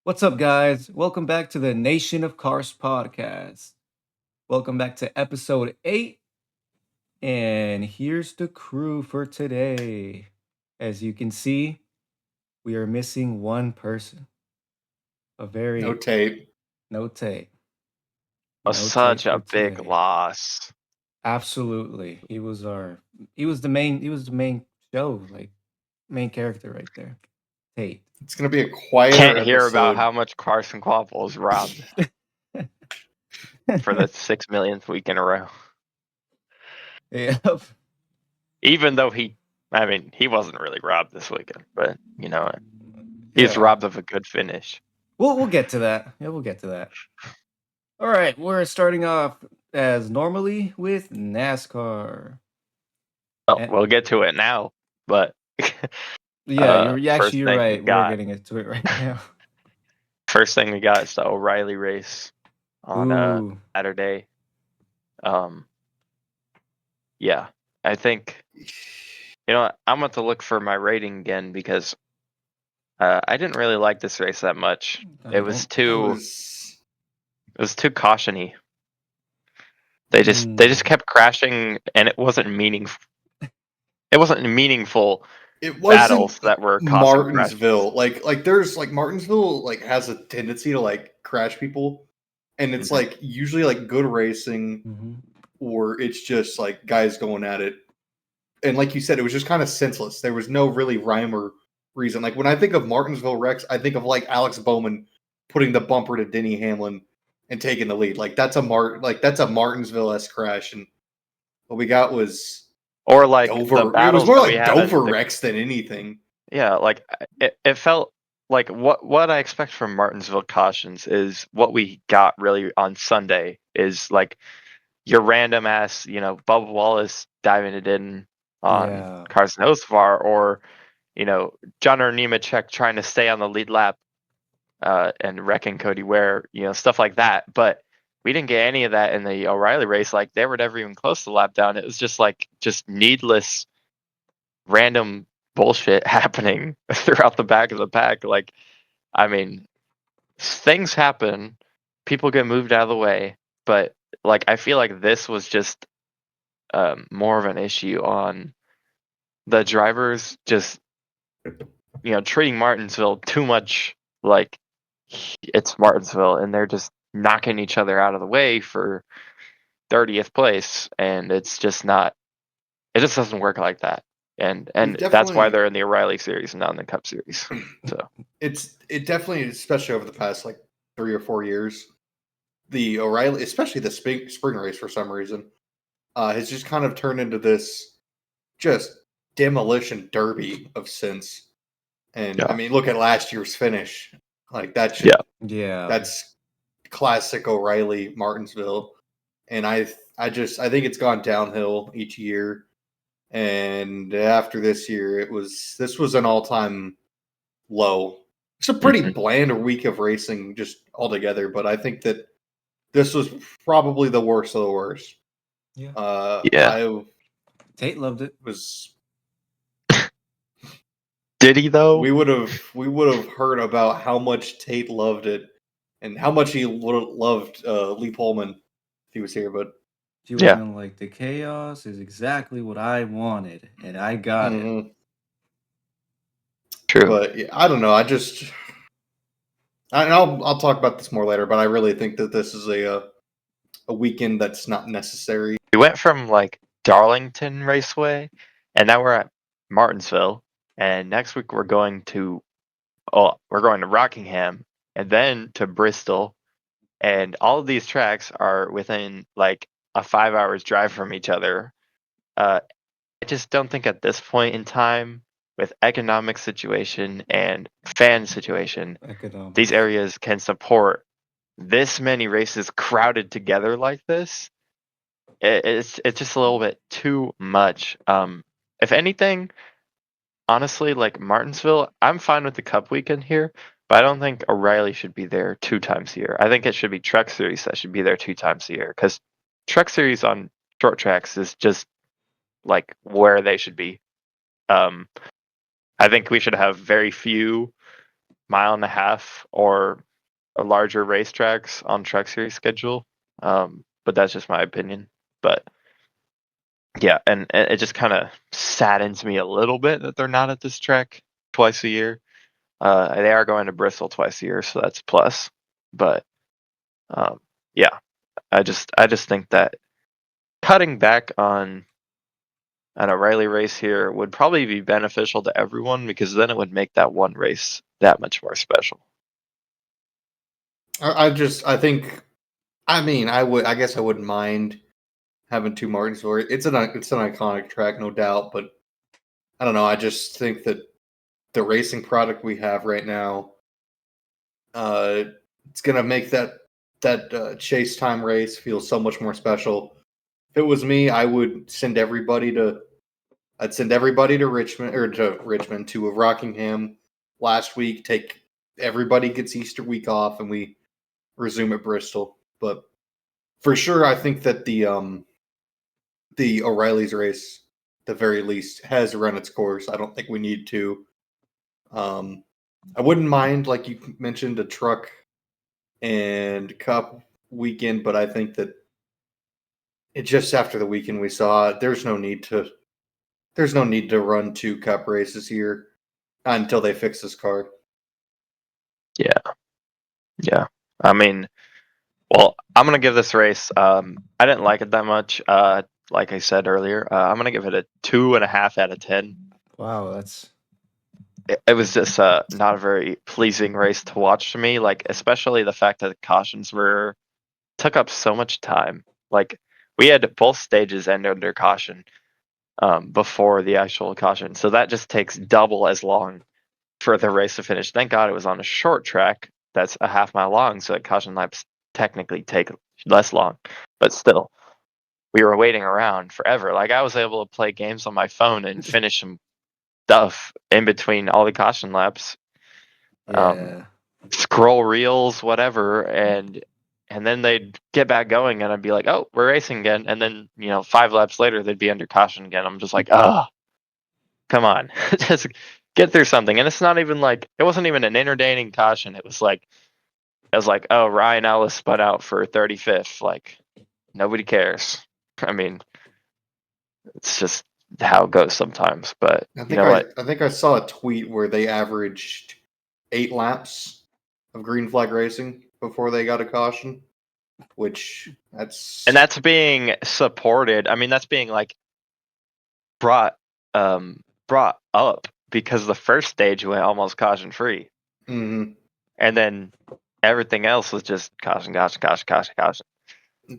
What's up, guys? Welcome back to the Nation of Cars podcast. Welcome back to episode 8. And here's the crew for today. As you can see, we are missing one person. A No very tape. no tape. Was No tape such for a big today. loss. Absolutely. He was the main show, like main character right there. Tate. It's gonna be a quieter Can't hear about episode. how much Carson Quapple was robbed for the 6 millionth week in a row. Yep. Even though he wasn't really robbed this weekend, but you know, he's Yeah. robbed of a good finish. We'll get to that. Yeah, we'll get to that. All right, we're starting off as normally with NASCAR. Well, And- we'll get to it now, but Yeah, you're first thing right. we We're got- getting into it right now. First thing we got is the O'Reilly race on Ooh, Saturday. Yeah, I think I'm going to look for my rating again because I didn't really like this race that much. It was too caution-y. They just kept crashing, and it wasn't meaningful. It wasn't meaningful It wasn't battles that were causing Martinsville. There's Martinsville has a tendency to crash people, and it's Mhm. usually good racing, Mhm. or it's just guys going at it. And like you said, it was just kind of senseless. There was no really rhyme or reason. Like when I think of Martinsville wrecks, I think of Alex Bowman putting the bumper to Denny Hamlin and taking the lead. That's a Martinsville-esque crash, and what we got was Or like Dover. the It was battles more that we like had Dover in the- wrecks than anything. Yeah, like it felt like what I expect from Martinsville cautions is what we got really on Sunday is like your random ass, Bubba Wallace diving it in on Yeah. Carson Hocevar, or John or Nemechek trying to stay on the lead lap and wrecking Cody Ware, stuff like that. But we didn't get any of that in the O'Reilly race. Like they were never even close to the lap down. It was just needless, random bullshit happening throughout the back of the pack. Things happen, people get moved out of the way, but I feel like this was just more of an issue on the drivers just treating Martinsville too much like it's Martinsville, and they're just knocking each other out of the way for 30th place, and it's just not. It just doesn't work like that, and that's why they're in the O'Reilly series and not in the Cup series. So it definitely, especially over the past 3 or 4 years, the O'Reilly, especially the spring race for some reason, has just kind of turned into this just demolition derby of sense. And Yeah. Look at last year's finish. That's classic O'Reilly Martinsville. And I think it's gone downhill each year. And after this year, this was an all-time low. It's a pretty bland week of racing just altogether, but I think that this was probably the worst of the worst. Yeah. Tate loved it. Did he though? We would have heard about how much Tate loved it and how much he loved Lee Pullman if he was here, but He would have been like, the chaos is exactly what I wanted, and I got it. True. But yeah, I don't know. I'll talk about this more later, but I really think that this is a weekend that's not necessary. We went from Darlington Raceway, and now we're at Martinsville, and next week we're going to Rockingham, and then to Bristol, and all of these tracks are within a 5 hours drive from each other. I just don't think at this point in time, with economic situation and fan situation, these areas can support this many races crowded together like this. It's just a little bit too much. If anything, honestly, Martinsville, I'm fine with the Cup weekend here, but I don't think O'Reilly should be there 2 times a year. I think it should be Truck Series that should be there 2 times a year, because Truck Series on short tracks is just where they should be. I think we should have very few mile and a half or a larger racetracks on Truck Series schedule. But that's just my opinion. But yeah, and it just kind of saddens me a little bit that they're not at this track twice a year. They are going to Bristol twice a year, so that's a plus. But yeah, I just think that cutting back on an O'Reilly race here would probably be beneficial to everyone because then it would make that one race that much more special. I think, I guess I wouldn't mind having two Martinsville. It's an iconic track, no doubt, but I don't know. I just think that the racing product we have right now, it's gonna make that chase time race feel so much more special. If it was me, I'd send everybody to Richmond to Rockingham last week. Everybody gets Easter week off, and we resume at Bristol. But for sure, I think that the O'Reilly's race, at the very least, has run its course. I don't think we need to. I wouldn't mind, like you mentioned, a truck and cup weekend, but I think that it just after the weekend we saw, there's no need to run two cup races here until they fix this car. Yeah. I mean, well, I'm gonna give this race. I didn't like it that much. Like I said earlier, I'm gonna give it a 2.5 out of 10. Wow, that's It was just not a very pleasing race to watch to me. Like especially the fact that the cautions took up so much time. Like we had both stages end under caution before the actual caution, so that just takes double as long for the race to finish. Thank God it was on a short track that's a half mile long, so that caution laps technically take less long. But still, we were waiting around forever. Like I was able to play games on my phone and finish some stuff in between all the caution laps. yeah. Scroll reels, whatever, and then they'd get back going, and I'd be like, "Oh, we're racing again." And then 5 laps later, they'd be under caution again. I'm just like, "Oh, come on, just get through something." And it's not even like it wasn't even an entertaining caution. It was like oh, Ryan Ellis spun out for 35th. Like nobody cares. I mean, it's just how it goes sometimes. But you know what? I think I saw a tweet where they averaged 8 laps of green flag racing before they got a caution, which And that's being supported. I mean, that's being like brought up because the first stage went almost caution free, mhm. and then everything else was just caution.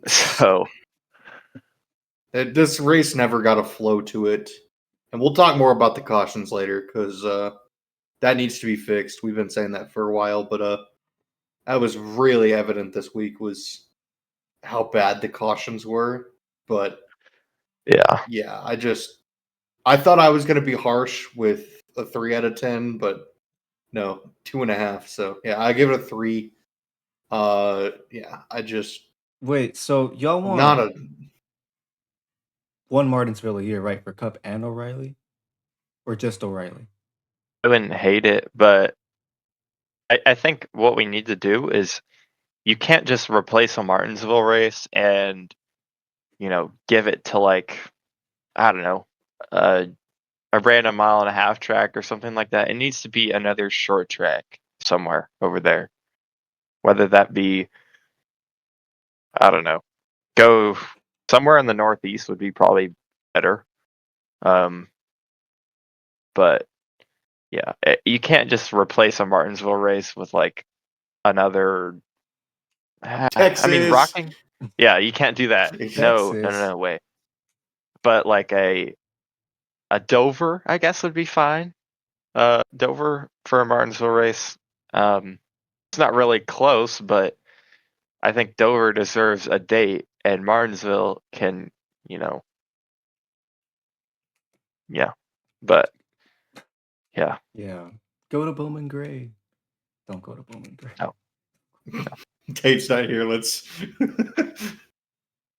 So This race never got a flow to it, and we'll talk more about the cautions later because that needs to be fixed. We've been saying that for a while, but that was really evident this week was how bad the cautions were. But yeah, I thought I was going to be harsh with a 3 out of 10, but no, 2.5. So yeah, I give it a 3. Yeah, Wait, so y'all I'm not want a one Martinsville a year, right, for Cup and O'Reilly? Or just O'Reilly? I wouldn't hate it, but I think what we need to do is you can't just replace a Martinsville race and give it to like I don't know a random mile and a half track or something like that. It needs to be another short track somewhere over there, whether that be I don't know, go somewhere in the Northeast would be probably better. Um, but yeah, you can't just replace a Martinsville race with like another. I mean, Texas. rocking. Yeah, you can't do that. No, Texas. no way. But like a Dover, I guess would be fine. Dover for a Martinsville race. It's not really close, but I think Dover deserves a date, and Martinsville can, you know, yeah. But yeah, Yeah. Go to Bowman Gray. Don't go to Bowman Gray. no. Tate's not here. Let's.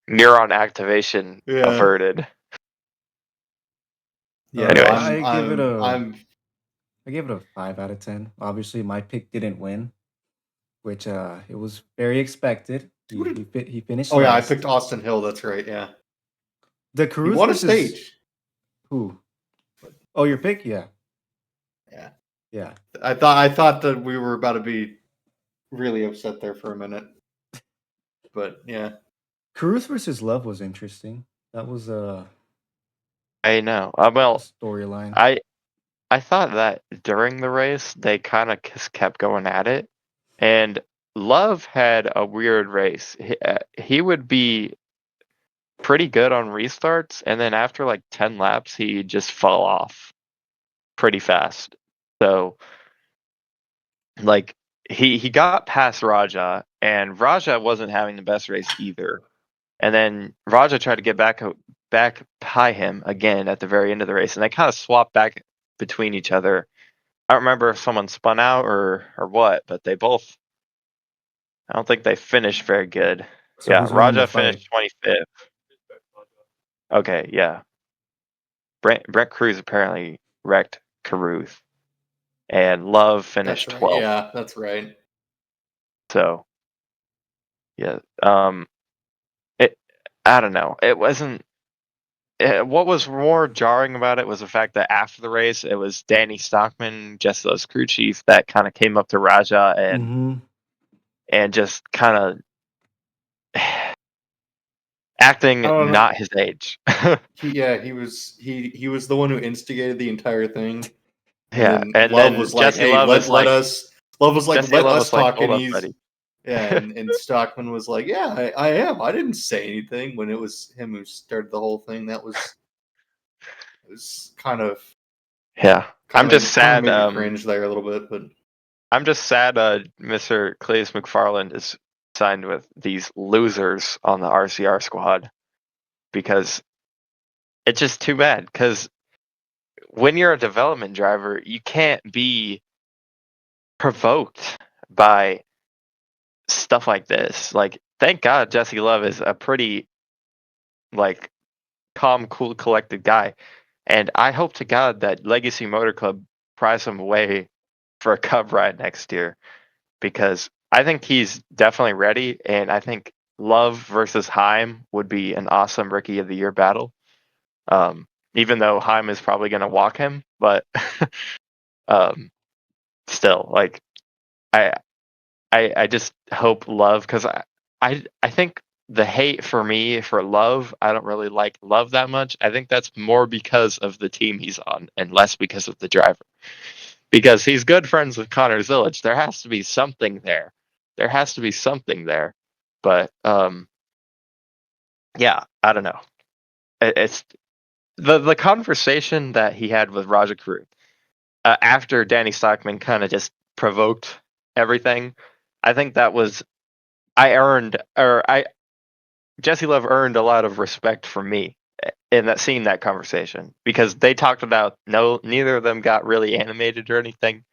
Neuron activation Yeah. averted. Yeah. No, Anyways, I give it a I gave it a 5 out of 10. Obviously, my pick didn't win, which it was very expected. Who did? He finished Oh yeah, I picked last. Austin Hill. That's right. Yeah, The he Cruz won a versus stage. who? Oh, your pick? Yeah. Yeah, Yeah. I thought that we were about to be really upset there for a minute, but yeah, Cruz versus Love was interesting. That was I know. a Well, storyline. I I thought that during the race they kind of just kept going at it, and Love had a weird race. He would be pretty good on restarts, and then after like 10 laps, he just fell off pretty fast. So like he got past Raja, and Raja wasn't having the best race either. And then Raja tried to get back by him again at the very end of the race, and they kind of swapped back between each other. I don't remember if someone spun out or what, but they both. I don't think they finished very good. So Yeah, who's winning the Raja fight? finished 25th. Okay, yeah. Brent Cruz apparently wrecked Caruth, and Love that's finished right. 12th. Yeah, that's right. So yeah, it. I don't know. It wasn't. What was more jarring about it was the fact that after the race, it was Danny Stockman, Jessica's crew chief, that kind of came up to Raja Mm-hmm. and just kind of I acting don't know. not his age. He was the one who instigated the entire thing, and Yeah, then and Love then was like, "Hey, Jesse let Love us was like, talk," "Hold and up, he's buddy." yeah, and Stockman was like, "Yeah, I am. I didn't say anything." When it was him who started the whole thing, it was Yeah, I'm just kind of sad. made me cringe there a little bit, but I'm just sad. Mr. Cleus McFarland is signed with these losers on the RCR squad because it's just too bad. Because when you're a development driver, you can't be provoked by stuff like this. Like, thank God Jesse Love is a pretty like calm, cool, collected guy, and I hope to God that Legacy Motor Club pries him away for a Cub ride next year because I think he's definitely ready, and I think Love versus Heim would be an awesome Rookie of the Year battle. Even though Heim is probably going to walk him, but um, still, like I I just hope Love because I think the hate for me for Love, I don't really like Love that much. I think that's more because of the team he's on and less because of the driver. Because he's good friends with Connor Zillage. There has to be something there. There has to be something there. But yeah, I don't know. It's the conversation that he had with Raja Crew after Danny Stockman kind of just provoked everything. I think that was I earned or I Jesse Love earned a lot of respect from me in that seeing that conversation because they talked about neither of them got really animated or anything.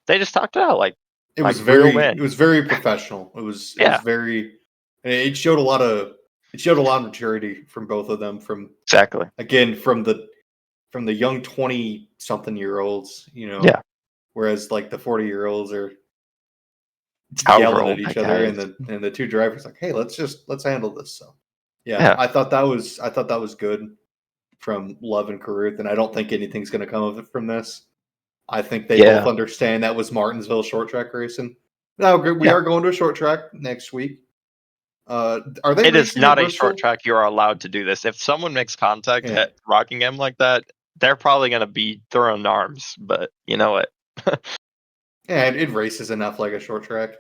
They just talked about like real it men. was very professional. It was Yeah, very it showed a lot of maturity from both of them. From exactly. again from the young 20 something year olds, Yeah, whereas like the 40-year-olds are however yelling at old each that guy other, is. and the two drivers like, hey, let's handle this. So yeah, Yeah, I thought that was good from Love and Caruth, and I don't think anything's going to come of it from this. I think they both yeah, understand that was Martinsville short track racing. Now we yeah. are going to a short track next week. Are they It is racing at not a short Bristol? track. You are allowed to do this. If someone makes contact Yeah, at Rockingham like that, they're probably going to be throwing arms. But you know what? yeah, it races enough like a short track.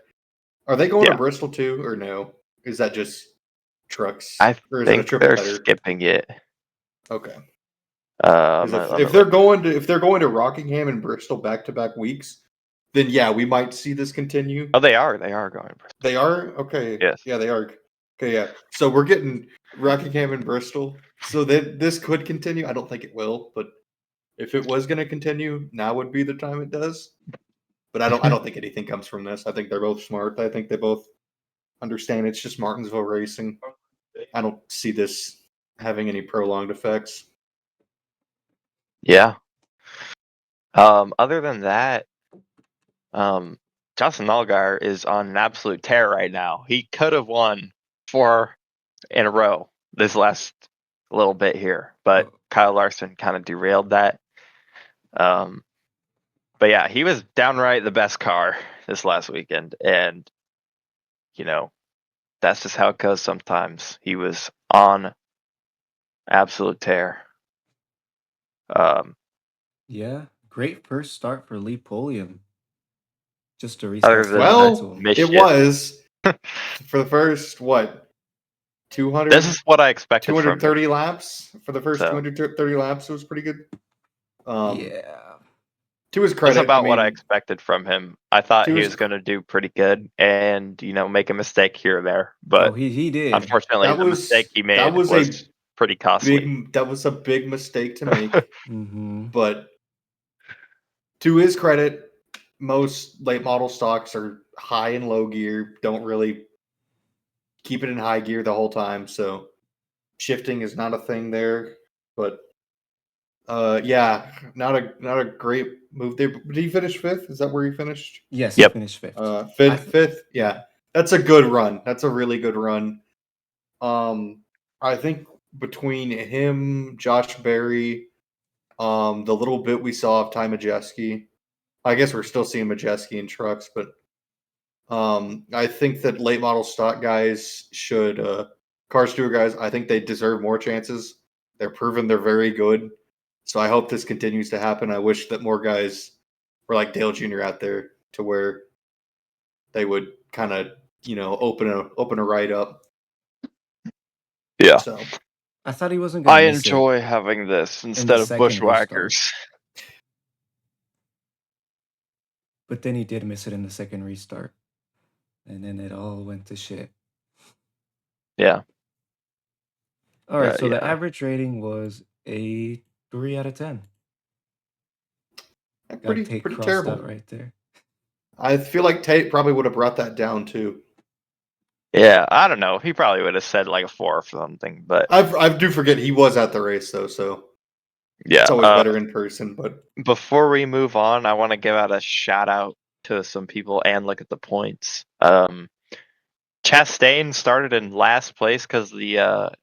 Are they going to Yeah, Bristol too, or no? Is that just trucks, I or is it a think triple they're header? skipping it. Okay. Because Let me if they're look. going to Rockingham and Bristol back to back weeks, then yeah, we might see this continue. Oh, they are. They are going. They are okay. Yes. Yeah, they are. Okay, yeah. So we're getting Rockingham and Bristol. So that this could continue. I don't think it will, but if it was going to continue, now would be the time it does. But I don't think anything comes from this. I think they're both smart. I think they both understand it's just Martinsville racing. I don't see this having any prolonged effects. Yeah. Other than that, Justin Allgaier is on an absolute tear right now. He could have won 4 in a row this last little bit here, but Oh, Kyle Larson kind of derailed that. But yeah, he was downright the best car this last weekend, and that's just how it goes sometimes. He was on absolute tear. yeah. Great first start for Lee Pulliam. Just to Other restart some than the momentum. Well, it mischief, was for the first, what, this 200, is what I expected from him. 230 laps? For the first So 230 laps, it was pretty good. Yeah. To his it's credit, about what I expected from him. I thought to he his was going to do pretty good, and make a mistake here or there. Oh, But he did. unfortunately, that the mistake was he that made was a was pretty costly. a big mistake to make. Mm-hmm. But to his credit, most late model stocks are high and low gear, don't really keep it in high gear the whole time, so shifting is not a thing there. But yeah, not a great move there. Did he finish fifth? Is that where he finished? Yes, he Yep. finished fifth. Fifth. Yeah, that's a good run. That's a really good run. I think between him, Josh Berry, the little bit we saw of Ty Majeski, I guess we're still seeing Majeski in trucks, but I think that late model stock guys should, car stewer guys, I think they deserve more chances. They're proven they're very good. So I hope this continues to happen. I wish that more guys were like Dale Jr. out there to where they would kind of, open a ride up. Yeah. So I thought he wasn't gonna I miss it enjoy having this in instead the of second restart. bushwhackers. But then he did miss it in the second restart. And then it all went to shit. Yeah. All right, so the Yeah. average rating was a 3 out of 10. Got pretty Tate pretty crossed terrible. out right there. I feel like Tate probably would have brought that down too. Yeah, I don't know. He probably would have said like a 4 or something, but I do forget he was at the race though, so yeah. it's always better in person. But Before we move on, I want to give out a shout out to some people and look at the points. Chastain started in last place because the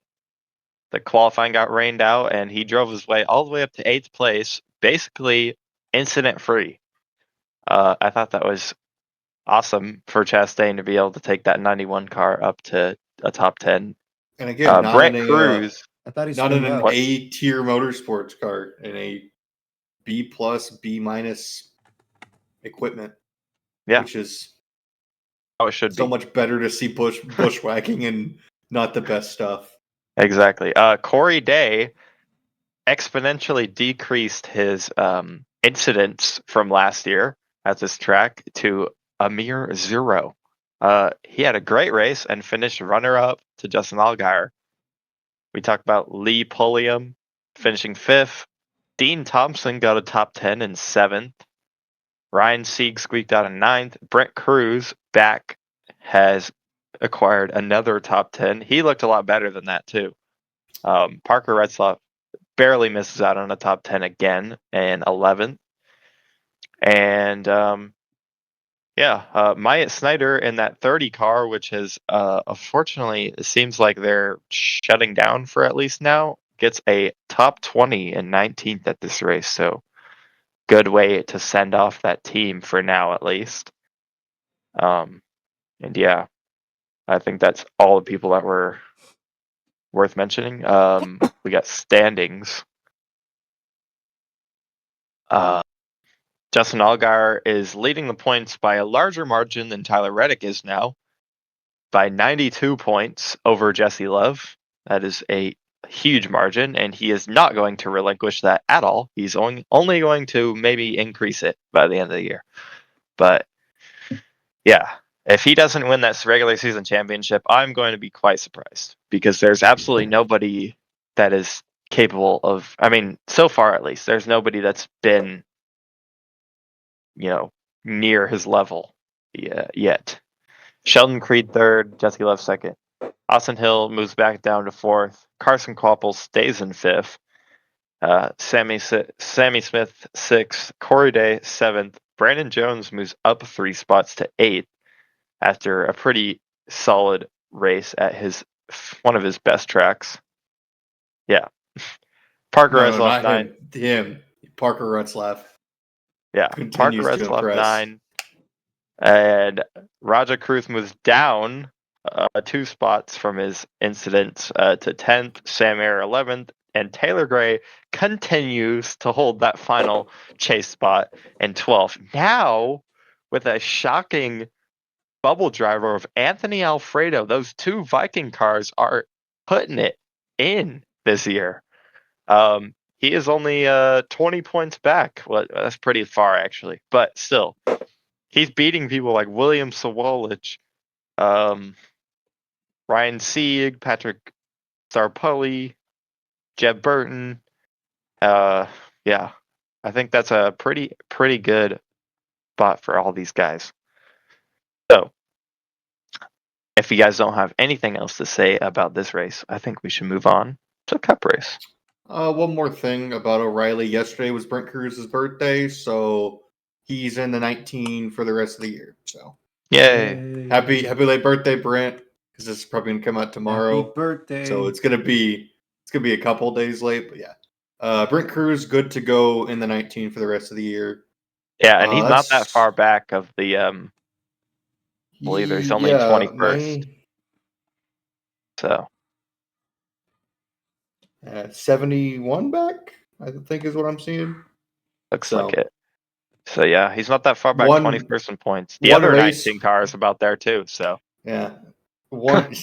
qualifying got rained out, and he drove his way all the way up to 8th place, basically incident free. I thought that was awesome for Chastain to be able to take that 91 car up to a top 10. and again, Brett Cruz, I thought he not spun in an What? A tier motorsports car, in a B plus, B minus equipment, yeah, which is how it should so be. much better to see bushwhacking and not the best stuff. Exactly. Corey Day exponentially decreased his incidents from last year at this track to a mere 0. He had a great race and finished runner-up to Justin Allgaier. We talked about Lee Pulliam finishing 5th. Dean Thompson got a top 10 in 7th. Ryan Sieg squeaked out in 9th. Brent Cruz back has acquired another top 10. He looked a lot better than that too. Parker Retzlaff barely misses out on a top 10 again in 11th. And Myatt Snyder in that 30 car, which has unfortunately, it seems like they're shutting down for at least now, gets a top 20 and 19th at this race. So good way to send off that team for now, at least. And yeah, I think that's all the people that were worth mentioning. We got standings. Justin Allgaier is leading the points by a larger margin than Tyler Reddick is now, by 92 points over Jesse Love. That is a huge margin, and he is not going to relinquish that at all. He's only going to maybe increase it by the end of the year. But yeah, if he doesn't win that regular season championship, I'm going to be quite surprised, because there's absolutely nobody that is capable of, I mean, so far at least, there's nobody that's been near his level yet. Sheldon Creed 3rd, Jesse Love 2nd. Austin Hill moves back down to 4th. Carson Kvapil stays in 5th. Sammy Smith 6th, Corey Day 7th. Brandon Jones moves up 3 spots to 8th after a pretty solid race at one of his best tracks. Yeah. Parker No, Retzlaff not 9. him. Parker Retzlaff Yeah. Parker continues to Retzlaff impress. 9. And Raja Kruth moves down 2 spots from his incident to 10th, Sam Ayer 11th, and Taylor Gray continues to hold that final chase spot in 12th. Now, with a shocking bubble driver of Anthony Alfredo, those 2 Viking cars are putting it in this year. He is only 20 points back. Well, that's pretty far, actually. But still, he's beating people like William Sawalich, Ryan Sieg, Patrick Sarpoli, Jeb Burton. Yeah, I think that's a pretty good spot for all these guys. So, if you guys don't have anything else to say about this race, I think we should move on to Cup race. One more thing about O'Reilly. Yesterday was Brent Cruz's birthday, so he's in the 19 for the rest of the year. So Yay! happy late birthday, Brent! Because this is probably gonna come out tomorrow. Happy birthday. So it's gonna be a couple days late, but yeah. Brent Cruz good to go in the 19 for the rest of the year. Yeah, and he's not that far back of the believe he's only 21st. So 71 back, I think is what I'm seeing. Looks like it. So yeah, he's not that far back, 21st in points. The other 19 car is about there too. So yeah, one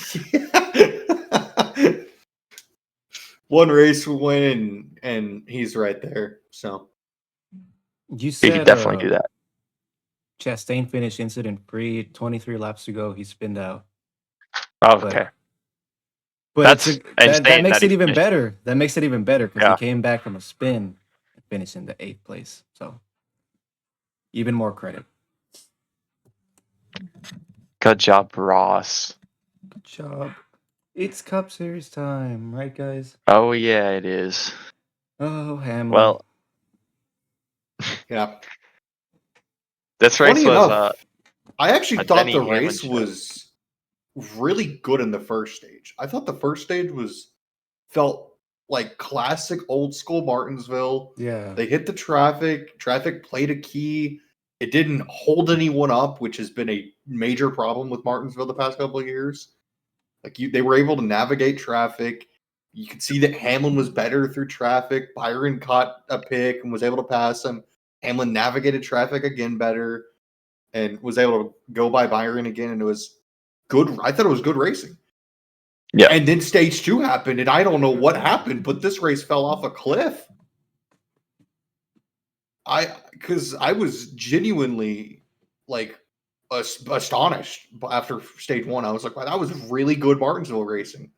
race will win, and he's right there. So you he said could definitely do that. Chastain finished incident free, 23 laps to go. He spinned out. Oh, okay. But that makes it even better. That makes it even better because he came back from a spin and finished in the 8th place. So even more credit. Good job, Ross. Good job. It's Cup Series time, right, guys? Oh yeah, it is. Oh, Hamlin. Well, yeah. This race was. I actually thought the race was really good in the first stage. I thought the first stage felt like classic old school Martinsville. Yeah. They hit the traffic. Traffic played a key. It didn't hold anyone up, which has been a major problem with Martinsville the past couple of years. Like they were able to navigate traffic. You could see that Hamlin was better through traffic. Byron caught a pick and was able to pass him. Hamlin navigated traffic again better and was able to go by Byron again, and it was good. I thought it was good racing. Yeah. And then stage 2 happened, and I don't know what happened, but this race fell off a cliff. Because I was genuinely like astonished after stage 1. I was like, wow, that was really good Martinsville racing.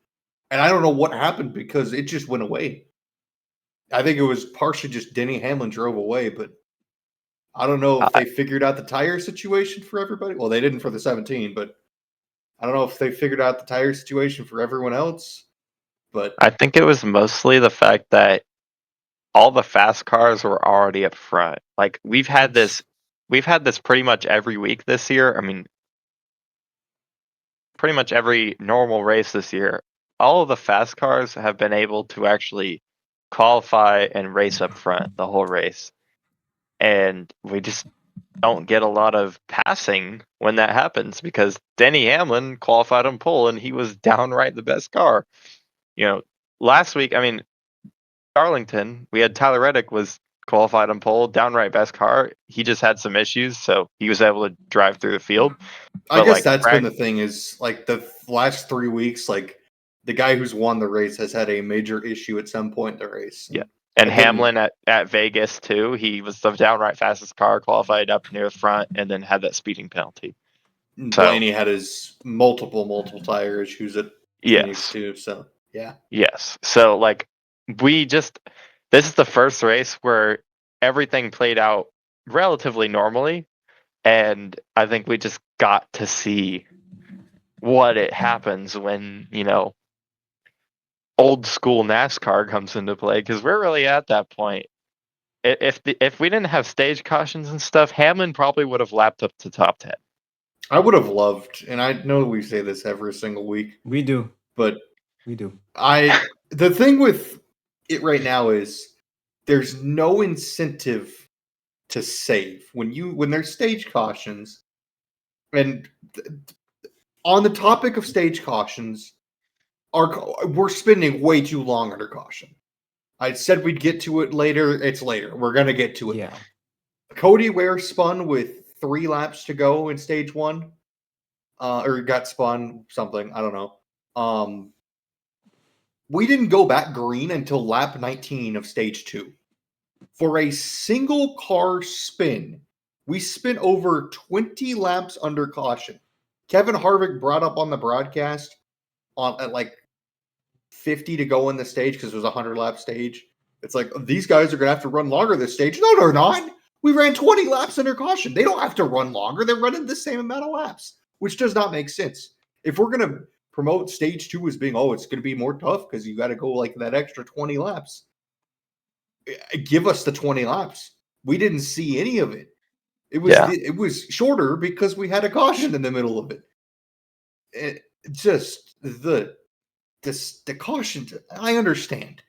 And I don't know what happened because it just went away. I think it was partially just Denny Hamlin drove away, but I don't know if they figured out the tire situation for everybody. Well, they didn't for the 17, but I don't know if they figured out the tire situation for everyone else. But I think it was mostly the fact that all the fast cars were already up front. Like we've had this pretty much every week this year. I mean, pretty much every normal race this year. All of the fast cars have been able to actually qualify and race up front the whole race. And we just don't get a lot of passing when that happens because Denny Hamlin qualified on pole and he was downright the best car. You know, last week, I mean, Darlington, we had Tyler Reddick was qualified on pole, downright best car. He just had some issues, so he was able to drive through the field. I guess that's been the thing is like the last 3 weeks, like the guy who's won the race has had a major issue at some point in the race. Yeah. And Hamlin at Vegas too, he was the downright fastest car, qualified up near the front, and then had that speeding penalty. Blaney had his multiple tire issues at Phoenix too. So yeah. Yes. So like this is the first race where everything played out relatively normally, and I think we just got to see what it happens when, old school NASCAR comes into play because we're really at that point. If we didn't have stage cautions and stuff, Hamlin probably would have lapped up to top 10. I would have loved, and I know we say this every single week, We do. but We do. the thing with it right now is there's no incentive to save when there's stage cautions. And on the topic of stage cautions, we're spending way too long under caution. I said we'd get to it later. It's later. We're gonna get to it. Yeah. Cody Ware spun with 3 laps to go in stage 1, or got spun something. I don't know. We didn't go back green until lap 19 of stage 2. For a single car spin, we spent over 20 laps under caution. Kevin Harvick brought up on the broadcast at like 50 to go in the stage because it was a 100-lap stage. It's like, these guys are going to have to run longer this stage. No, they're not. We ran 20 laps under caution. They don't have to run longer. They're running the same amount of laps, which does not make sense. If we're going to promote stage 2 as being, it's going to be more tough because you got to go like that extra 20 laps, give us the 20 laps. We didn't see any of it. It was shorter because we had a caution in the middle of it. Just the caution. I understand.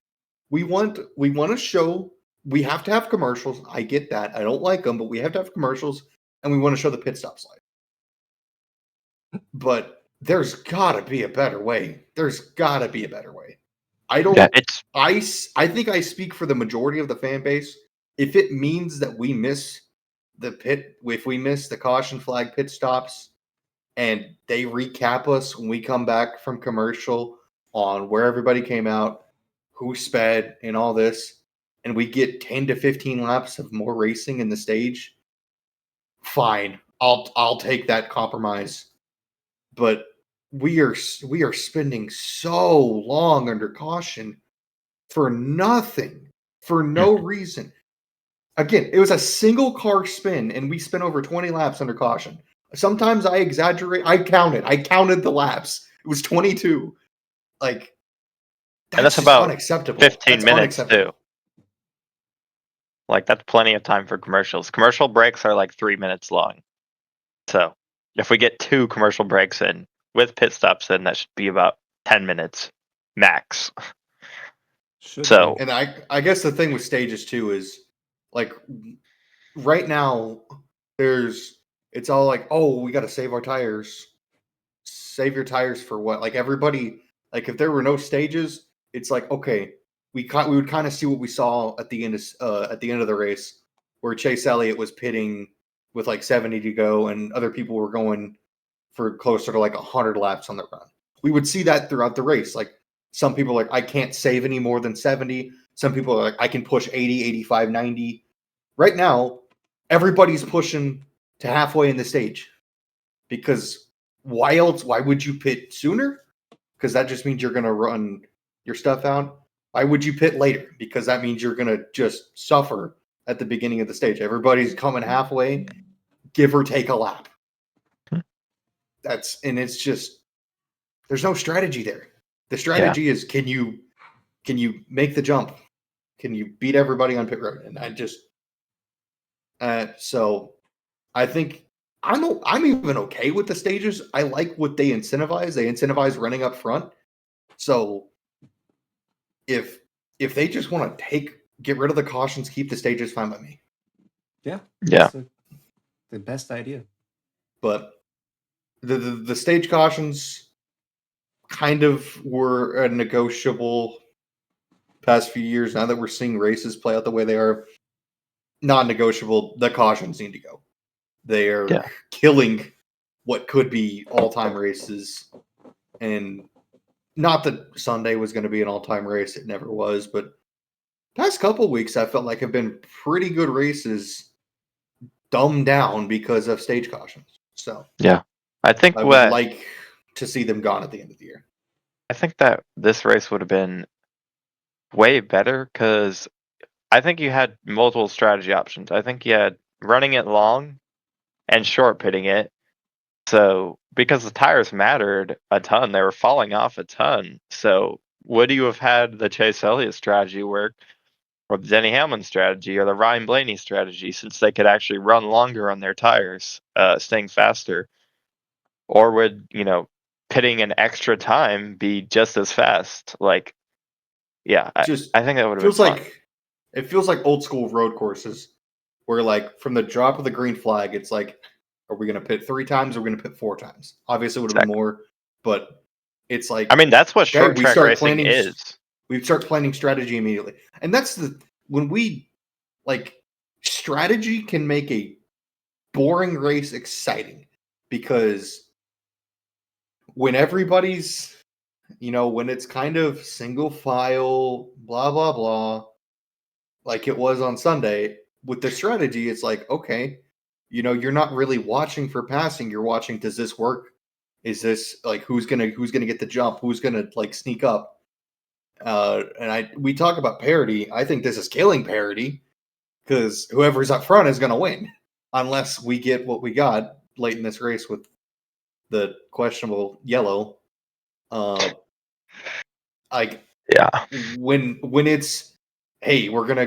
We want to show. We have to have commercials. I get that. I don't like them, but we have to have commercials, and we want to show the pit stop slide. But there's got to be a better way. There's got to be a better way. I don't. Yeah, I think I speak for the majority of the fan base. If it means that we miss the pit, if we miss the caution flag pit stops, and they recap us when we come back from commercial on where everybody came out, who sped, and all this, and we get 10 to 15 laps of more racing in the stage, fine. I'll take that compromise. But we are spending so long under caution for nothing, for no reason. Again, it was a single car spin, and we spent over 20 laps under caution. Sometimes I exaggerate. I counted the laps. It was 22. Like, that's just about unacceptable. 15 That's minutes unacceptable. too. Like, that's plenty of time for commercials. Commercial breaks are like 3 minutes long. So if we get 2 commercial breaks in with pit stops, then that should be about 10 minutes max. So and I guess the thing with stages too is, like, right now it's all like, we got to save our tires. Save your tires for what? Like, everybody, like, if there were no stages, it's like, okay, we would kind of see what we saw at the end of the race, where Chase Elliott was pitting with like 70 to go, and other people were going for closer to like 100 laps on the run. We would see that throughout the race. Like, some people are like, I can't save any more than 70. Some people are like, I can push 80, 85, 90. Right now, everybody's pushing to halfway in the stage, because why else? Why would you pit sooner? Because that just means you're going to run your stuff out. Why would you pit later? Because that means you're going to just suffer at the beginning of the stage. Everybody's coming halfway, give or take a lap. It's just, there's no strategy there. The strategy is, can you make the jump? Can you beat everybody on pit road? And I just, so I think I'm even okay with the stages. I like what they incentivize. They incentivize running up front. So if they just want to get rid of the cautions, keep the stages, fine by me. Yeah. Yeah. The best idea. But the stage cautions kind of were a negotiable past few years. Now that we're seeing races play out the way they are, non-negotiable. The cautions need to go. They are killing what could be all-time races. And not that Sunday was going to be an all-time race. It never was. But past couple weeks, I felt like have been pretty good races dumbed down because of stage cautions. So yeah, I think I would like to see them gone at the end of the year. I think that this race would have been way better because I think you had multiple strategy options. I think you had running it long and short pitting it. So because the tires mattered a ton, they were falling off a ton. So would you have had the Chase Elliott strategy work, or the Denny Hamlin strategy, or the Ryan Blaney strategy, since they could actually run longer on their tires, staying faster? Or would, pitting an extra time be just as fast? Like, yeah, Just I think that would have been feels fun. like it feels like old school road courses where like from the drop of the green flag, it's like, are we gonna pit 3 times or are we gonna pit 4 times? Obviously it would have been Exactly. more, but it's like, I mean, that's what okay, short track racing is. we start planning strategy immediately. And that's when we like strategy can make a boring race exciting because when everybody's, when it's kind of single file, blah, blah, blah, like it was on Sunday, with the strategy, it's like, okay, you're not really watching for passing. You're watching, does this work? Is this like who's gonna get the jump? Who's gonna like sneak up? And we talk about parity. I think this is killing parity because whoever's up front is gonna win, unless we get what we got late in this race with the questionable yellow. Like Yeah. when it's, hey, we're gonna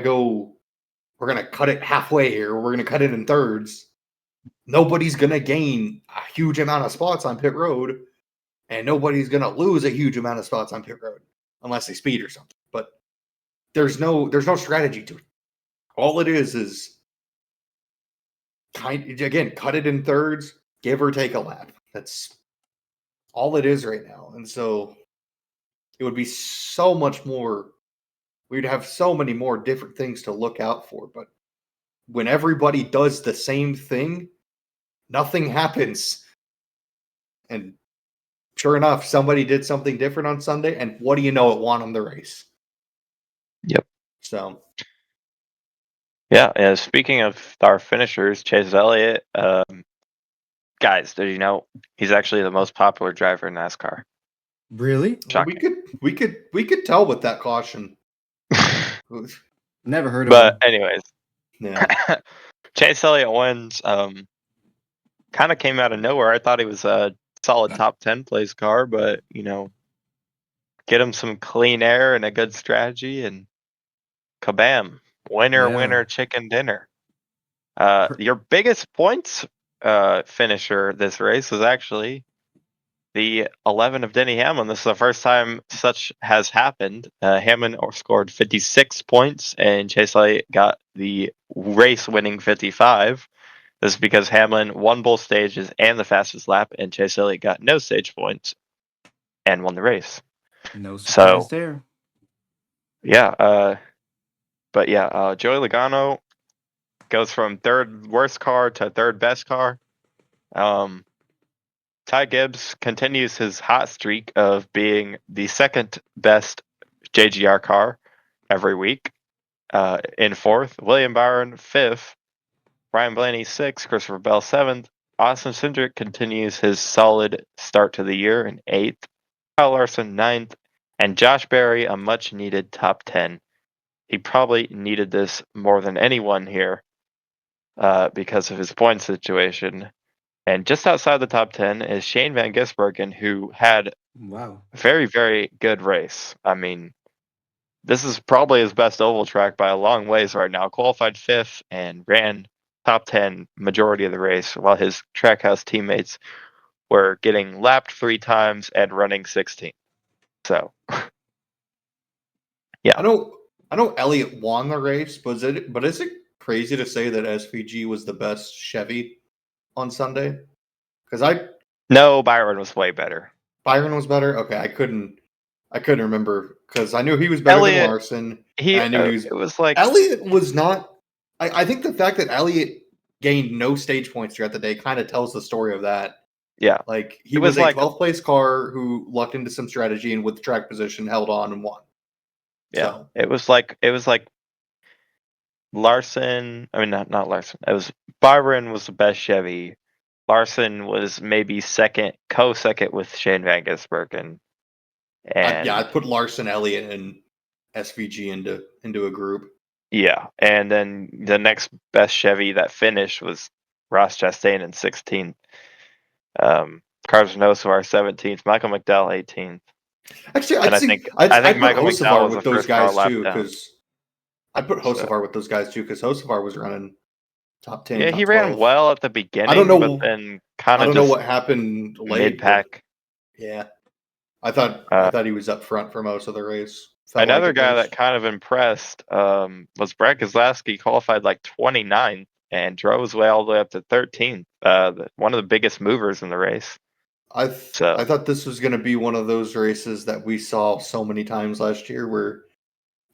cut it halfway here. We're gonna cut it in thirds. Nobody's gonna gain a huge amount of spots on pit road, and nobody's gonna lose a huge amount of spots on pit road unless they speed or something. But there's no strategy to it. All it is again, cut it in thirds, give or take a lap. That's all it is right now. And so it would be so much more, we'd have so many more different things to look out for. But when everybody does the same thing, nothing happens. And sure enough, somebody did something different on Sunday, and what do you know? It won them the race. Yep. So, Yeah. And speaking of our finishers, Chase Elliott, guys, did you know he's actually the most popular driver in NASCAR? Really? Shocking. we could tell with that caution. Never heard of But him. anyways, Yeah, Chase Elliott wins. Kind of came out of nowhere. I thought he was a solid top 10 place car, but get him some clean air and a good strategy, and kabam, winner, Yeah. winner, chicken dinner. Per- Your biggest points finisher this race was actually the 11 of Denny Hamlin. This is the first time such has happened. Hamlin scored 56 points, and Chase Elliott got the race-winning 55. This is because Hamlin won both stages and the fastest lap, and Chase Elliott got no stage points and won the race. no surprise So, there. yeah, Joey Logano goes from third worst car to third best car. Ty Gibbs continues his hot streak of being the second best JGR car every week. In fourth, William Byron fifth, Ryan Blaney sixth, Christopher Bell seventh. Austin Cindric continues his solid start to the year in eighth. Kyle Larson ninth, and Josh Berry a much needed top 10. He probably needed this more than anyone here because of his point situation. And just outside the top 10 is Shane Van Gisbergen, who had Wow. a very, very good race. I mean, this is probably his best oval track by a long ways right now. Qualified fifth and ran top 10 majority of the race, while his trackhouse teammates were getting lapped 3 times and running 16th. So, yeah. I know Elliott won the race, but is it crazy to say that SVG was the best Chevy on Sunday? Because No, Byron was way better. Byron was better. Okay, I couldn't remember because I knew he was better than Elliott, Larson, and I knew he was. it was like, Elliott was not. I think the fact that Elliott gained no stage points throughout the day kind of tells the story of that. yeah, Like he it was was a like, 12th place car who lucked into some strategy and with track position held on and won. yeah, So it was like Larson. I mean, not Larson. It was Byron was the best Chevy. Larson was maybe second, co-second with Shane Van Gisbergen, I'd and put Larson, Elliott, and SVG into a group. yeah, and then the next best Chevy that finished was Ross Chastain in 16th, Carlos Nosoar 17th, Michael McDowell 18th. Actually, And I think Michael put McDowell Hocevar was the with those first car guys lap too, down. because I put So- Hocevar with those guys too, because Hocevar was running top 10. Yeah, top he 12. ran well at the beginning, I don't know. but then kind I of don't know just what happened late. mid pack. Yeah, I thought he was up front for most of the race. Felt like Another at guy least. that kind of impressed was Brad Keselowski. Qualified like 29th and drove his way all the way up to 13th. One of the biggest movers in the race. I So thought this was going to be one of those races that we saw so many times last year, where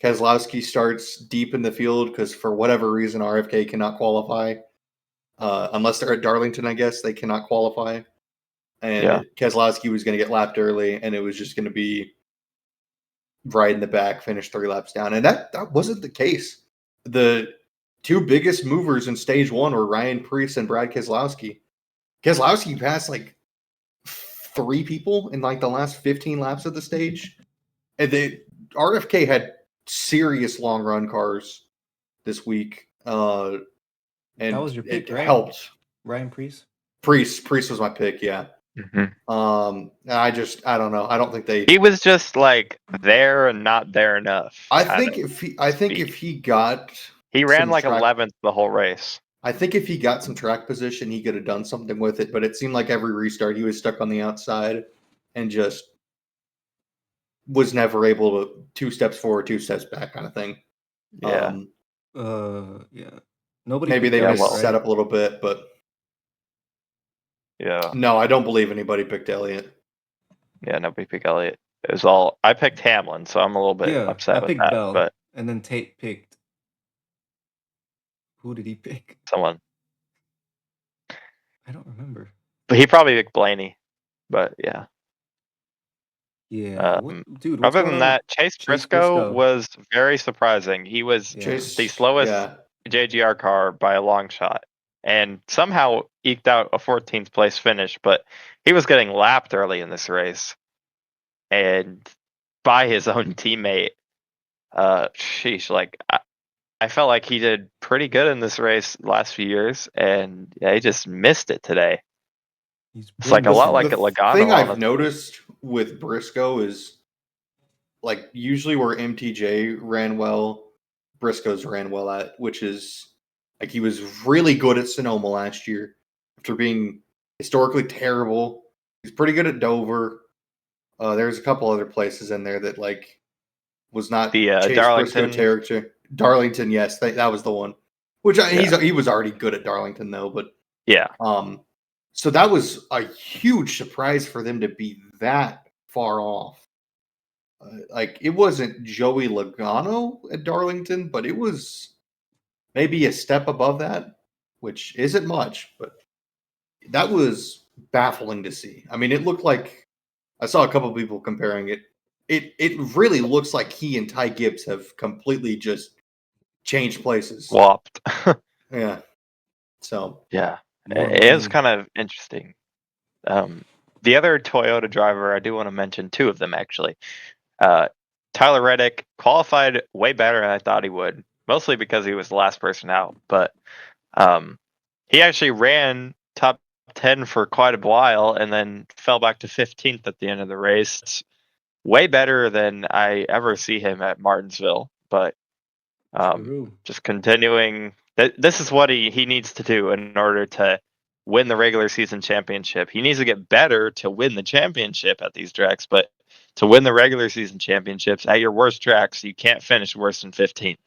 Keselowski starts deep in the field because for whatever reason RFK cannot qualify, unless they're at Darlington. I guess they cannot qualify, and Yeah. Keselowski was going to get lapped early, and it was just going to be right in the back, finish 3 laps down, and that wasn't the case. The 2 biggest movers in stage 1 were Ryan Preece and Brad Keselowski. Keselowski passed like 3 people in like the last 15 laps of the stage, and the RFK had serious long run cars this week, and That was your pick, it right? helped. Ryan Preece. Preece was my pick, yeah. I don't know. I don't think they. He was just like there and not there enough. I think if he got he ran some like track, 11th the whole race. I think if he got some track position, he could have done something with it. But it seemed like every restart he was stuck on the outside and just was never able to 2 steps forward, 2 steps back kind of thing. Yeah. Yeah. Nobody. Maybe they picked missed Elliott, set right? up a little bit, but Yeah. no, I don't believe anybody picked Elliott. Yeah, nobody picked Elliott. It was all I picked Hamlin, so I'm a little bit Yeah, I upset with picked that. Bell, But and then Tate picked. Who did he pick? someone, I don't remember. but he probably picked Blaney. But yeah. Yeah, dude? What's Other going than on with that, Chase Chase Briscoe Briscoe? was very surprising. He was Yeah. Chase, the slowest yeah. JGR car by a long shot, and somehow eked out a 14th place finish. But he was getting lapped early in this race, and by his own teammate. Sheesh, like I felt like he did pretty good in this race last few years, and yeah, he just missed it today. He's It's like a been lot like The at Logano. thing I've honestly. noticed with Briscoe is like usually where MTJ ran well, Briscoe's ran well at, which is like he was really good at Sonoma last year after being historically terrible. He's pretty good at Dover. There's a couple other places in there that like was not The Chase Briscoe Darlington, territory. Darlington, yes, that was the one. Which he was already good at Darlington though, but yeah, so that was a huge surprise for them to be that far off. Like it wasn't Joey Logano at Darlington, but it was maybe a step above that, which isn't much, but that was baffling to see. I mean, it looked like I saw a couple of people comparing it. It really looks like he and Ty Gibbs have completely just changed places. swapped. Yeah. So Yeah, more it was money. kind of interesting. The other Toyota driver, I do want to mention 2 of them actually. Tyler Reddick qualified way better than I thought he would, mostly because he was the last person out. But he actually ran top 10 for quite a while and then fell back to 15th at the end of the race. It's way better than I ever see him at Martinsville. But True. just continuing, this is what he needs to do in order to win the regular season championship. He needs to get better to win the championship at these tracks, but to win the regular season championships at your worst tracks, you can't finish worse than 15th.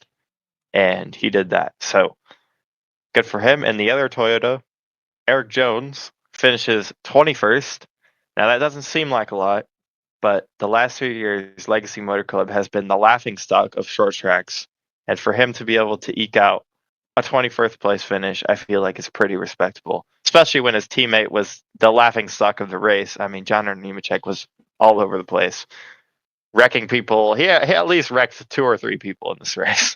And he did that. So good for him. And the other Toyota, Eric Jones, finishes 21st. Now that doesn't seem like a lot, but the last 3 years, Legacy Motor Club has been the laughingstock of short tracks. And for him to be able to eke out a 21st place finish, I feel like is pretty respectable, especially when his teammate was the laughingstock of the race. I mean, John Nemechek was all over the place, wrecking people. He at least wrecked 2 or 3 people in this race.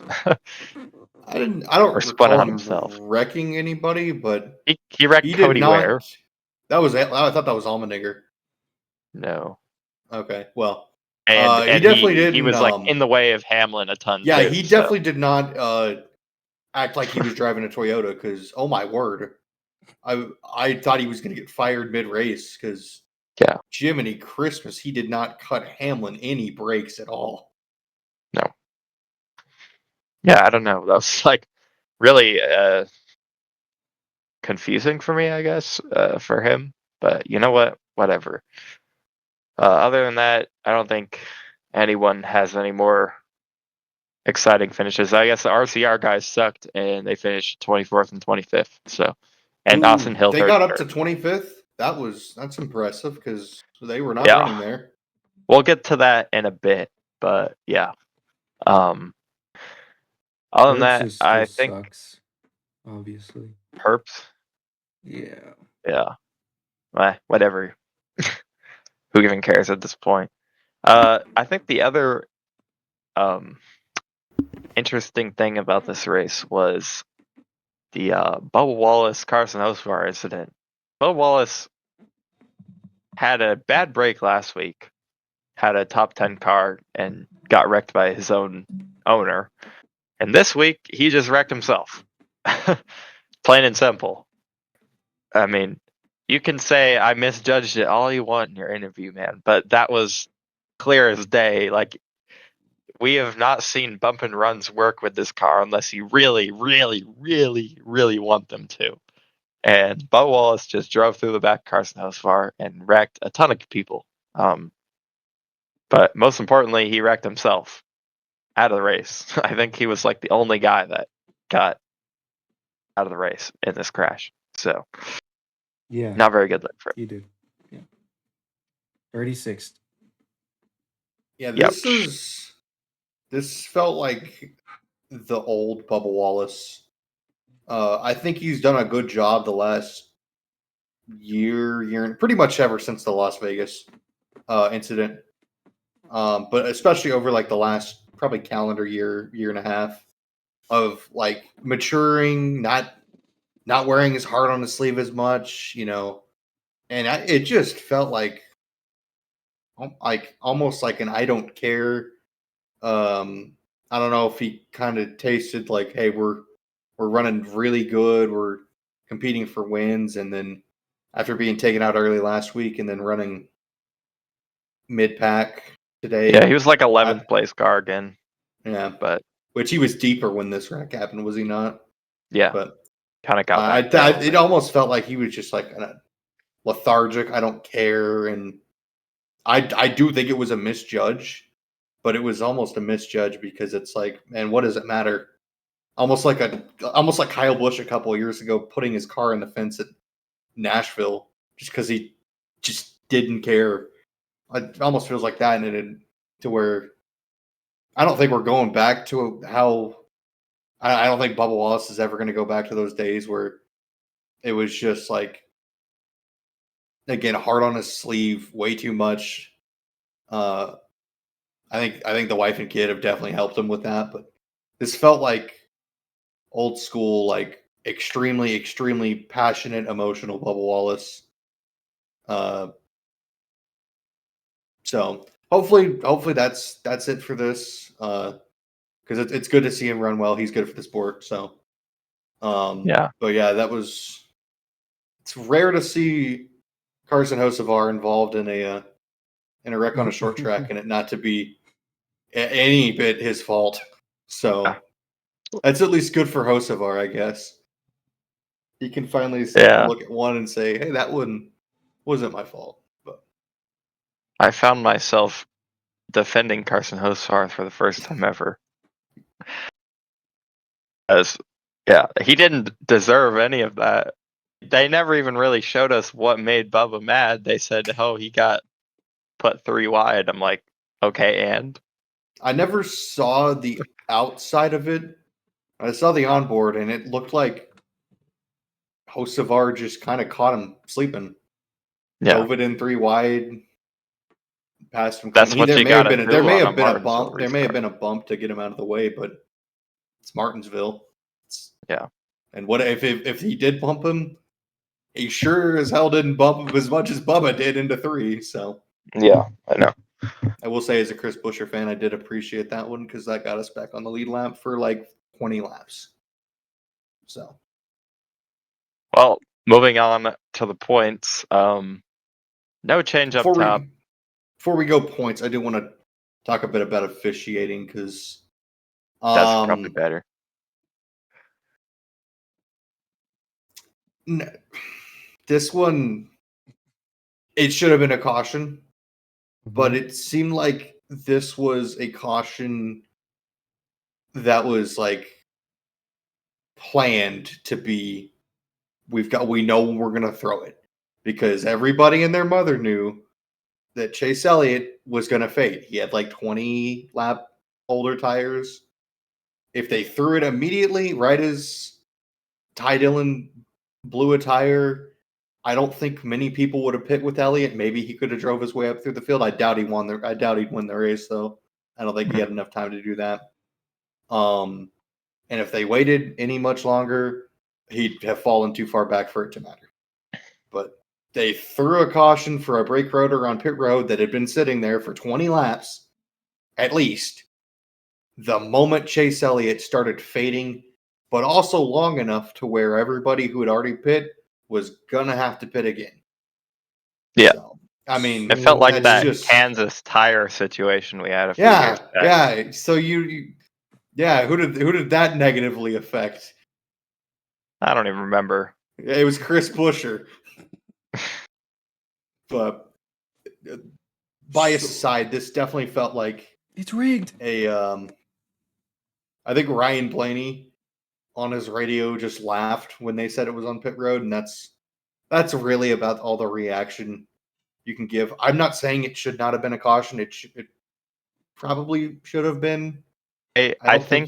I don't Or spun recall on him himself. wrecking anybody, but He wrecked he did Cody Ware. not. That was I thought that was Allmendinger. No. Okay, well, And he definitely he didn't. was like in the way of Hamlin a ton Yeah, too. he So. definitely did not act like he was driving a Toyota. Because oh my word, I thought he was going to get fired mid race because Yeah. Jiminy Christmas, he did not cut Hamlin any breaks at all. No. Yeah, I don't know. That was like really confusing for me, I guess, for him. But you know what? Whatever. Other than that, I don't think anyone has any more exciting finishes. I guess the RCR guys sucked, and they finished 24th and 25th. So, and Austin Hill They got up 33rd. to 25th. That's impressive because they were not Yeah. running there. We'll get to that in a bit, but yeah. Other than that, just I still think sucks, obviously. Perps. Yeah. Yeah. Whatever. Who even cares at this point? I think the other interesting thing about this race was the Bubba Wallace Carson Hocevar incident. Bubba Wallace had a bad break last week, had a top 10 car, and got wrecked by his own owner. And this week, he just wrecked himself. Plain and simple. I mean, you can say I misjudged it all you want in your interview, man, but that was clear as day. Like, we have not seen bump and runs work with this car unless you really, really, really, really want them to. And Bubba Wallace just drove through the back of Carson Hocevar and wrecked a ton of people. But most importantly, he wrecked himself out of the race. I think he was like the only guy that got out of the race in this crash. So, Yeah, not very good look for him. he did. Yeah. 36th. Yeah, Yep. this felt like the old Bubba Wallace. I think he's done a good job the last year, pretty much ever since the Las Vegas incident. But especially over like the last probably calendar year and a half of like maturing, not wearing his heart on his sleeve as much, and it just felt like almost like an I don't care. I don't know if he kind of tasted like, hey, we're running really good, we're competing for wins, and then after being taken out early last week and then running mid pack today, Yeah, he was like I, 11th place car again. yeah, But which he was deeper when this wreck happened, was he not? yeah, But kind of got back there. it almost felt like he was just like lethargic. I don't care, and I do think it was a misjudge, but it was almost a misjudge because it's like, man, what does it matter? Almost like Kyle Busch a couple of years ago, putting his car in the fence at Nashville just because he just didn't care. It almost feels like that, and it to where I don't think we're going back to how. I don't think Bubba Wallace is ever going to go back to those days where it was just like, again, hard on his sleeve, way too much. I think the wife and kid have definitely helped him with that, but this felt like old school, like extremely, extremely passionate, emotional Bubba Wallace. So hopefully that's it for this. Because it's good to see him run well. He's good for the sport. So, Yeah. But yeah, it's rare to see Carson Hocevar involved in a wreck on a short track and it not to be any bit his fault. So that's at least good for Hocevar, I guess. He can finally Yeah. look at one and say, "Hey, that one wasn't my fault." But I found myself defending Carson Hocevar for the first time ever. As yeah, he didn't deserve any of that. They never even really showed us what made Bubba mad. They said, "Oh, he got put 3 wide." I'm like, okay, and I never saw the outside of it. I saw the onboard, and it looked like Hocevar just kind of caught him sleeping. yeah, Dove it in 3 wide, passed him clean. that's what you There gotta may do on a have been a Martinsville bump. There may have restart. been a bump to get him out of the way, but it's Martinsville. Yeah, And what if he did bump him? He sure as hell didn't bump him as much as Bubba did into 3. So yeah, I know. I will say, as a Chris Buescher fan, I did appreciate that one because that got us back on the lead lap for like 20 laps. So Well, moving on to the points. No change up Before top. we go points, I do want to talk a bit about officiating because That's probably better. This one, it should have been a caution, but Mhm. it seemed like this was a caution that was like planned to be. We know we're gonna throw it because everybody and their mother knew that Chase Elliott was gonna fade. He had like 20 lap older tires. If they threw it immediately, right as Ty Dillon blew a tire, I don't think many people would have pit with Elliott. Maybe he could have drove his way up through the field. I doubt he'd win the race though. I don't think he had enough time to do that. And if they waited any much longer, he'd have fallen too far back for it to matter. But they threw a caution for a brake rotor on pit road that had been sitting there for 20 laps, at least. The moment Chase Elliott started fading, but also long enough to where everybody who had already pit was gonna have to pit again. Yeah. So, I mean, It felt like that's that just Kansas tire situation we had a few years back. yeah. So who did that negatively affect? I don't even remember. It was Chris Buescher. But bias aside, this definitely felt like It's rigged. I think Ryan Blaney on his radio just laughed when they said it was on pit road, and that's really about all the reaction you can give. I'm not saying it should not have been a caution. It probably should have been. I I don't think think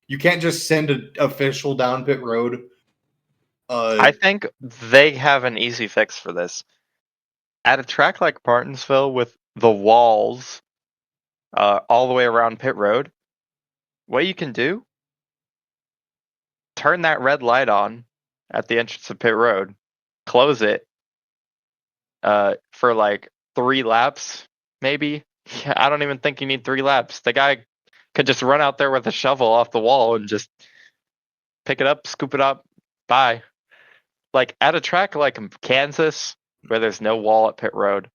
you can't just send an official down pit road. I think they have an easy fix for this. At a track like Martinsville with the walls all the way around pit road, what you can do, turn that red light on at the entrance of pit road, close it for like 3 laps, maybe. Yeah, I don't even think you need 3 laps. The guy could just run out there with a shovel off the wall and just pick it up, scoop it up, bye. Like at a track like Kansas, where there's no wall at pit road,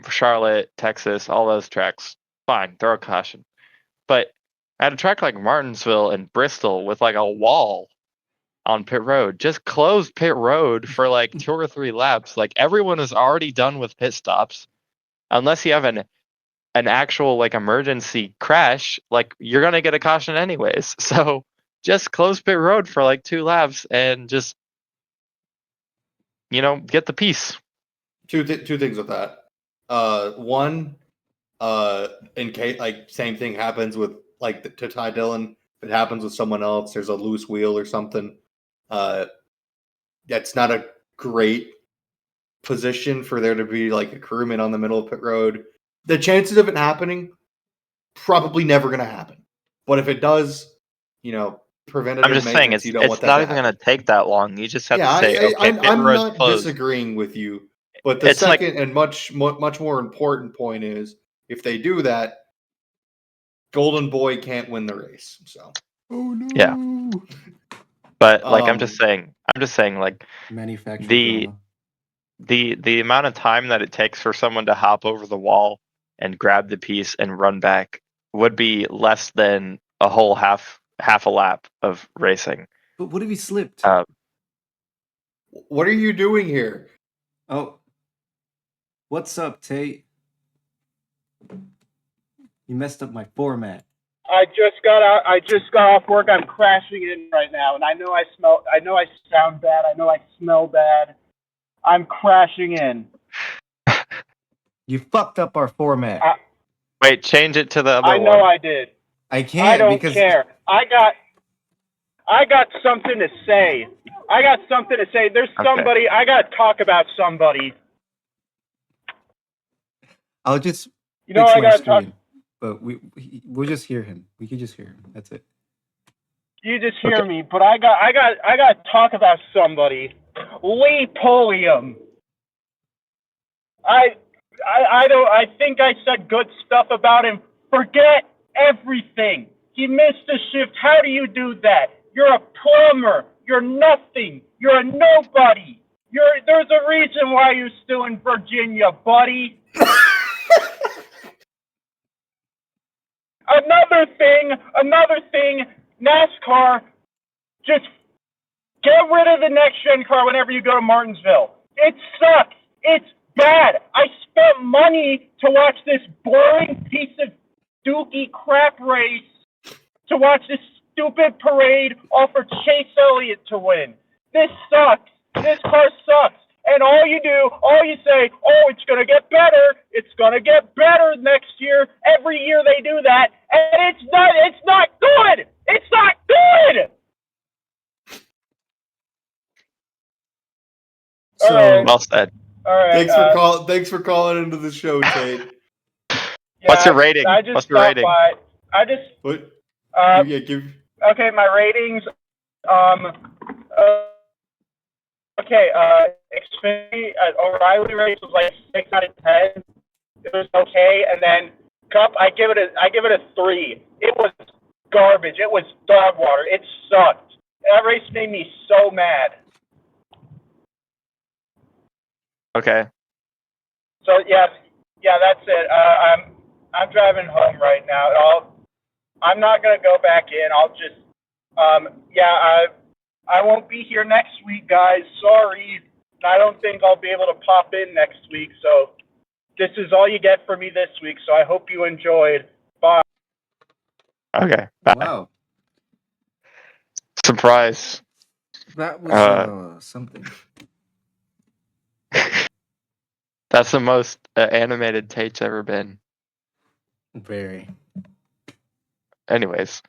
Charlotte, Texas, all those tracks, fine, throw a caution. But at a track like Martinsville and Bristol with like a wall on pit road, just close pit road for like 2 or 3 laps. Like everyone is already done with pit stops. Unless you have an actual like emergency crash, like you're gonna get a caution anyways. So just close pit road for like 2 laps and just get the piece. two things with that. One, in case like same thing happens with like to Ty Dillon. If it happens with someone else, there's a loose wheel or something. That's not a great position for there to be like a crewman on the middle of pit road. The chances of it happening probably never going to happen. But if it does, I'm preventative just saying maintenance, you don't want it's that not to even happen. gonna take that long. You just have Yeah, to say, okay, pit I'm road's not closed. disagreeing with you, but the It's like second and much more important point is if they do that, Golden Boy can't win the race. So, Oh yeah. no. But like I'm just saying like Manufactured the drama. the amount of time that it takes for someone to hop over the wall and grab the piece and run back would be less than a whole half a lap of racing. But what if he slipped? what are you doing here? Oh. What's up, Tate? You messed up my format. I just got out. I just got off work. I'm crashing in right now, and I know I sound bad. I know I smell bad. I'm crashing in. You fucked up our format. Wait, change it to the other I know one. I did. I can't I don't because care. I got something to say. There's Okay. somebody. I got to talk about somebody. I'll just You know, fix I my got to talk. screen. But we'll just hear him. We can just hear him. That's it. You just hear me, but I got to talk about somebody. Lee Pulliam. I think I said good stuff about him. Forget everything. He missed a shift. How do you do that? You're a plumber. You're nothing. You're a nobody. There's a reason why you're still in Virginia, buddy. Another thing, NASCAR, just get rid of the next gen car whenever you go to Martinsville. It sucks. It's bad. I spent money to watch this boring piece of dookie crap race, to watch this stupid parade, all for Chase Elliott to win. This sucks. This car sucks. And all you say, oh, it's going to get better. It's going to get better next year. Every year they do that. And it's not good. It's not good. So, Well said. All right. Thanks for calling into the show, Tate. What's your rating? What's your rating? What? Give. Okay, my ratings. Okay. Xfinity O'Reilly race was like 6 out of 10. It was okay, and then Cup, I give it a 3. It was garbage. It was dog water. It sucked. That race made me so mad. Okay. So yeah, that's it. I'm driving home right now. I'm not gonna go back in. I'll just I won't be here next week, guys. Sorry. I don't think I'll be able to pop in next week. So this is all you get from me this week. So I hope you enjoyed. Bye. Okay. Bye. wow, Surprise. that was something. That's the most animated Tate's ever been. Very. Anyways,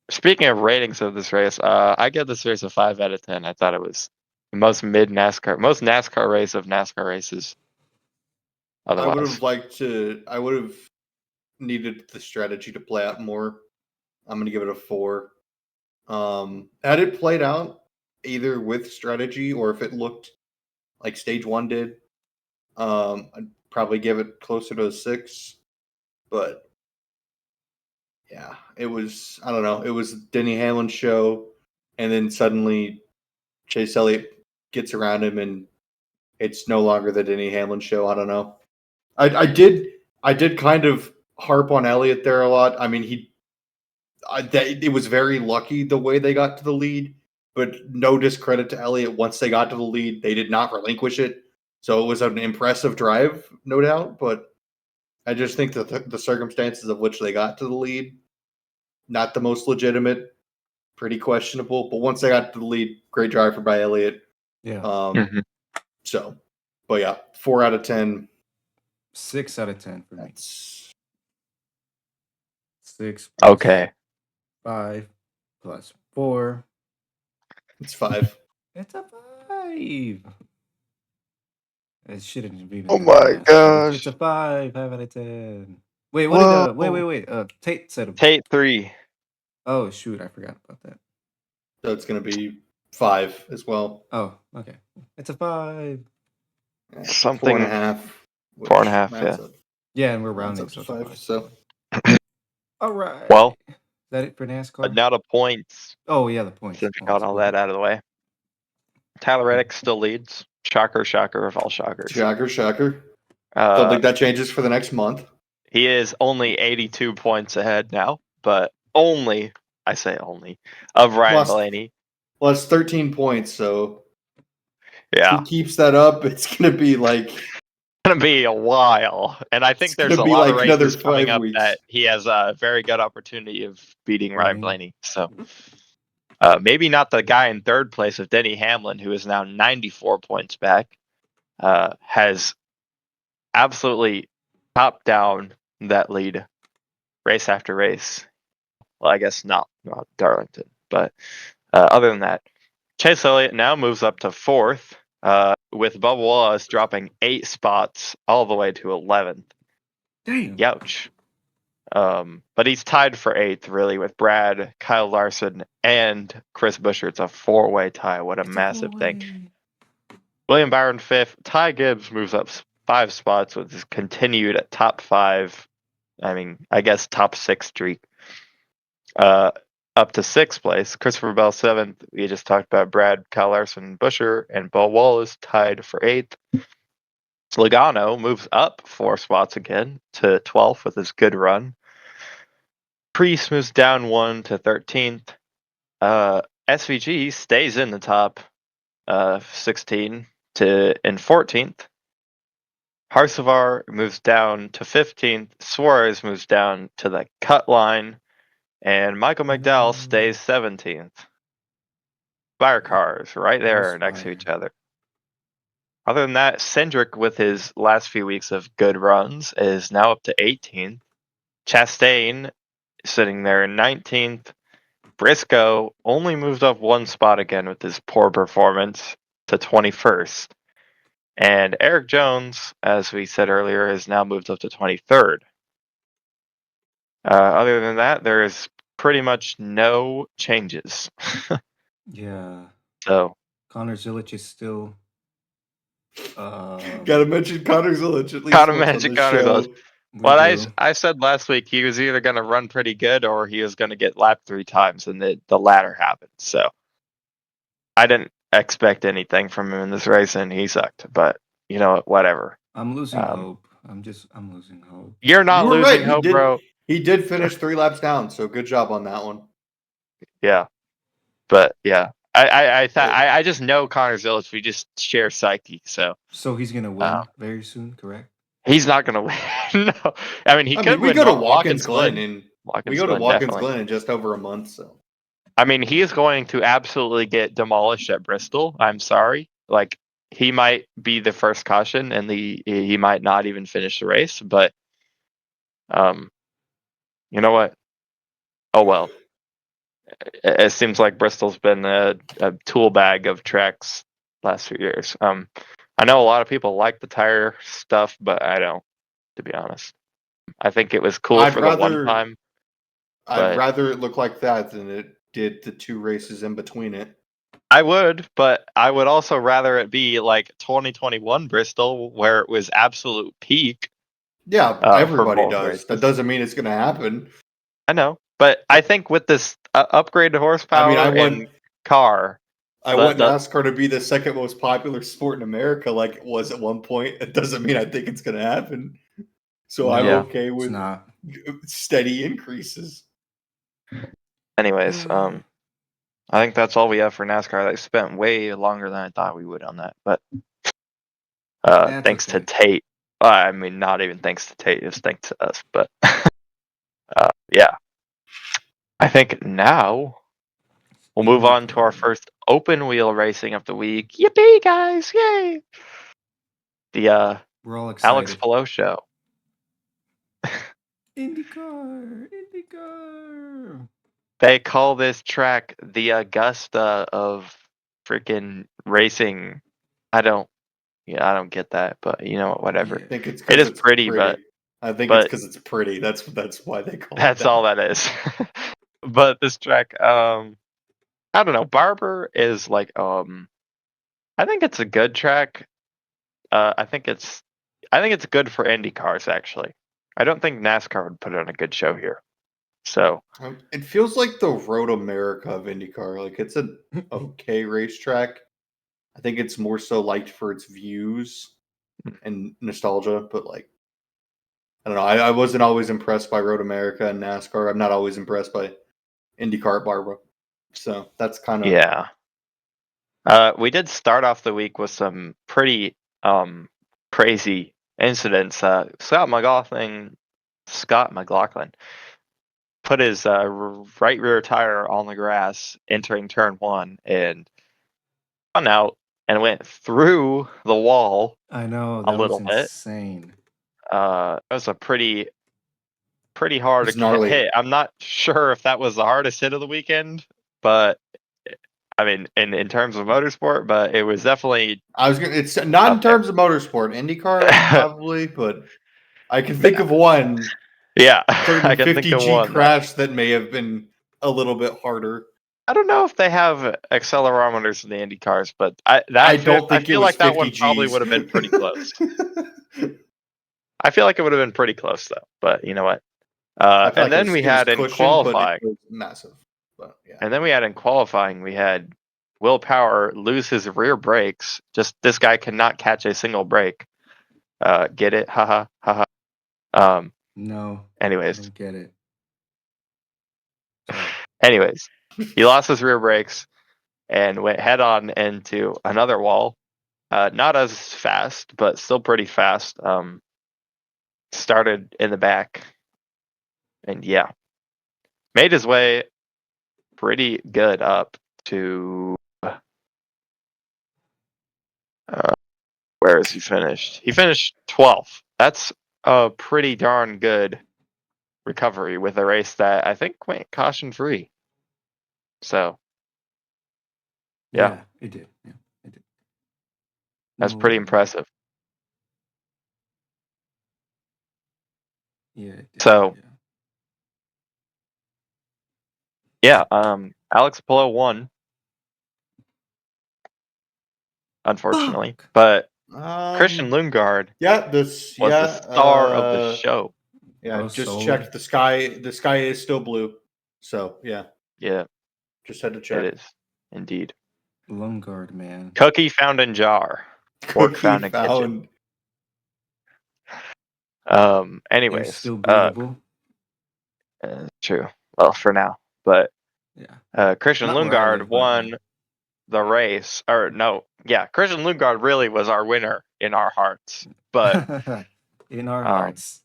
speaking of ratings of this race, I give this race a 5 out of 10. I thought it was the most NASCAR race of NASCAR races. I would have needed the strategy to play out more. I'm going to give it a 4. Had it played out either with strategy or if it looked like stage 1 did, I'd probably give it closer to a 6. But yeah, it was, I don't know, it was Denny Hamlin's show, and then suddenly Chase Elliott gets around him and it's no longer the Denny Hamlin show. I don't know. I did kind of harp on Elliott there a lot. I mean, it was very lucky the way they got to the lead, but no discredit to Elliott. Once they got to the lead, they did not relinquish it. So it was an impressive drive, no doubt. But I just think that the circumstances of which they got to the lead, not the most legitimate, pretty questionable. But once they got to the lead, great driver by Elliott. Yeah. So, but yeah, 4 out of 10. 6 out of 10 for me. That's 6 plus Okay. 5 plus 4. it's 5. It's a 5. It shouldn't have even Oh been my that, but it's a gosh. 5 out of 10. Wait, what did Whoa. wait. Tate said Tate 3. Oh shoot, I forgot about that. So it's going to be 5 as well. Oh, okay. It's a 5. Yeah, Something- 4.5. 4.5, yeah. Yeah, and we're Rounds rounding up to so it's a 5. So all right. Well, is that it for NASCAR? but now the points, Oh yeah, the points. since we got all that out of the way. Tyler Reddick still leads. Shocker of all shockers. shocker. Don't think that changes for the next month. He is only 82 points ahead now, but only, I say only, of Ryan Lost- Blaney. Well, it's 13 points, so Yeah, if he keeps that up, it's going to be like going to be a while. And I think It's there's gonna a be lot of like another races coming 5 up weeks. that he has a very good opportunity of beating Ryan Winning. Blaney. So maybe not the guy in third place of Denny Hamlin, who is now 94 points back, has absolutely topped down that lead race after race. Well, I guess not Darlington, but other than that, Chase Elliott now moves up to 4th, with Bubba Wallace dropping 8 spots all the way to 11th. Damn. Youch. But he's tied for 8th, really, with Brad, Kyle Larson, and Chris Buescher. It's a 4-way tie. What a massive thing. William Byron 5th. Ty Gibbs moves up 5 spots with his continued top 5. I mean, I guess top 6 streak. up to 6th place. Christopher Bell 7th. We just talked about Brad, Kyle Larson, Busher, and Bo Wallace tied for 8th. Logano moves up 4 spots again to 12th with his good run. Priest moves down 1 to 13th. SVG stays in the top 16 and 14th. Harsavar moves down to 15th. Suarez moves down to the cut line. And Michael McDowell stays 17th. Fire cars right there next to each other. Other than that, Cindric, with his last few weeks of good runs, is now up to 18th. Chastain sitting there in 19th. Briscoe only moved up 1 spot again with his poor performance to 21st. And Eric Jones, as we said earlier, has now moved up to 23rd. Other than that, there is pretty much no changes. Yeah. So Connor Zilich is still. Gotta mention Connor Zilich at least Gotta once on mention this Connor show. Zilich. Well, I said last week he was either going to run pretty good or he was going to get lapped 3 times, and the latter happened. So I didn't expect anything from him in this race, and he sucked. But you know what? Whatever. I'm losing hope. I'm losing hope. You're not You were losing right. hope, bro. He did finish 3 laps down, so good job on that one. Yeah, but yeah, I just know Connor Zilich. We just share psyche, so he's gonna win very soon, correct? he's not gonna win. No, I mean he could we win. go to Watkins Glen in Definitely. Glen in just over a month. So I mean, he is going to absolutely get demolished at Bristol. I'm sorry. Like, he might be the first caution, and he might not even finish the race. But, you know what? Oh well. It seems like Bristol's been a tool bag of tracks last few years. I know a lot of people like the tire stuff, but I don't, to be honest. I think it was cool for the one time. I'd rather it look like that than it did the 2 races in between it. I would, but I would also rather it be like 2021 Bristol, where it was absolute peak. Yeah, everybody does. Races. That doesn't mean it's going to happen. I know, but I think with this upgrade to horsepower and car, I want NASCAR to be the second most popular sport in America, like it was at one point. It doesn't mean I think it's going to happen. So I'm okay with steady increases. Anyways, I think that's all we have for NASCAR. They spent way longer than I thought we would on that, but thanks to Tate. I mean, not even thanks to Tate, just thanks to us. But yeah, I think now we'll move on to our first open wheel racing of the week. Yippee, guys! Yay! The we're all excited. Alex Palou show. IndyCar. They call this track the Augusta of freaking racing. I don't get that, but you know what? Whatever. I think it's it is pretty, but I think it's because it's pretty. That's why they call it. That's all that is. But this track, I don't know. Barber is like, I think it's a good track. I think it's good for Indy cars actually. I don't think NASCAR would put on a good show here. So it feels like the Road America of IndyCar. Like it's an okay racetrack. I think it's more so liked for its views and nostalgia, but like I don't know. I wasn't always impressed by Road America and NASCAR. I'm not always impressed by IndyCar at Barbara. So that's kind of yeah. We did start off the week with some pretty crazy incidents. Scott McLaughlin put his right rear tire on the grass entering turn 1 and spun out and went through the wall. I know, that was insane. It was a pretty hard hit. I'm not sure if that was the hardest hit of the weekend, but I mean, in terms of motorsport, but it was definitely. It's not in terms of motorsport. IndyCar probably, but I can think of one. Yeah, I can think of one crash that may have been a little bit harder. I don't know if they have accelerometers in the Indy cars, but I feel like that one probably would have been pretty close. I feel like it would have been pretty close though, but you know what? And then we had in qualifying. Massive. But yeah, And then we had in qualifying, we had Will Power lose his rear brakes. Just this guy cannot catch a single brake. Get it? Haha, haha. No, I Anyways, don't get it. Sorry. anyways, he lost his rear brakes and went head on into another wall. Not as fast, but still pretty fast. Started in the back, and yeah, made his way pretty good up to where is he finished? He finished 12th. That's a pretty darn good recovery with a race that I think went caution free. So yeah, It did. Yeah, it did. that's pretty impressive. Yeah, it did. So yeah, Alex Palou won, unfortunately, Fuck. but Christian Lundgaard yeah, was the star of the show. Yeah, I was just sold. checked the sky. The sky is still blue. So yeah, Yeah, just had to check. it is indeed. Lundgaard, man. Cookie found in jar. Pork found in kitchen. They're Anyways, still breathable. true. Well, for now, but Yeah. Christian Not where I Lundgaard live, but won yeah. the race. Or no, yeah, Christian Lundgaard really was our winner in our hearts. But in our hearts.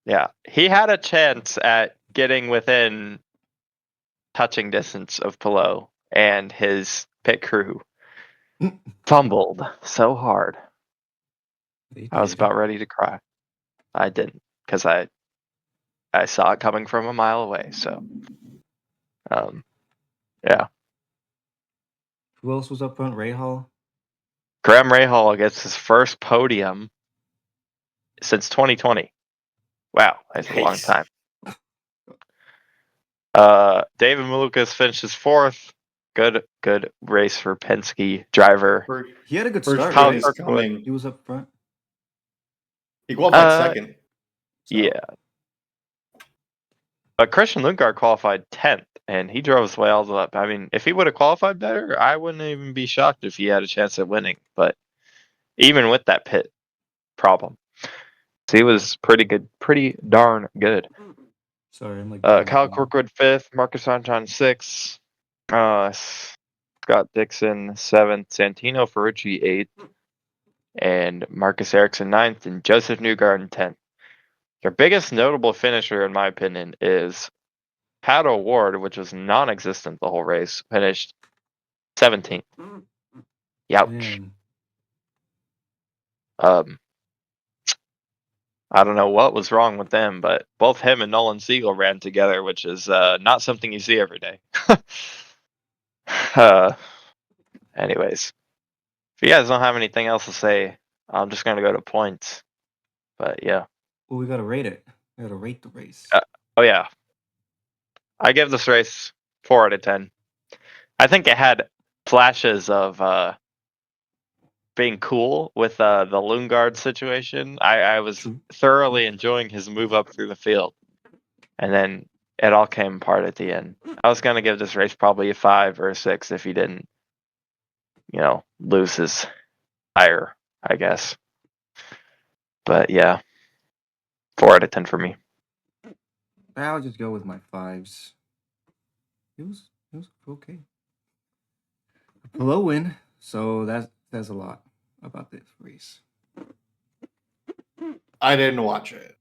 yeah, he had a chance at getting within touching distance of Palou, and his pit crew fumbled so hard. I was about ready to cry. I didn't, because I saw it coming from a mile away. So, yeah. Who else was up front? Rahal? Graham Rahal gets his first podium since 2020. Wow, that's a long time. David Malukas finishes 4th. Good race for Penske driver. He had a good First start, Kyle right? Kirkwood. He was up front. He qualified second. So. Yeah. But Christian Lundgaard qualified 10th, and he drove his way all the way up. I mean, if he would have qualified better, I wouldn't even be shocked if he had a chance at winning. But even with that pit problem, he was pretty good, pretty darn good. Sorry, I'm like Kyle Kirkwood 5th, Marcus Arnton 6th, Scott Dixon 7th, Santino Ferrucci 8th, and Marcus Ericsson 9th, and Joseph Newgarden 10th. Their biggest notable finisher, in my opinion, is Pat O'Ward, which was non-existent the whole race, finished 17th. Youch. I don't know what was wrong with them, but both him and Nolan Siegel ran together, which is not something you see every day. Anyways, if you guys don't have anything else to say, I'm just going to go to points. But yeah. Well, we got to rate it. We got to rate the race. Oh, yeah. I give this race 4 out of 10. I think it had flashes of being cool with the Lundgaard situation. I was thoroughly enjoying his move up through the field. And then it all came apart at the end. I was going to give this race probably a 5 or a 6 if he didn't, lose his tire, I guess. But yeah, 4 out of 10 for me. I'll just go with my 5s. It was okay. A low win, so that says a lot about this race. I didn't watch it.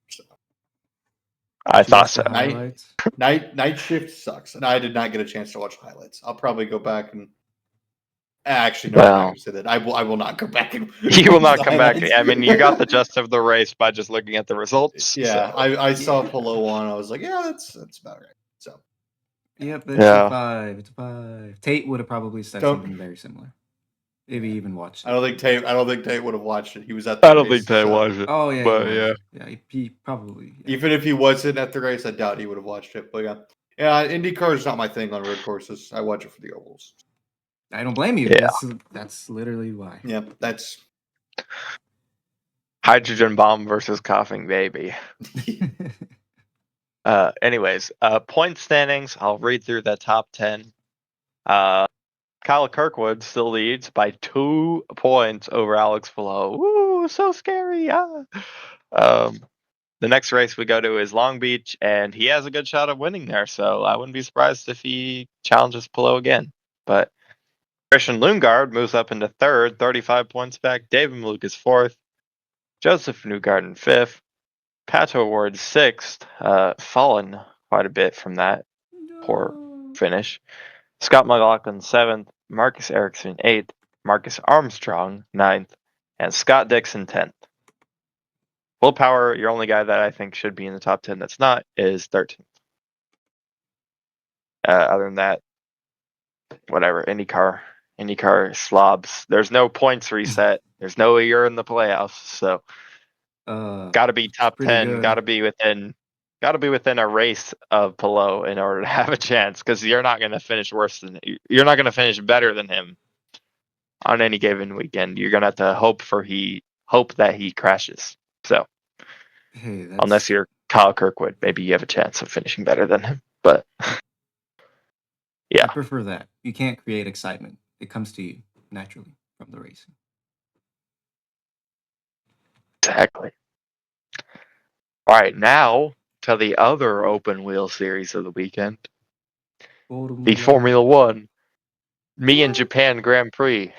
So. I thought so. Night shift sucks, and I did not get a chance to watch highlights. I'll probably go back and actually no. I'm not going to say that. I will not go back and. You will not come back. I mean, you got the gist of the race by just looking at the results. Yeah, so. I saw Palou on. I was like, yeah, that's about right. So. Yep, it's a 5. It's a 5. Tate would have probably said something very similar. If he even watched it. I don't think Tate would have watched it. He was at the race. I don't think Tate watched it. Oh, yeah. But yeah. Yeah, he probably. Yeah. Even if he wasn't at the race, I doubt he would have watched it. But yeah. Yeah, IndyCar is not my thing on road courses. I watch it for the ovals. I don't blame you. Yeah. That's literally why. Yeah, that's. Hydrogen bomb versus coughing baby. Anyways, point standings. I'll read through the top 10. Kyle Kirkwood still leads by 2 points over Alex Palou. Woo, so scary. The next race we go to is Long Beach, and he has a good shot of winning there, so I wouldn't be surprised if he challenges Palou again. But Christian Lundgaard moves up into third, 35 points back. David Maluk is fourth. Joseph Newgarden fifth. Pato Ward sixth, fallen quite a bit from that poor finish. Scott McLaughlin seventh. Marcus Ericsson eighth. Marcus Armstrong ninth. And Scott Dixon 10th. Will Power, your only guy that I think should be in the top 10 that's not, is 13th. Other than that, whatever. IndyCar slobs. There's no points reset. There's no you're in the playoffs. So got to be top 10. Got to be within a race of Palou in order to have a chance, because you're not going to finish you're not going to finish better than him on any given weekend. You're going to have to hope that he crashes. So unless you're Kyle Kirkwood, maybe you have a chance of finishing better than him. But yeah, I prefer that. You can't create excitement. It comes to you naturally from the racing. Exactly. All right, now to the other open wheel series of the weekend, the Formula One, in Japan Grand Prix.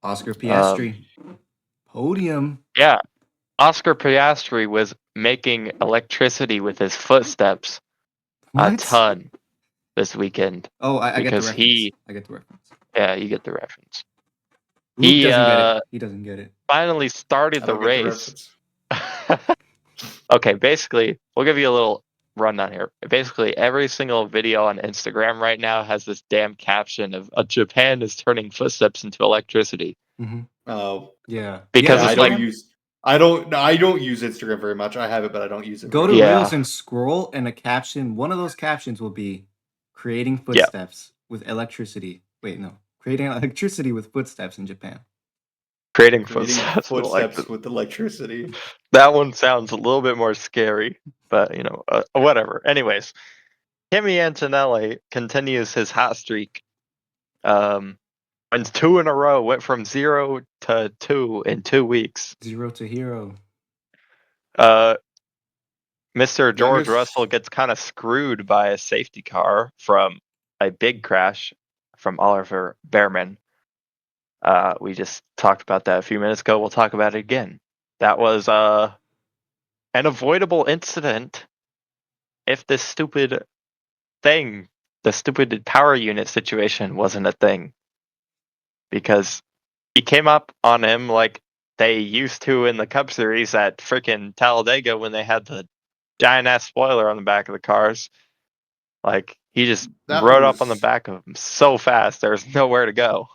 Oscar Piastri, podium. Yeah, Oscar Piastri was making electricity with his footsteps a ton this weekend. Oh, I get the reference. I get the reference. Yeah, you get the reference. Luke doesn't get it. He doesn't get it. Finally started the race. Okay, basically, we'll give you a little rundown here. Basically, every single video on Instagram right now has this damn caption of Japan is turning footsteps into electricity. Mm-hmm. Oh, yeah. Because I don't use Instagram very much. I have it, but I don't use it. Go to Reels and scroll, and a caption. One of those captions will be creating footsteps with electricity. Wait, no, creating electricity with footsteps in Japan. Creating footsteps with electricity. That one sounds a little bit more scary, but whatever. Anyways, Kimi Antonelli continues his hot streak. Wins 2 in a row, went from 0 to 2 in 2 weeks. 0 to hero. Mr. George Russell gets kind of screwed by a safety car from a big crash from Oliver Behrman. We just talked about that a few minutes ago. We'll talk about it again. That was an avoidable incident if this stupid thing, the stupid power unit situation, wasn't a thing. Because he came up on him like they used to in the Cup Series at freaking Talladega when they had the giant ass spoiler on the back of the cars. Like, he just rode up on the back of him so fast there's nowhere to go.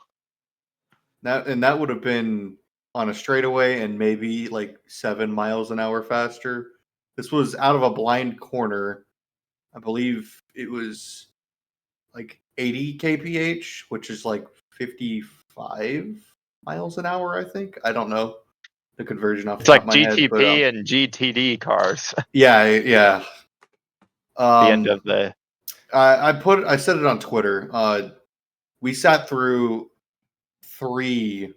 That would have been on a straightaway and maybe like 7 miles an hour faster. This was out of a blind corner. I believe it was like 80 kph, which is like 55 miles an hour, I think. I don't know the conversion off the top of my head. It's like GTP and GTD cars. Yeah. The end of the... I said it on Twitter. We sat through 3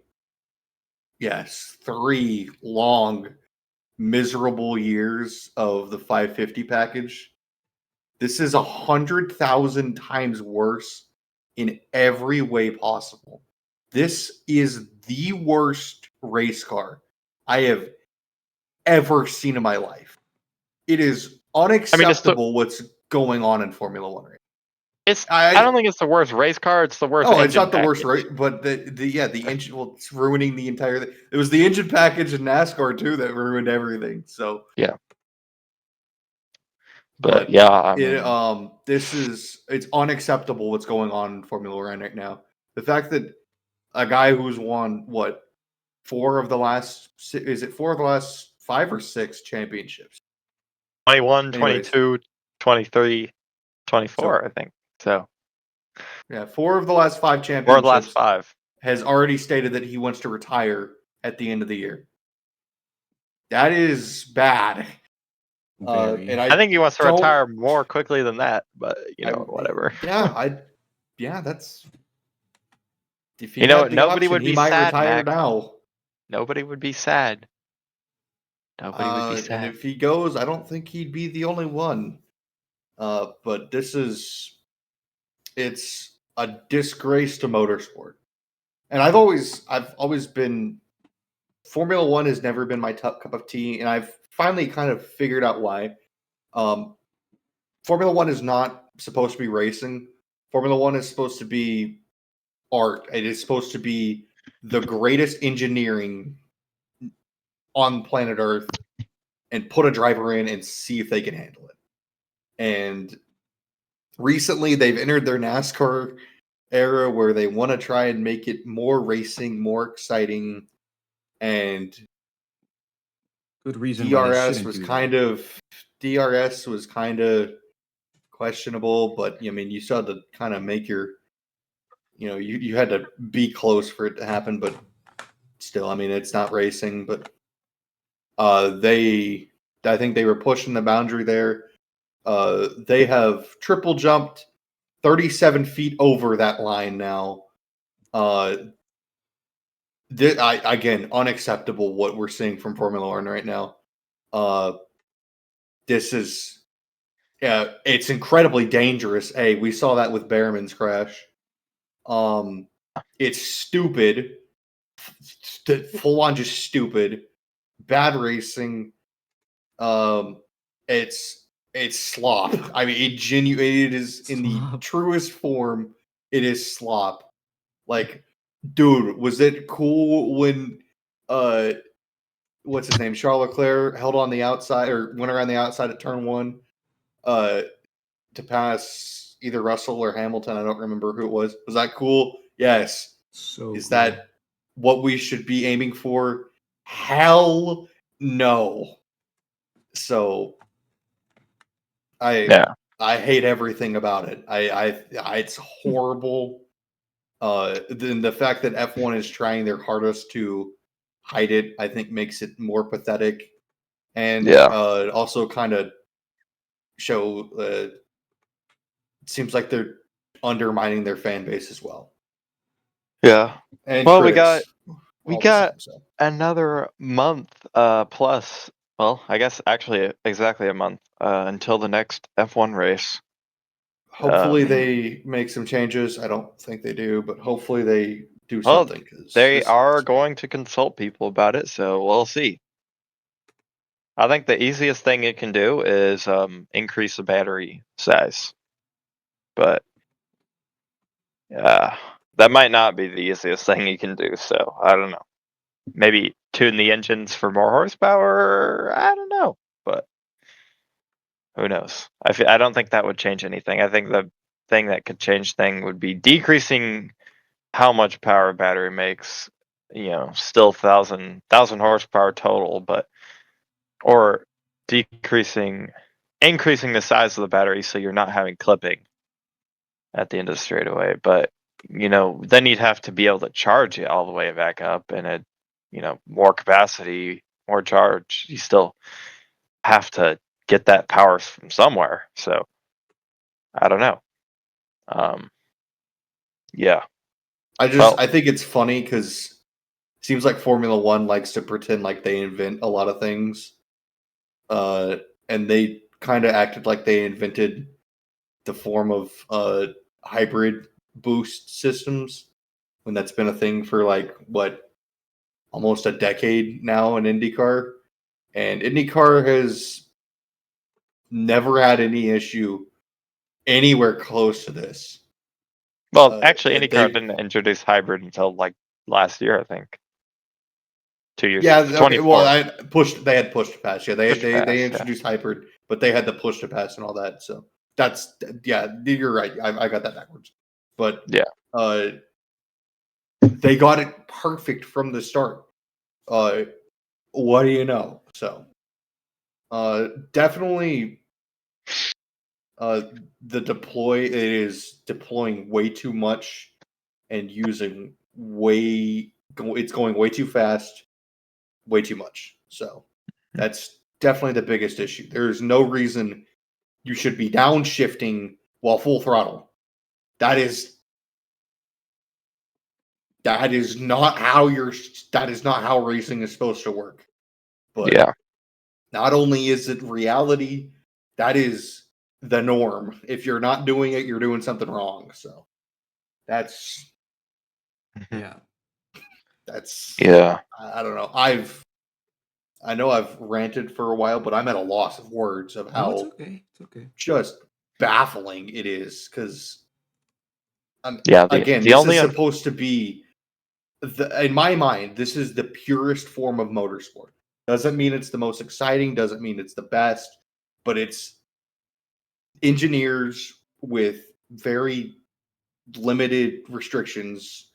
long, miserable years of the 550 package. This is 100,000 times worse in every way possible. This is the worst race car I have ever seen in my life. It is unacceptable what's going on in Formula One right now. I don't think it's the worst race car. It's the worst. Oh, it's not the worst, right? But the engine. Well, it's ruining the entire thing. It was the engine package in NASCAR too that ruined everything. So yeah. But yeah, it's unacceptable what's going on in Formula One right now. The fact that a guy who's won 4 of the last 5 or 6 championships? 21, 22, 23, 24, I think. So yeah, 4 of the last 5 championships. 4 of the last 5 has already stated that he wants to retire at the end of the year. That is bad. Very. And I think he wants to don't- retire more quickly than that, but whatever. Yeah, that's. If he You know had what? the Nobody option, would he be might sad, retire Mac. now. Nobody would be sad. Nobody would be And sad. if he goes, I don't think he'd be the only one. But it's a disgrace to motorsport. And I've always been Formula One has never been my cup of tea, and I've finally kind of figured out why. Um, Formula One is not supposed to be racing. Formula One is supposed to be art. It is supposed to be the greatest engineering on planet Earth, and put a driver in and see if they can handle it. And recently, they've entered their NASCAR era where they want to try and make it more racing, more exciting, and Good reason why they shouldn't do that. DRS was kind of questionable, but I mean, you still had to kind of make your, you had to be close for it to happen, but still, I mean, it's not racing, but I think they were pushing the boundary there. They have triple jumped 37 feet over that line now. Again, unacceptable what we're seeing from Formula One right now. This is, it's incredibly dangerous. We saw that with Behrman's crash. It's stupid, full on just stupid, bad racing. It's slop. I mean, it is in the Slop. truest form. It is slop. Like, dude, was it cool when what's his name, Charles Leclerc held on the outside or went around the outside at turn one to pass either Russell or Hamilton? I don't remember who it was. Was that cool? Yes. So Is cool. that what we should be aiming for? Hell no. So I hate everything about it. It's horrible. Then the fact that F1 is trying their hardest to hide it, I think, makes it more pathetic, and also kind of show. It seems like they're undermining their fan base as well. Yeah. And Well, critics, we all the got same, so. another month plus. Well, I guess actually exactly a month until the next F1 race. Hopefully Man. they make some changes. I don't think they do, but hopefully they do Well, something. Cause they are going to consult people about it, so we'll see. I think the easiest thing it can do is increase the battery size. But that might not be the easiest thing you can do, so I don't know. Maybe tune the engines for more horsepower? I don't know, but who knows? I don't think that would change anything. I think the thing that could change thing would be decreasing how much power a battery makes. Still 1,000 horsepower total, or increasing the size of the battery so you're not having clipping at the end of the straightaway. But then you'd have to be able to charge it all the way back up, and more capacity, more charge. You still have to get that power from somewhere. So I don't know. Yeah. I think it's funny because it seems like Formula One likes to pretend like they invent a lot of things. And they kind of acted like they invented the form of hybrid boost systems when that's been a thing for almost a decade now in IndyCar. And IndyCar has never had any issue anywhere close to this. Well, actually, IndyCar they didn't introduce hybrid until last year, I think. 2 years. Yeah, ago. okay. 24. Well, they had push to pass. Yeah, Push to they pass, introduced hybrid, but they had the push to pass and all that. So you're right. I got that backwards. But Yeah. They got it perfect from the start. What do you know? So definitely the deploy is deploying way too much and using it's going way too fast, way too much. So that's definitely the biggest issue. There's no reason you should be downshifting while full throttle. That is not how racing is supposed to work. But Yeah. not only is it reality, that is the norm. If you're not doing it, you're doing something wrong. So that's Yeah. Yeah. I don't know. I know I've ranted for a while, but I'm at a loss of words of No, it's how okay. It's okay. just baffling it is. Because Yeah. again, The this is only supposed to be in my mind, this is the purest form of motorsport. Doesn't mean it's the most exciting, doesn't mean it's the best, but it's engineers with very limited restrictions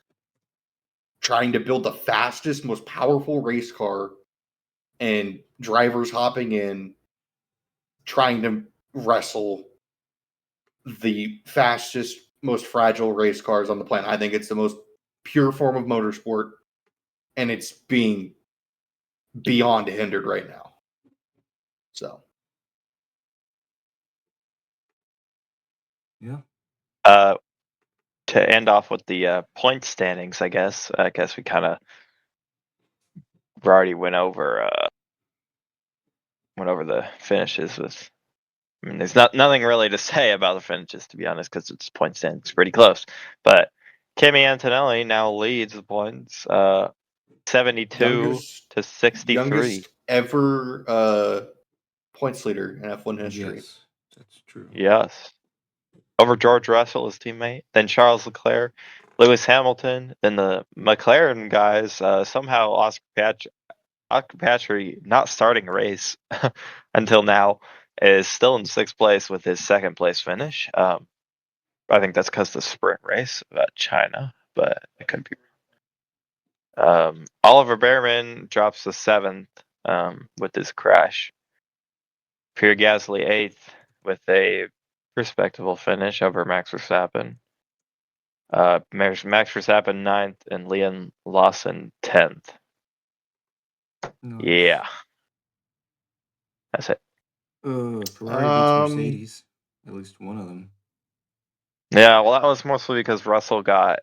trying to build the fastest, most powerful race car, and drivers hopping in trying to wrestle the fastest, most fragile race cars on the planet. I think it's the most pure form of motorsport, and it's being beyond hindered right now. So, Yeah. to end off with the point standings, I guess we kind of already went over the finishes with. I mean, there's nothing really to say about the finishes, to be honest, because it's point standings pretty close. But Kimi Antonelli now leads the points, 72 to 63. youngest ever points leader in F1 history. Yes, that's true. Yes. Over George Russell, his teammate, then Charles Leclerc, Lewis Hamilton, then the McLaren guys. Somehow Oscar Piastri, not starting a race until now, is still in sixth place with his second place finish. I think that's because the sprint race about China, but it could be. Oliver Behrman drops to seventh with his crash. Pierre Gasly eighth with a respectable finish over Max Verstappen. Max Verstappen ninth and Liam Lawson 10th. Nice. Yeah. That's it. Ferrari beats Mercedes. At least one of them. Yeah, well, that was mostly because Russell got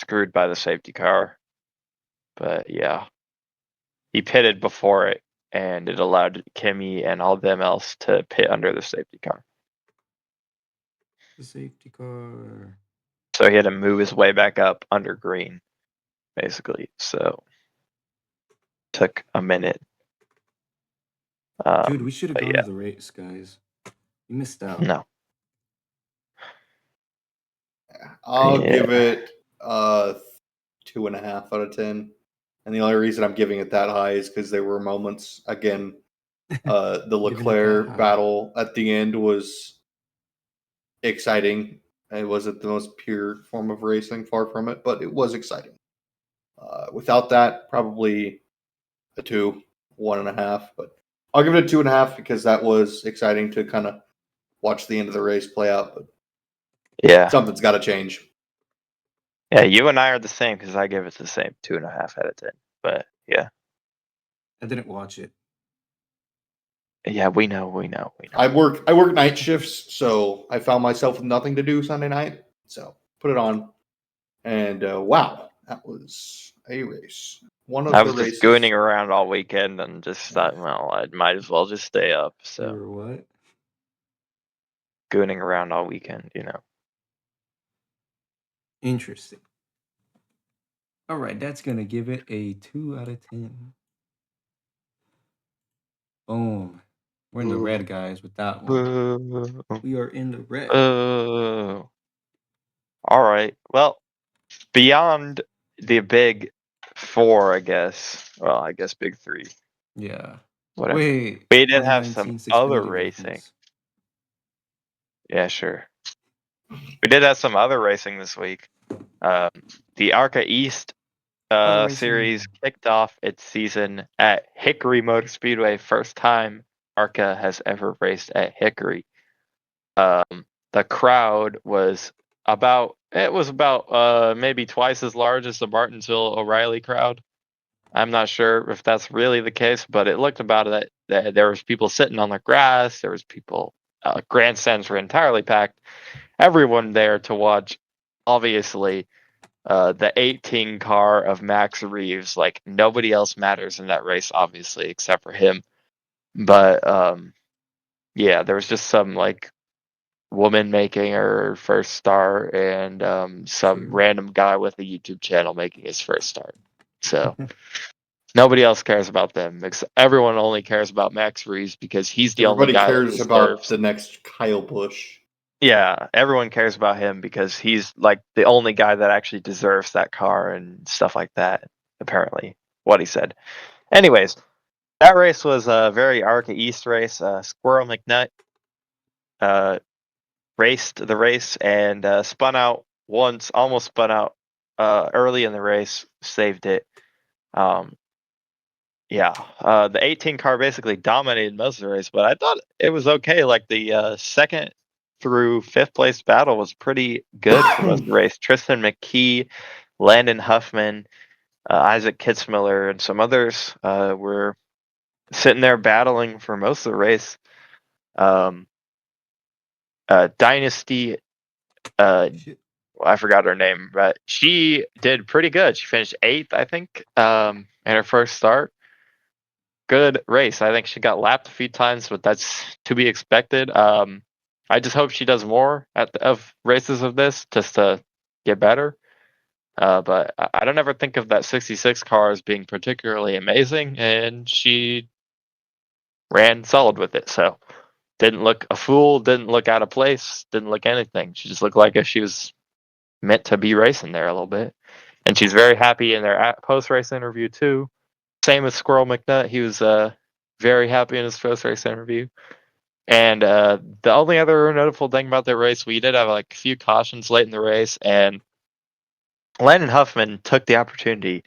screwed by the safety car. But yeah, he pitted before it, and it allowed Kimi and all them else to pit under the safety car. The safety car. So he had to move his way back up under green, basically. So took a minute. Dude, we should have gone to the race, guys. You missed out. No. I'll give it 2.5 out of 10. And the only reason I'm giving it that high is because there were moments, again, the Leclerc battle at the end was exciting. It wasn't the most pure form of racing, far from it, but it was exciting. Without that, probably a 2, 1.5. But I'll give it a 2.5 because that was exciting to kind of watch the end of the race play out. But yeah, something's got to change. Yeah, you and I are the same because I give it the same 2.5 out of 10. But yeah. I didn't watch it. Yeah, we know. I work night shifts, so I found myself with nothing to do Sunday night. So put it on, and wow, that was a race. I was just gooning around all weekend and just thought, well, I might as well just stay up. So you were what? Gooning around all weekend, Interesting. All right, that's gonna give it a 2 out of 10. Boom. We're in the red, guys, with that one. We are in the red. All right. Well, beyond the big four, I guess. Well, I guess big three. Yeah. Whatever. Wait. We did have some other racing. Vehicles. Yeah, sure. We did have some other racing this week. The ARCA East series kicked off its season at Hickory Motor Speedway. First time ARCA has ever raced at Hickory. The crowd was about maybe twice as large as the Martinsville O'Reilly crowd. I'm not sure if that's really the case, but it looked about There was people sitting on the grass. There was people. Grandstands were entirely packed. Everyone there to watch. Obviously, the 18 car of Max Reeves. Like nobody else matters in that race, obviously, except for him. But yeah, there was just some like woman making her first start and some True. random guy with a YouTube channel making his first start. So nobody else cares about them. Everyone only cares about Max Reeves because he's the only Everybody guy that cares about deserves. the next Kyle Busch. Yeah, everyone cares about him because he's like the only guy that actually deserves that car and stuff like that. Apparently, what he said. Anyways, that race was a very ARCA East race. Squirrel McNutt raced the race and spun out once, almost spun out early in the race, saved it. The 18 car basically dominated most of the race, but I thought it was okay. Like the second through fifth place battle was pretty good for most of the race. Tristan McKee, Landon Huffman, Isaac Kitzmiller, and some others were sitting there battling for most of the race. Dynasty, I forgot her name, but she did pretty good. She finished 8th, I think, in her first start. Good race. I think she got lapped a few times, but that's to be expected. I just hope she does more of races of this just to get better. But I don't ever think of that 66 car as being particularly amazing, and she ran solid with it. So didn't look a fool, didn't look out of place, didn't look anything. She just looked like if she was meant to be racing there a little bit. And she's very happy in their post race interview too. Same as Squirrel McNutt. He was very happy in his post race interview. And the only other notable thing about the race, we did have like a few cautions late in the race, and Landon Huffman took the opportunity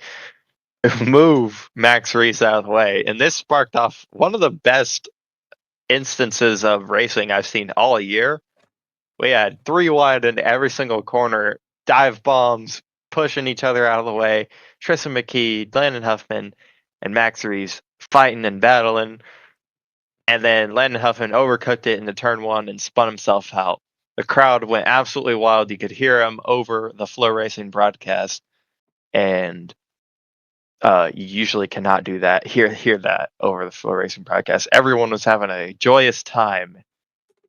to move Max Reese out of the way, and this sparked off one of the best instances of racing I've seen all year. We had 3 wide in every single corner, dive bombs, pushing each other out of the way. Tristan McKee, Landon Huffman, and Max Reese fighting and battling. And then Landon Huffman overcooked it into turn 1 and spun himself out. The crowd went absolutely wild. You could hear him over the Flow Racing broadcast. And you usually cannot do that. Hear that over the Flow Racing broadcast. Everyone was having a joyous time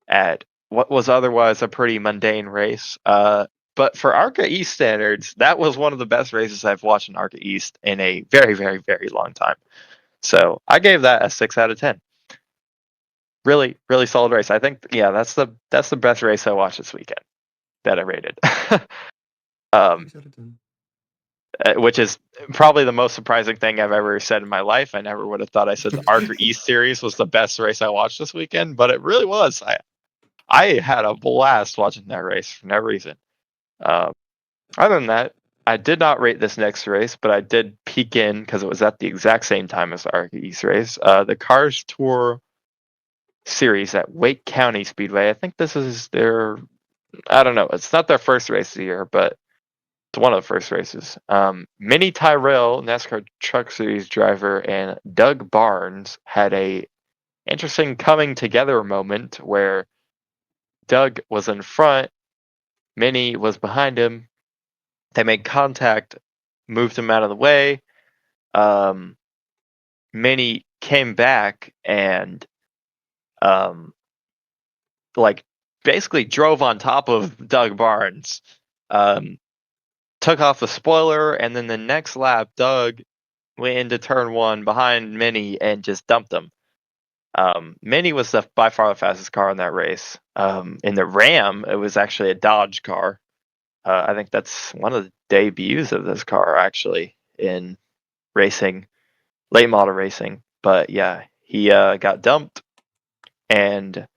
at what was otherwise a pretty mundane race. But for ARCA East standards, that was one of the best races I've watched in ARCA East in a very, very, very long time. So I gave that a 6 out of 10. Really, really solid race. I think, yeah, that's the best race I watched this weekend that I rated. 6 out of 10. Which is probably the most surprising thing I've ever said in my life. I never would have thought I said the ARCA East series was the best race I watched this weekend, but it really was. I had a blast watching that race for no reason. Other than that, I did not rate this next race, but I did peek in because it was at the exact same time as the ARCA East race. The Cars Tour series at Wake County Speedway. I think this is I don't know. It's not their first race of the year, but it's one of the first races. Minnie Tyrell, NASCAR Truck Series driver, and Doug Barnes had a interesting coming together moment where Doug was in front, Minnie was behind him. They made contact, moved him out of the way. Minnie came back and like basically drove on top of Doug Barnes. Took off the spoiler, and then the next lap, Doug went into turn 1 behind Minnie and just dumped him. Minnie was by far the fastest car in that race. In the Ram, it was actually a Dodge car. I think that's one of the debuts of this car, actually, in racing, late model racing. But yeah, he got dumped. And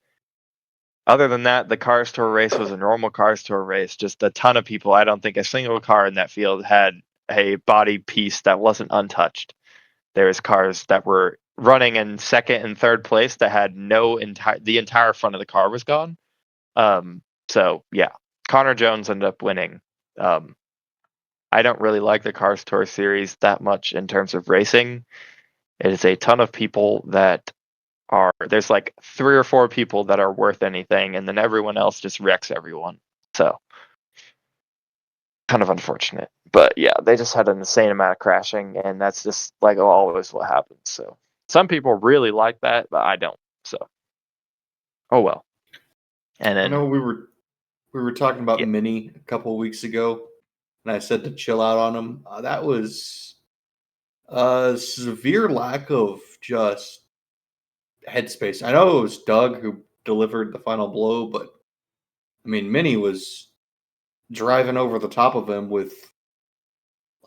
other than that, the Cars Tour race was a normal Cars Tour race. Just a ton of people. I don't think a single car in that field had a body piece that wasn't untouched. There's cars that were running in second and third place that had the entire front of the car was gone. So yeah, Connor Jones ended up winning. I don't really like the Cars Tour series that much in terms of racing. It is a ton of people that there's like 3 or 4 people that are worth anything, and then everyone else just wrecks everyone. So kind of unfortunate. But yeah, they just had an insane amount of crashing, and that's just like always what happens. So some people really like that, but I don't. So oh well. And I then know we were talking about Yeah. Mini a couple of weeks ago, and I said to chill out on him. That was a severe lack of just headspace. I know it was Doug who delivered the final blow, but I mean, Mini was driving over the top of him with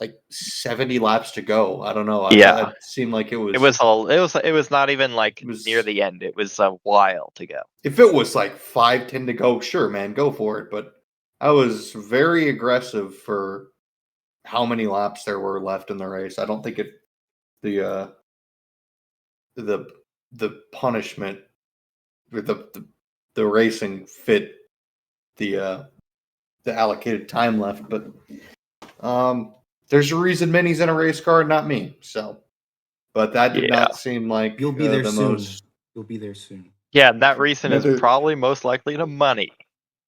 like 70 laps to go. I don't know. Yeah. It seemed like it was. It was not even like It was- near the end. It was a while to go. If it was like 5-10 to go, sure, man, go for it. But I was very aggressive for how many laps there were left in the race. I don't think the punishment with the racing fit the allocated time left. But there's a reason Minnie's in a race car, not me. So, but that did not seem like You'll be there the soon. most. You'll be there soon. Yeah, and that reason is Another- probably most likely to money.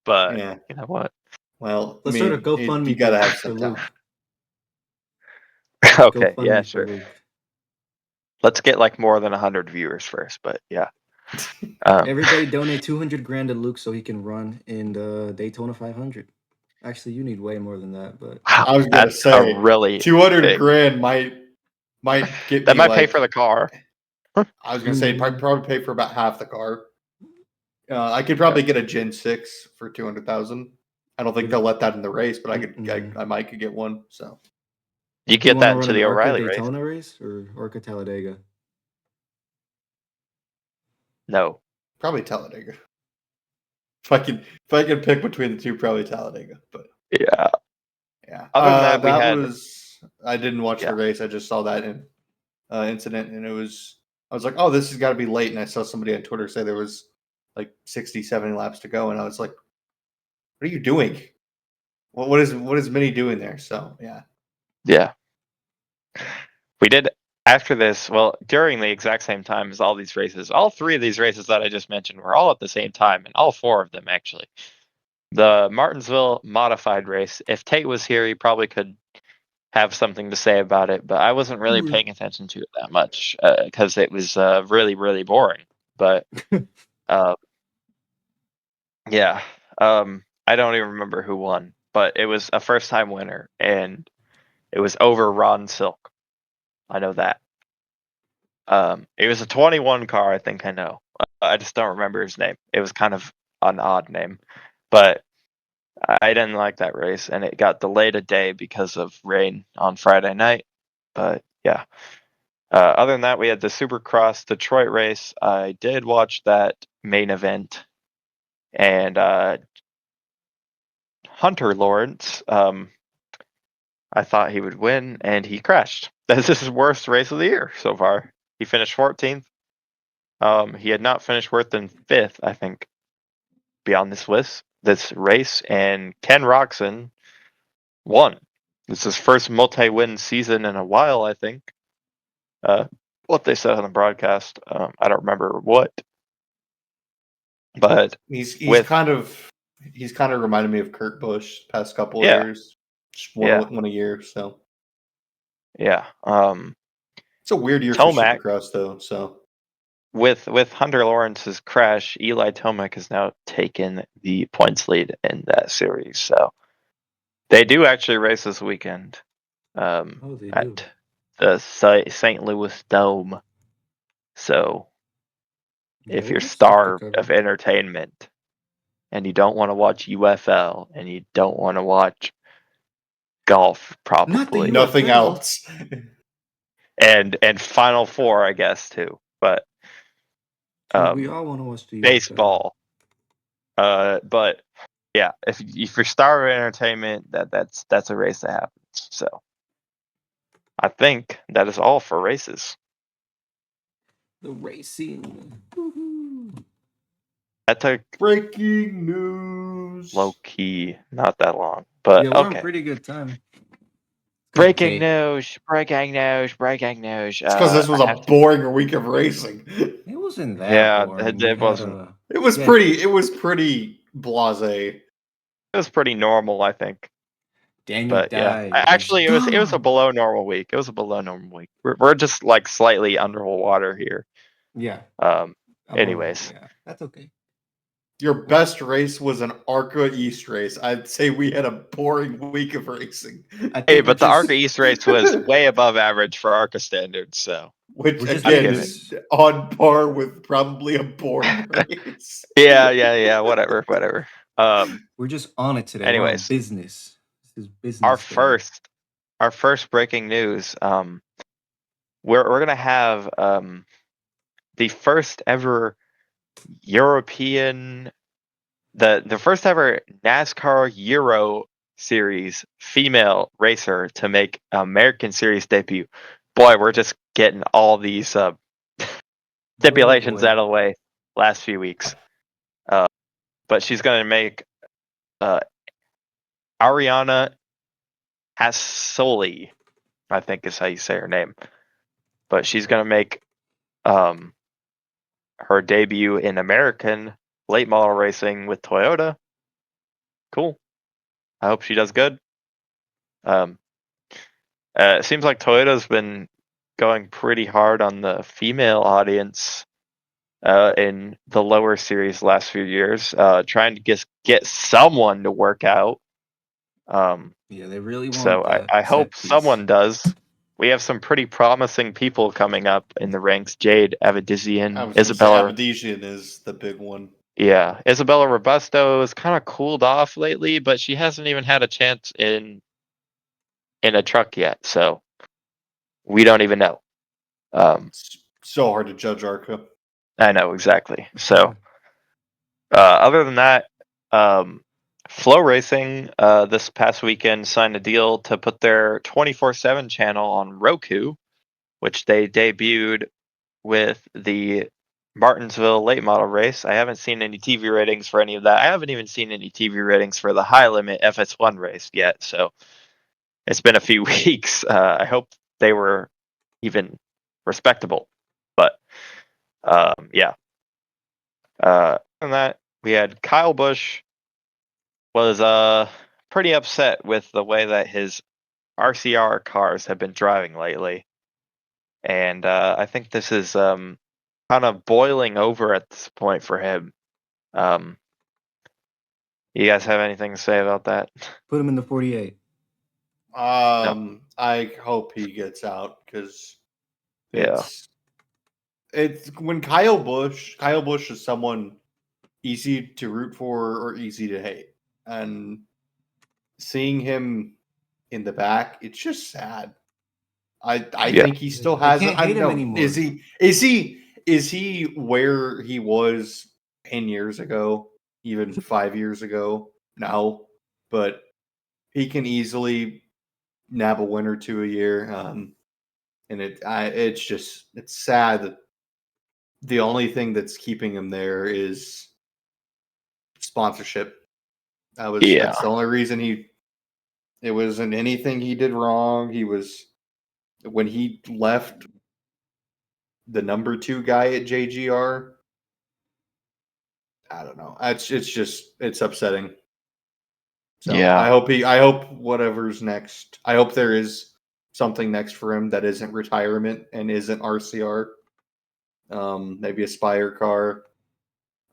But Yeah. you know what? Well, Let's I mean, start a GoFundMe you gotta page have for some Luke. talent. Okay, GoFundMe yeah, for sure. Luke. Let's get like more than 100 viewers first, but yeah. Everybody donate 200 grand to Luke so he can run in the Daytona 500. Actually, you need way more than that, but I was gonna that's say a really 200 big. grand might get That me might like, pay for the car. I was gonna say probably pay for about half the car. I could probably get a Gen 6 for 200,000. I don't think they'll let that in the race, but I might could get one. So You do you get want to that run into an the ARCA O'Reilly race. Daytona race or ARCA Talladega? No. probably Talladega. If I can pick between the two, probably Talladega. But Yeah. yeah, Other than that, we had was. I didn't watch the race. I just saw that incident, and it was. I was like, oh, this has got to be late. And I saw somebody on Twitter say there was like 60, 70 laps to go, and I was like, what are you doing? What is Minnie doing there? So yeah. Yeah. We did after this, well, during the exact same time as all these races, all 3 of these races that I just mentioned were all at the same time, and all 4 of them actually. The Martinsville modified race, if Tate was here, he probably could have something to say about it, but I wasn't really paying attention to it that much because it was really, really boring. But yeah, I don't even remember who won, but it was a first-time winner, and it was over Ron Silk. I know that. It was a 21 car, I think I know. I just don't remember his name. It was kind of an odd name, but I didn't like that race, and it got delayed a day because of rain on Friday night. But yeah. Other than that, we had the Supercross Detroit race. I did watch that main event, and Hunter Lawrence, I thought he would win, and he crashed. This is his worst race of the year so far. He finished 14th. He had not finished worse than 5th, I think, beyond this race, and Ken Roczen won. It's his first multi-win season in a while, I think. What they said on the broadcast, I don't remember what, but He's kind of reminded me of Kurt Busch past couple of years. Just one a year, so yeah. It's a weird year Tomac, for Supercross though. So with Hunter Lawrence's crash, Eli Tomac has now taken the points lead in that series. So they do actually race this weekend at the St. Louis Dome. So if you're starved of entertainment and you don't want to watch UFL and you don't want to watch golf, probably nothing else, and Final Four, I guess too. But we all want to watch the baseball. But yeah, if you're starved of entertainment, that's a race that happens. So I think that is all for races. The racing. That took breaking news. Low key, not that long, but yeah, we're on pretty good time. Breaking news. It's because this was a boring week of racing. It wasn't that Yeah, boring. it wasn't. It was Yeah. pretty. It was pretty blasé. It was pretty normal, I think. Daniel But yeah, died. actually, it was a Dumb. below normal week. It was a below normal week. We're just like slightly underwater here. Yeah. Anyways, Yeah, that's okay. Your best race was an ARCA East race. I'd say we had a boring week of racing. I hey, think but the ARCA East race was way above average for ARCA standards. So Which We're just again give is on par with probably a boring race. yeah, whatever. we're just on it today. We're on Anyways, business. This is our business day. first breaking news. We're gonna have the first ever European, the first ever NASCAR Euro Series female racer to make American Series debut. Boy, we're just getting all these stipulations Boy. out of the way last few weeks. But she's gonna make Ariana Hassoli, I think is how you say her name. But she's gonna make her debut in American late model racing with Toyota. Cool. I hope she does good. It seems like Toyota's been going pretty hard on the female audience in the lower series last few years, trying to get someone to work out. Yeah, they really want So that I set hope piece. someone does. We have some pretty promising people coming up in the ranks. Jade I Avedizian, was going to say Isabella. Abedisian is the big one. Yeah, Isabella Robusto has kind of cooled off lately, but she hasn't even had a chance in a truck yet. So we don't even know. It's so hard to judge ARCA. I know exactly. So other than that, Flow Racing this past weekend signed a deal to put their 24/7 channel on Roku, which they debuted with the Martinsville late model race. I haven't seen any TV ratings for any of that. I haven't even seen any TV ratings for the high limit FS1 race yet. So it's been a few weeks. I hope they were even respectable. But yeah. And that we had Kyle Busch was pretty upset with the way that his RCR cars have been driving lately. And I think this is kind of boiling over at this point for him. You guys have anything to say about that? Put him in the 48. I hope he gets out because it's when Kyle Busch is someone easy to root for or easy to hate, and seeing him in the back, it's just sad. I think he still I has it. can't I hate him know. anymore. Is he where he was 10 years ago, even 5 years ago? No, but he can easily nab a win or two a year. And it's sad that the only thing that's keeping him there is sponsorship. That's the only reason it wasn't anything he did wrong. He was when he left the number 2 guy at JGR. I don't know. It's upsetting. So Yeah. I hope whatever's next. I hope there is something next for him that isn't retirement and isn't RCR. Maybe a Spire car.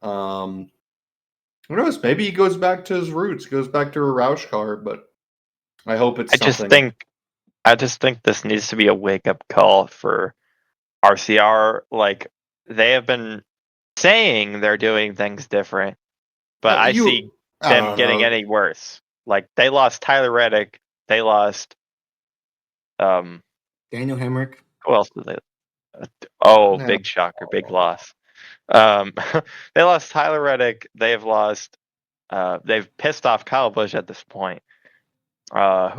Who knows? Maybe he goes back to his roots, goes back to a Roush car, but I hope it's something. I just think this needs to be a wake up call for RCR. Like they have been saying they're doing things different, but I see I them don't getting know. any worse. Like they lost Tyler Reddick, they lost Daniel Hemrick. who else did they? Yeah. Big shocker, big loss. They lost Tyler Reddick. They've lost. They've pissed off Kyle Busch at this point. Who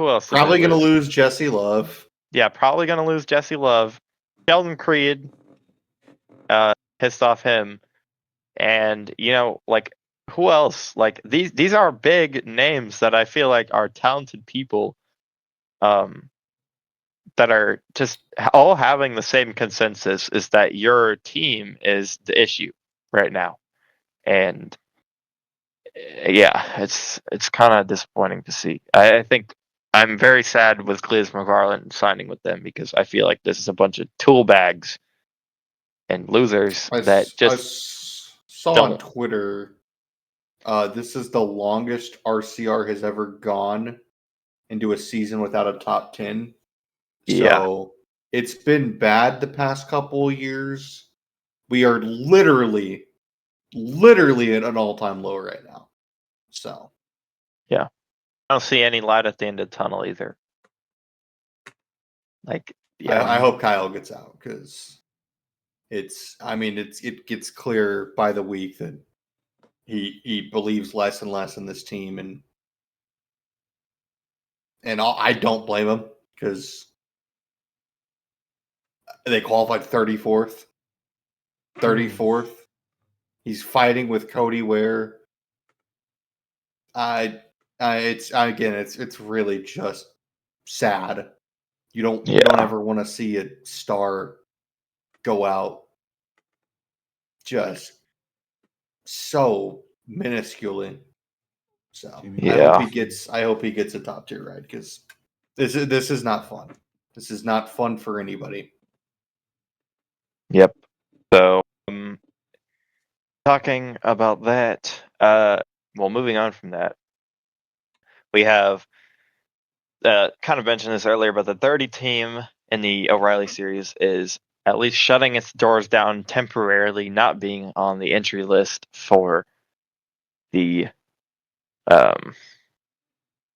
else? Probably going to lose Jesse Love. Yeah, probably going to lose Jesse Love. Sheldon Creed. Pissed off him, and like who else? Like these are big names that I feel like are talented people. that are just all having the same consensus is that your team is the issue right now. And yeah, it's kind of disappointing to see. I think I'm very sad with Cleus McFarland signing with them because I feel like this is a bunch of tool bags and losers that I just saw on don't. Twitter, this is the longest RCR has ever gone into a season without a top 10. Yeah, So it's been bad the past couple of years. We are literally at an all-time low right now. So yeah. I don't see any light at the end of the tunnel either. Like, yeah, I hope Kyle gets out because it gets clear by the week that he believes less and less in this team, and I don't blame him because they qualified 34th. 34th. He's fighting with Cody Ware. It's really just sad. You don't yeah, ever want to see a star go out just so minusculely. So yeah. I hope he gets a top tier ride because this is not fun. This is not fun for anybody. Yep. So, talking about that, well, moving on from that, we have kind of mentioned this earlier, but the 30 team in the O'Reilly series is at least shutting its doors down temporarily, not being on the entry list for the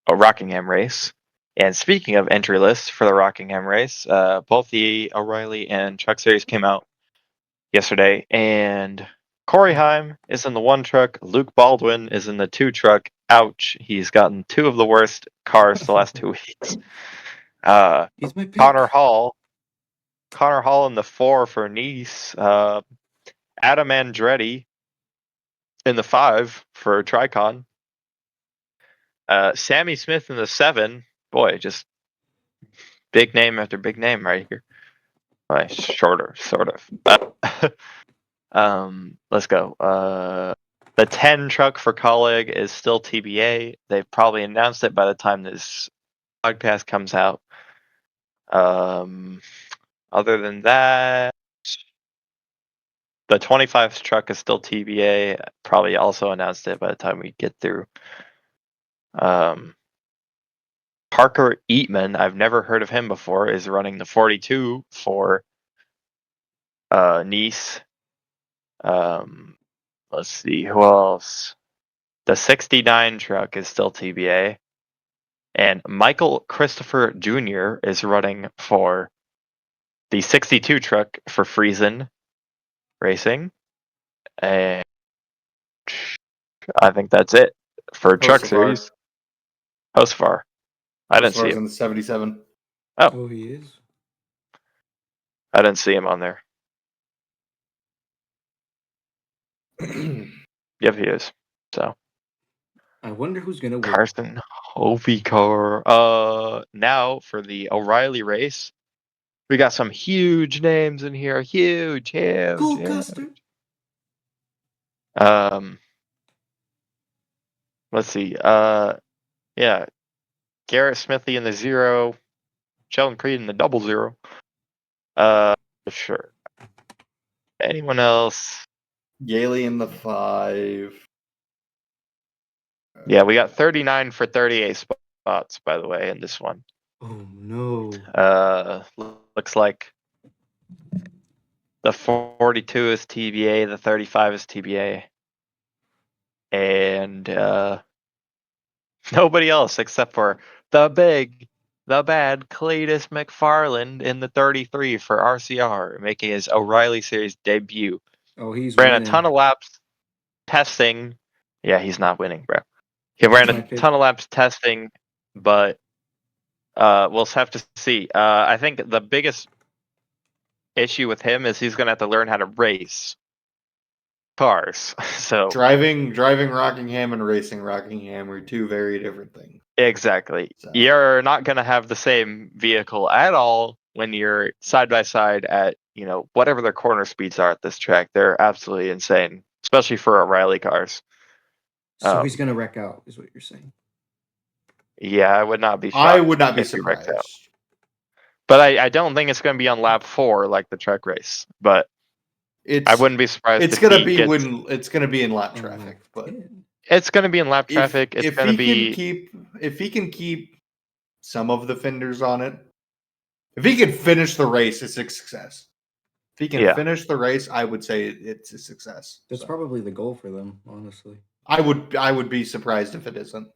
Rockingham race. And speaking of entry lists for the Rockingham race, both the O'Reilly and Truck Series came out yesterday, and Corey Heim is in the 1 truck. Luke Baldwin is in the 2 truck. Ouch! He's gotten 2 of the worst cars the last 2 weeks. He's my pick. Connor Hall in the 4 for Nice. Adam Andretti in the 5 for Tricon. Sammy Smith in the 7. Boy, just big name after big name right here. Well, shorter, sort of. Let's go. The 10 truck for Colleague is still TBA. They've probably announced it by the time this podcast comes out. Other than that, the 25 truck is still TBA. Probably also announced it by the time we get through. Parker Eatman, I've never heard of him before, is running the 42 for Nice. Let's see, who else? The 69 truck is still TBA. And Michael Christopher Jr. is running for the 62 truck for Friesen Racing. And I think that's it for Truck Series. Hosfar. I didn't see Hocefar's him. in the 77. Oh, he is? I didn't see him on there. Yep, he is. So I wonder who's going to win. Carson Hovicar. Now for the O'Reilly race, we got some huge names in here. Huge. Cool Custer. Let's see. Yeah. Garrett Smithy in the 0. Sheldon Creed in the 00. Sure. Anyone else? Yaley in the 5. Yeah, we got 39 for 38 spots, by the way, in this one. Oh, no. Looks like the 42 is TBA, the 35 is TBA. And nobody else except for the bad Cletus McFarland in the 33 for RCR, making his O'Reilly Series debut. Oh, he's Ran winning. a ton of laps testing. Yeah, he's not winning, bro. He ran a ton of laps testing, but we'll have to see. I think the biggest issue with him is he's going to have to learn how to race cars. So driving Rockingham and racing Rockingham are 2 very different things. Exactly. So. You're not going to have the same vehicle at all when you're side by side at, whatever their corner speeds are at this track. They're absolutely insane, especially for O'Reilly cars. So he's gonna wreck out, is what you're saying. Yeah, I would not be shocked. I would not be if he wrecked out. surprised. But I don't think it's going to be on lap 4 like the truck race. But I wouldn't be surprised It's if gonna he be gets. when it's gonna be in lap On traffic, lap but 10. It's going to be in lap traffic. It's if going to he be. if he can keep some of the fenders on it, if he can finish the race, it's a success. If he can finish the race, I would say it's a success. That's probably the goal for them, honestly. I would be surprised if it isn't.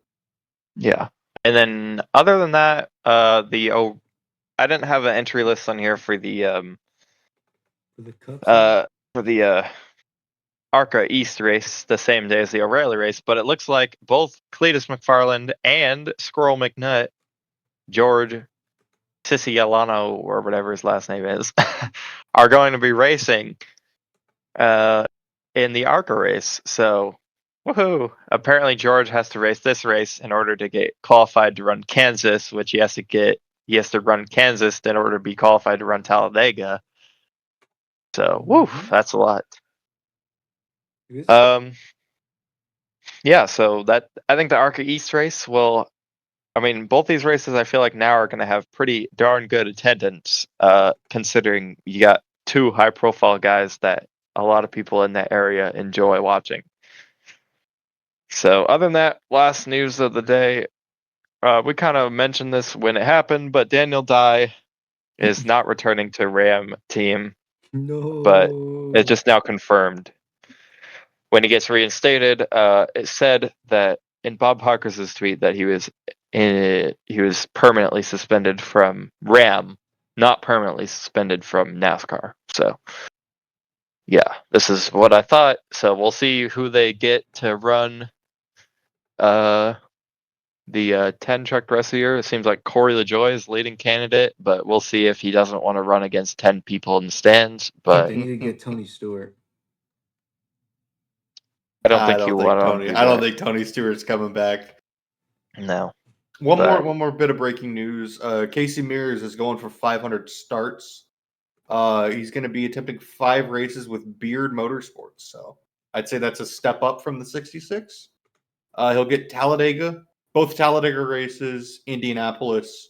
Yeah. And then other than that, I didn't have an entry list on here for the for the ARCA East race the same day as the O'Reilly race, but it looks like both Cletus McFarland and Squirrel McNutt, George Siciliano or whatever his last name is, are going to be racing in the ARCA race. So, woohoo! Apparently, George has to race this race in order to get qualified to run Kansas, which he has to run Kansas in order to be qualified to run Talladega. So, woof, that's a lot. Yeah, so I think the ARCA East race will. I mean, both these races I feel like now are going to have pretty darn good attendance, considering you got two high-profile guys that a lot of people in that area enjoy watching. So, other than that, last news of the day, we kind of mentioned this when it happened, but Daniel Dye is not returning to Ram team. No. But it's just now confirmed. When he gets reinstated, it said that in Bob Harker's tweet that he was permanently suspended from Ram, not permanently suspended from NASCAR. So, yeah, this is what I thought. So we'll see who they get to run the 10 truck rest of the year. It seems like Corey LaJoy is leading candidate, but we'll see if he doesn't want to run against 10 people in the stands. But they need to get Tony Stewart. I don't think he will want to do that. I don't think Tony Stewart's coming back. No. One more bit of breaking news. Casey Mears is going for 500 starts. He's going to be attempting 5 races with Beard Motorsports. So I'd say that's a step up from the 66. He'll get Talladega, both Talladega races, Indianapolis,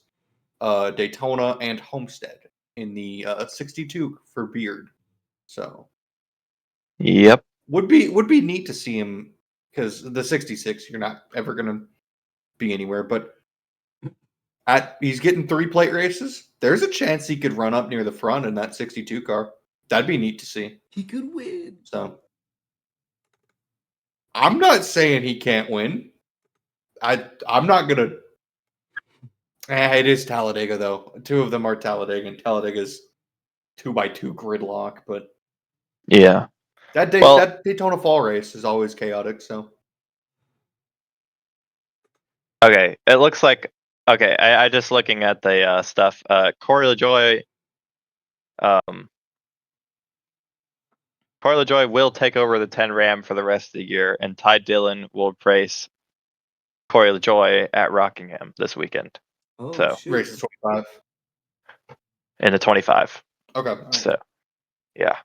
Daytona, and Homestead in the 62 for Beard. So, yep, would be neat to see him, because the 66 you're not ever going to be anywhere, but he's getting 3 plate races. There's a chance he could run up near the front in that 62 car. That'd be neat to see. He could win. So I'm not saying he can't win. I'm not gonna. It is Talladega though. 2 of them are Talladega, and Talladega's 2x2 gridlock. But yeah, that Daytona Fall race is always chaotic. So okay, it looks like I just looking at the stuff. Corey LaJoy will take over the 10 Ram for the rest of the year, and Ty Dillon will race Corey LaJoy at Rockingham this weekend. Oh, so shoot. races 25 in the 25. Okay. Right. So yeah.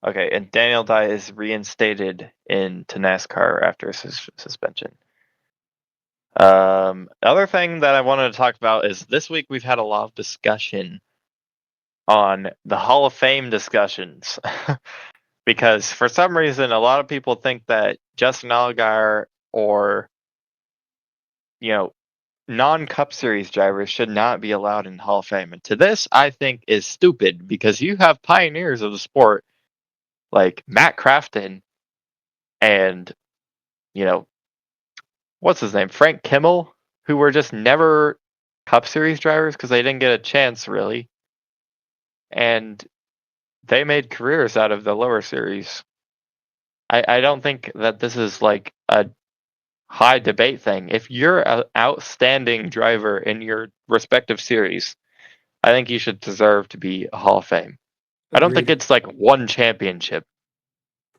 Okay, and Daniel Dye is reinstated into NASCAR after his suspension. Other thing that I wanted to talk about is this week we've had a lot of discussion on the Hall of Fame discussions. Because for some reason, a lot of people think that Justin Allgaier or, non-Cup Series drivers should not be allowed in Hall of Fame. And to this, I think is stupid, because you have pioneers of the sport like Matt Crafton and, what's his name, Frank Kimmel, who were just never Cup Series drivers because they didn't get a chance, really. And they made careers out of the lower series. I don't think that this is like a high debate thing. If you're an outstanding driver in your respective series, I think you should deserve to be a Hall of Fame. I don't think it's like one championship,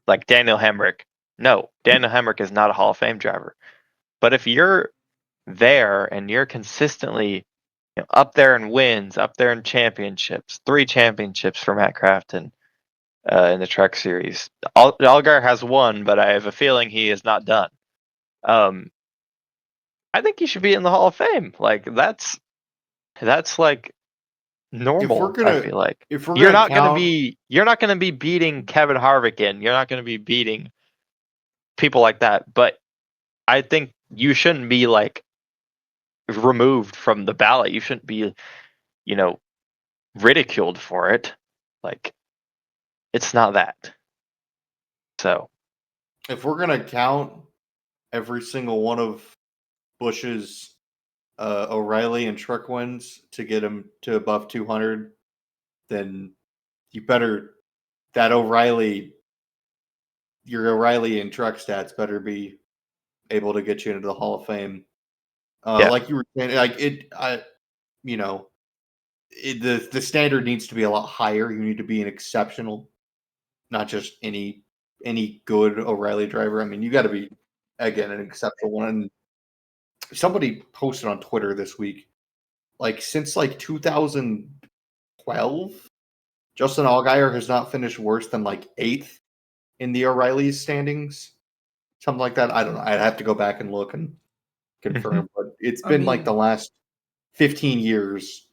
like Daniel Hemrick. No, Daniel Hemrick is not a Hall of Fame driver. But if you're there and you're consistently up there in wins, up there in championships, 3 championships for Matt Crafton in the Truck Series. Allgaier has 1, but I have a feeling he is not done. I think he should be in the Hall of Fame. Like that's like normal. I feel like if we're you're gonna not going to count, be beating Kevin Harvick in. You're not going to be beating people like that. But I think you shouldn't be like removed from the ballot. You shouldn't be, ridiculed for it. Like it's not that. So if we're gonna count every single one of Bush's O'Reilly and truck wins to get him to above 200, then you better your O'Reilly and truck stats better be able to get you into the Hall of Fame. Yeah. Like you were saying, the standard needs to be a lot higher. You need to be an exceptional, not just any good O'Reilly driver. I mean, you got to be again an exceptional one. And somebody posted on Twitter this week, like since like 2012, Justin Allgaier has not finished worse than like 8th in the O'Reilly's standings, something like that. I don't know. I'd have to go back and look and confirm, but it's been like the last 15 years.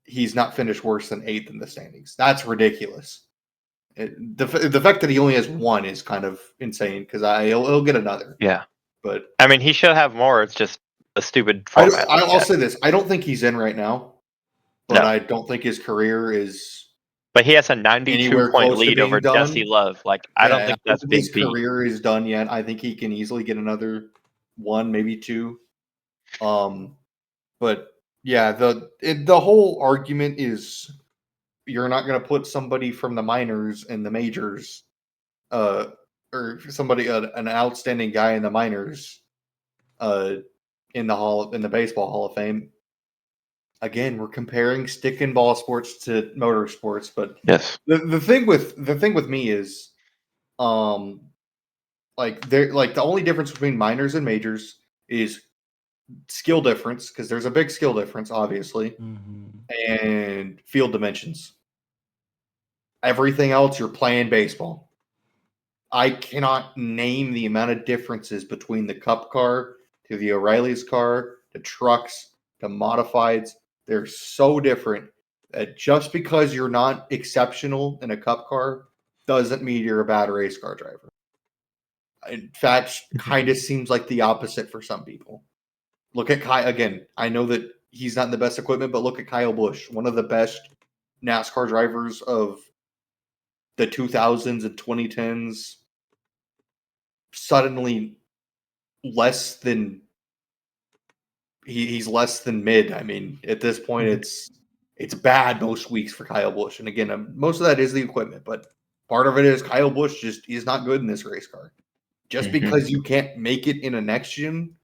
He's not finished worse than 8th in the standings. That's ridiculous. The fact that he only has 1 is kind of insane because he'll get another. Yeah. But I mean, he should have more. It's just a stupid format. I'll say this: I don't think he's in right now, but No. I don't think his career is. But he has a 92-point lead over Jesse Love. Like I don't think that's big. His career is done yet. I think he can easily get another 1, maybe 2. But yeah, the whole argument is you're not going to put somebody from the minors and the majors, or somebody an outstanding guy in the minors, in the baseball Hall of Fame. Again, we're comparing stick and ball sports to motorsports, but yes, the thing with me is, the only difference between minors and majors is skill difference, because there's a big skill difference, obviously, and field dimensions. Everything else, you're playing baseball. I cannot name the amount of differences between the Cup car to the O'Reilly's car, to trucks, to modifieds. They're so different that just because you're not exceptional in a Cup car doesn't mean you're a bad race car driver. In fact, kind of seems like the opposite for some people. Look at Kyle again. I know that he's not in the best equipment, but look at Kyle Busch, one of the best NASCAR drivers of the 2000s and 2010s. Suddenly less than he's less than mid. I mean, at this point, it's bad most weeks for Kyle Busch. And again, most of that is the equipment, but part of it is Kyle Busch just is not good in this race car. Just because you can't make it in a next gen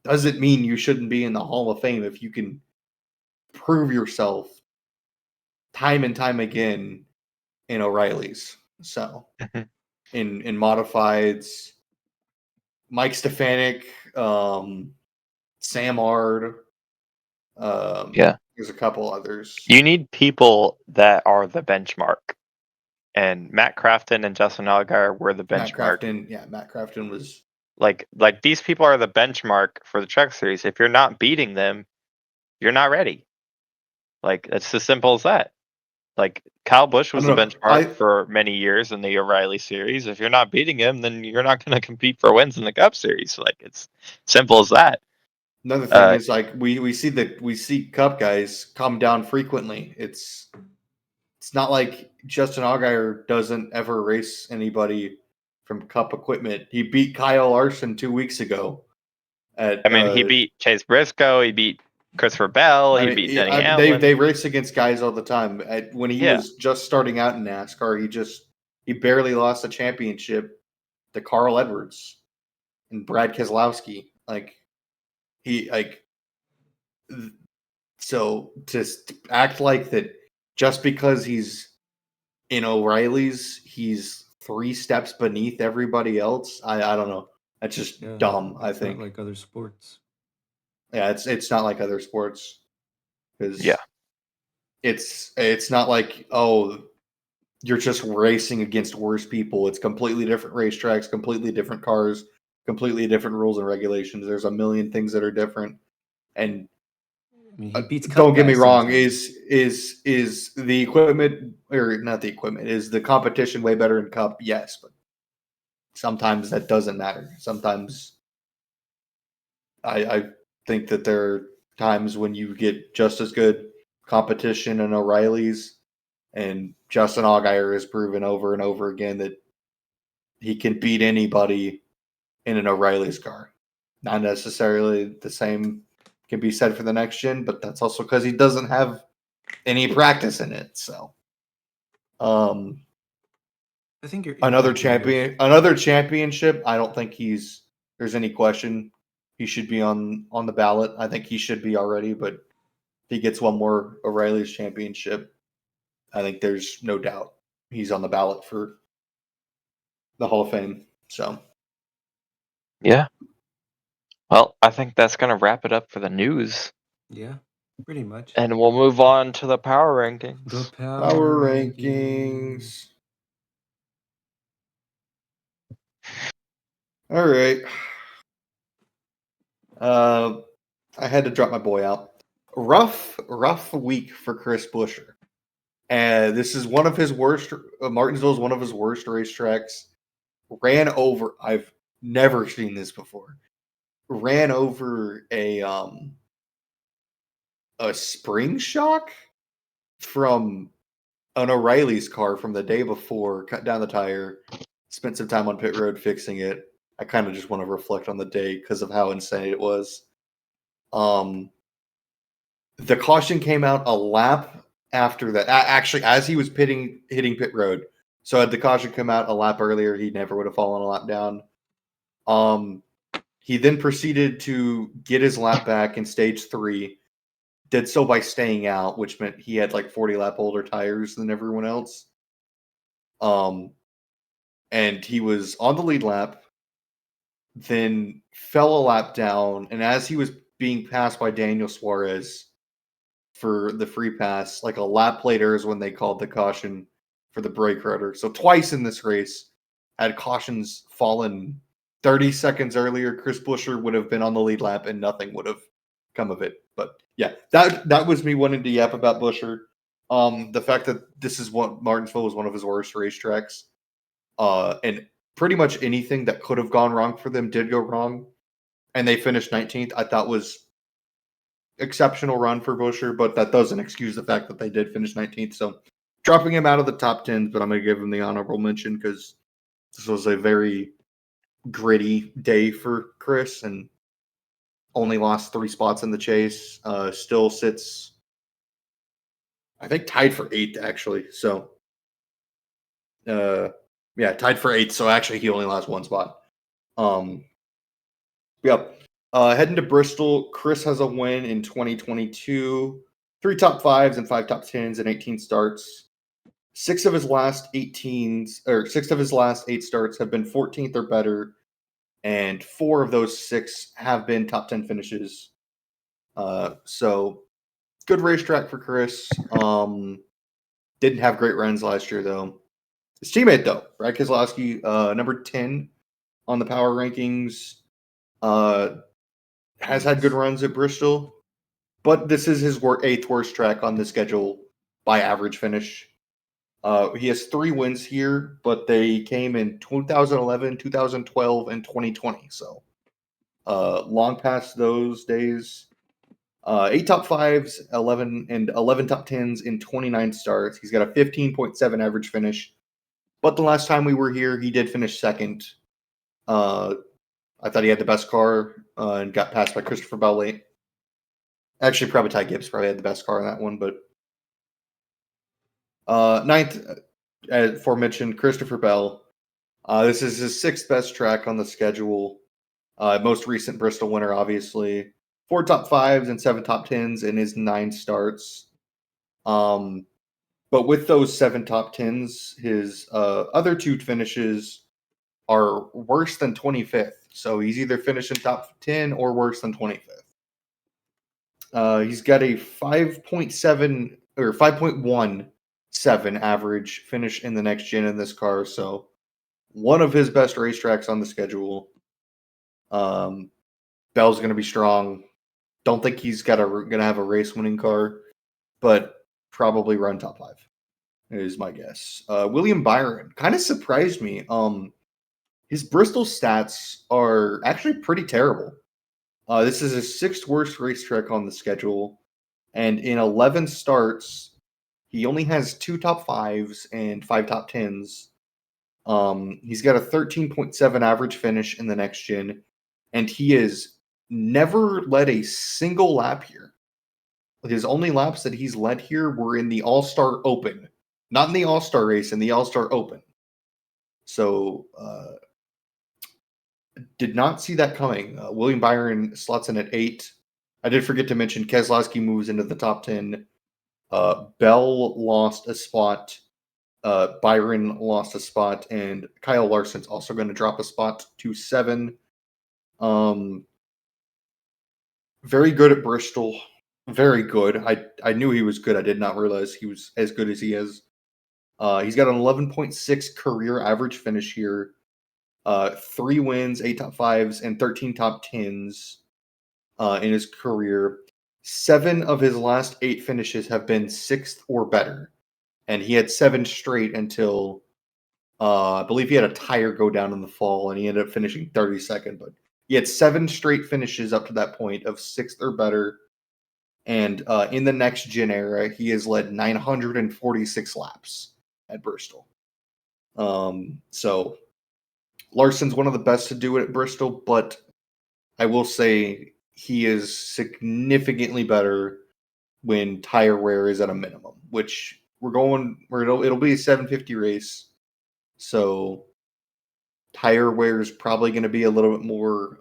doesn't mean you shouldn't be in the Hall of Fame if you can prove yourself time and time again in O'Reilly's. So in modifieds, Mike Stefanik, Sam Ard, there's a couple others. You need people that are the benchmark. And Matt Crafton and Justin Allgaier were the benchmark. Matt Crafton was like these people are the benchmark for the Truck Series. If you're not beating them, you're not ready. Like it's as simple as that. Like Kyle Busch was the benchmark for many years in the O'Reilly Series. If you're not beating him, then you're not going to compete for wins in the Cup Series. Like it's simple as that. Another thing is like we see Cup guys come down frequently. It's not like Justin Allgaier doesn't ever race anybody from Cup equipment. He beat Kyle Larson 2 weeks ago. He beat Chase Briscoe. He beat Christopher Bell. He beat Denny Hamlin. They race against guys all the time. When he was just starting out in NASCAR, he barely lost a championship to Carl Edwards and Brad Keselowski. So to act like that just because he's in O'Reilly's, he's 3 steps beneath everybody else. I don't know. That's just Yeah, dumb, I it's not think. like other sports. Yeah, it's not like other sports because Yeah. it's not like, oh, you're just racing against worse people. It's completely different racetracks, completely different cars, completely different rules and regulations. There's a million things that are different. And I mean, he beats Cup don't get me guys wrong, sometimes. is the equipment, or not the equipment, is the competition way better in Cup? Yes, but sometimes that doesn't matter. Sometimes I think that there are times when you get just as good competition in O'Reilly's, and Justin Allgaier has proven over and over again that he can beat anybody in an O'Reilly's car. Not necessarily the same can be said for the next gen, but that's also because he doesn't have any practice in it. So, um, I think you're right, Anders. another championship. I don't think there's any question he should be on the ballot. I think he should be already, but if he gets one more O'Reilly's championship, I think there's no doubt he's on the ballot for the Hall of Fame. So, Yeah. Well, I think that's going to wrap it up for the news. Yeah, pretty much. And we'll move on to the power The rankings. power rankings. rankings. All right. I had to drop my boy out. Rough week for Chris Buescher. And this is one of his worst. Martinsville is one of his worst racetracks. Ran over. I've never seen this before. Ran over a spring shock from an O'Reilly's car from the day before. Cut down the tire. Spent some time on pit road fixing it. I kind of just want to reflect on the day because of how insane it was. The caution came out a lap after that. Actually, as he was hitting pit road. So had the caution come out a lap earlier, he never would have fallen a lap down. He then proceeded to get his lap back in stage 3. Did so by staying out, which meant he had like 40 lap older tires than everyone else. And he was on the lead lap, then fell a lap down, and as he was being passed by Daniel Suarez for the free pass, like a lap later is when they called the caution for the brake rotor. So twice in this race, had cautions fallen 30 seconds earlier, Chris Buescher would have been on the lead lap and nothing would have come of it. But yeah, that was me wanting to yap about Buescher. The fact that this is what Martinsville was one of his worst racetracks, and pretty much anything that could have gone wrong for them did go wrong, and they finished 19th. I thought was exceptional run for Buescher, but that doesn't excuse the fact that they did finish 19th. So dropping him out of the top 10, but I'm going to give him the honorable mention because this was a very gritty day for Chris and only lost 3 spots in the chase. Still sits, I think, tied for 8th, actually. So, yeah, tied for 8th. So actually, he only lost 1 spot. Yep. Heading to Bristol, Chris has a win in 2022. 3 top 5s and 5 top 10s and 18 starts. 6 of his last 8 starts have been 14th or better, and 4 of those 6 have been top 10 finishes. So good racetrack for Chris. Didn't have great runs last year though. His teammate though, Brad Keselowski, number 10 on the power rankings, has had good runs at Bristol, but this is his 8th worst track on the schedule by average finish. He has 3 wins here, but they came in 2011, 2012, and 2020. So long past those days. 8 top 5s, 11 top 10s in 29 starts. He's got a 15.7 average finish. But the last time we were here, he did finish 2nd. I thought he had the best car and got passed by Christopher Bell late. Actually, probably Ty Gibbs probably had the best car in that one, but 9th, as aforementioned, Christopher Bell. This is his 6th best track on the schedule. Most recent Bristol winner, obviously. 4 top 5s and 7 top 10s in his 9 starts. But with those 7 top 10s, his other 2 finishes are worse than 25th. So he's either finishing top 10 or worse than 25th. He's got a 5.7 or 5.17 average finish in the next gen in this car. So one of his best racetracks on the schedule. Bell's going to be strong. Don't think he's going to have a race winning car, but probably run top 5 is my guess. William Byron kind of surprised me. His Bristol stats are actually pretty terrible. This is his 6th worst racetrack on the schedule, and in 11 starts, he only has 2 top 5s and 5 top 10s. He's got a 13.7 average finish in the next gen, and he has never led a single lap here. His only laps that he's led here were in the All-Star Open, not in the All-Star race, in the All-Star Open. So, did not see that coming. William Byron slots in at 8. I did forget to mention Keselowski moves into the top 10. Bell lost a spot. Byron lost a spot, and Kyle Larson's also going to drop a spot to 7. Very good at Bristol. Very good. I knew he was good. I did not realize he was as good as he is. He's got an 11.6 career average finish here. 3 wins, 8 top 5s, and 13 top 10s in his career. 7 of his last 8 finishes have been 6th or better. And he had 7 straight until I believe he had a tire go down in the fall, and he ended up finishing 32nd. But he had 7 straight finishes up to that point of 6th or better. And in the next gen era, he has led 946 laps at Bristol. So Larson's one of the best to do it at Bristol, but I will say he is significantly better when tire wear is at a minimum, which it'll be a 750 race. So tire wear is probably going to be a little bit more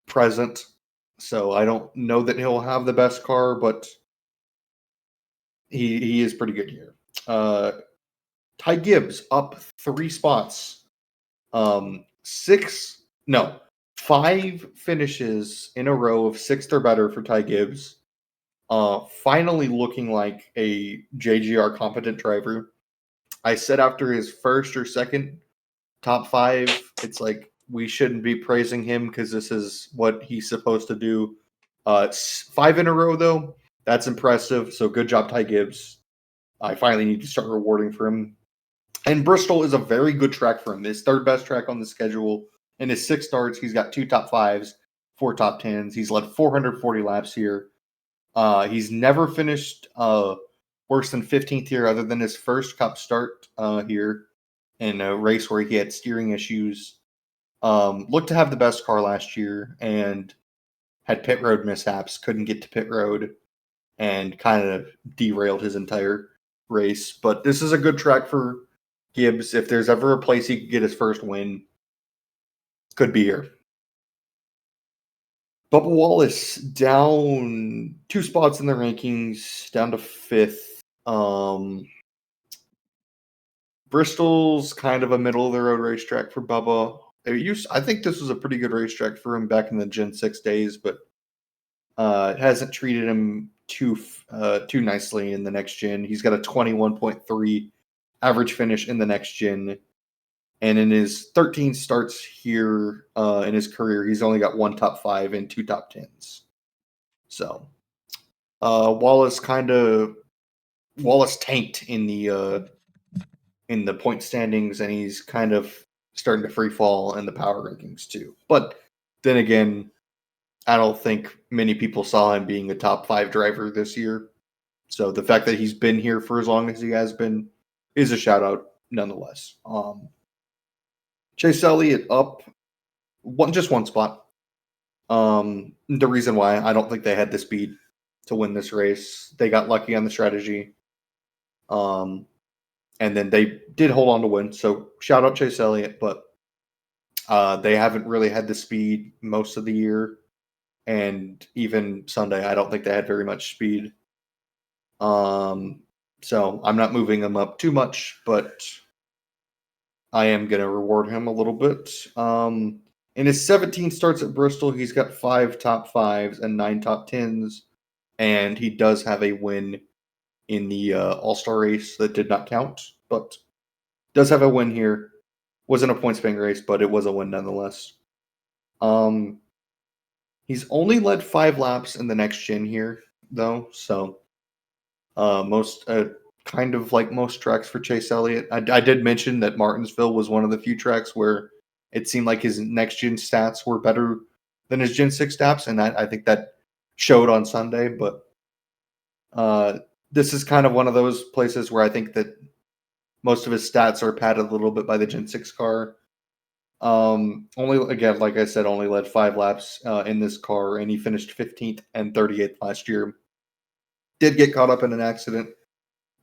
present. So I don't know that he'll have the best car, but he is pretty good here. Ty Gibbs up 3 spots. 5 finishes in a row of 6th or better for Ty Gibbs. Finally looking like a JGR competent driver. I said after his first or second top 5, it's like we shouldn't be praising him because this is what he's supposed to do. 5 in a row, though, that's impressive. So good job, Ty Gibbs. I finally need to start rewarding for him. And Bristol is a very good track for him. His 3rd best track on the schedule. In his 6 starts, he's got 2 top 5s, 4 top 10s. He's led 440 laps here. He's never finished worse than 15th here other than his first Cup start here in a race where he had steering issues. Looked to have the best car last year and had pit road mishaps, couldn't get to pit road, and kind of derailed his entire race. But this is a good track for Gibbs. If there's ever a place he could get his first win, could be here. Bubba Wallace down 2 spots in the rankings, down to 5th. Bristol's kind of a middle of the road racetrack for Bubba. I think this was a pretty good racetrack for him back in the Gen 6 days, but it hasn't treated him too nicely in the next gen. He's got a 21.3 average finish in the next gen. And in his 13 starts here in his career, he's only got 1 top 5 and 2 top 10s. So Wallace tanked in the point standings, and he's kind of starting to free fall in the power rankings too. But then again, I don't think many people saw him being a top 5 driver this year. So the fact that he's been here for as long as he has been is a shout out nonetheless. Chase Elliott up just 1 spot. The reason why I don't think they had the speed to win this race, they got lucky on the strategy. And then they did hold on to win. So shout out Chase Elliott, but they haven't really had the speed most of the year. And even Sunday, I don't think they had very much speed. So I'm not moving him up too much, but I am going to reward him a little bit. In his 17 starts at Bristol, he's got 5 top 5s and 9 top 10s, and he does have a win in the All-Star race that did not count, but does have a win here. Wasn't a points paying race, but it was a win nonetheless. He's only led 5 laps in the next gen here, though, so most kind of like most tracks for Chase Elliott. I did mention that Martinsville was one of the few tracks where it seemed like his next gen stats were better than his Gen 6 stats, and I think that showed on Sunday. But this is kind of one of those places where I think that most of his stats are padded a little bit by the Gen 6 car. Only, again, like I said, only led 5 laps in this car, and he finished 15th and 38th last year. Did get caught up in an accident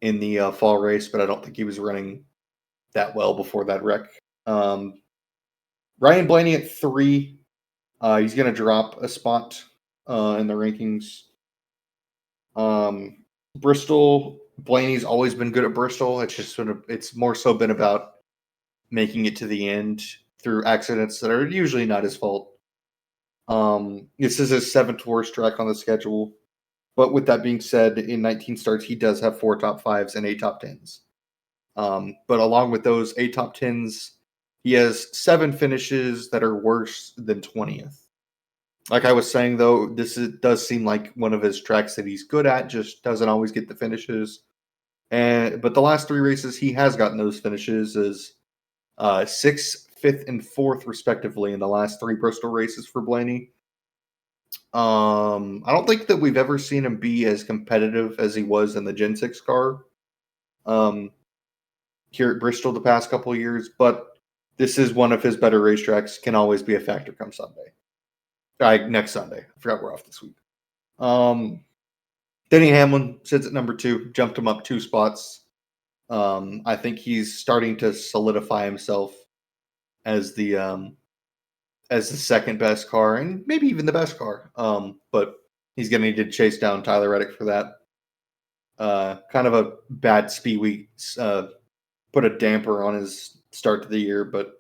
in the fall race, but I don't think he was running that well before that wreck. Ryan Blaney at 3. He's going to drop a spot in the rankings. Bristol, Blaney's always been good at Bristol. It's just it's more so been about making it to the end through accidents that are usually not his fault. This is his 7th worst track on the schedule. But with that being said, in 19 starts, he does have 4 top 5s and 8 top 10s. But along with those 8 top 10s, he has 7 finishes that are worse than 20th. Like I was saying, though, does seem like one of his tracks that he's good at, just doesn't always get the finishes. But the last 3 races, he has gotten those finishes as 6th, 5th, and 4th, respectively, in the last 3 Bristol races for Blaney. I don't think that we've ever seen him be as competitive as he was in the Gen 6 car here at Bristol the past couple of years, but this is one of his better racetracks, can always be a factor come Sunday. Next Sunday. I forgot we're off this week. Denny Hamlin sits at number 2, jumped him up 2 spots. I think he's starting to solidify himself as the second best car and maybe even the best car. But he's going to need to chase down Tyler Reddick for that. Kind of a bad speed week put a damper on his start to the year, but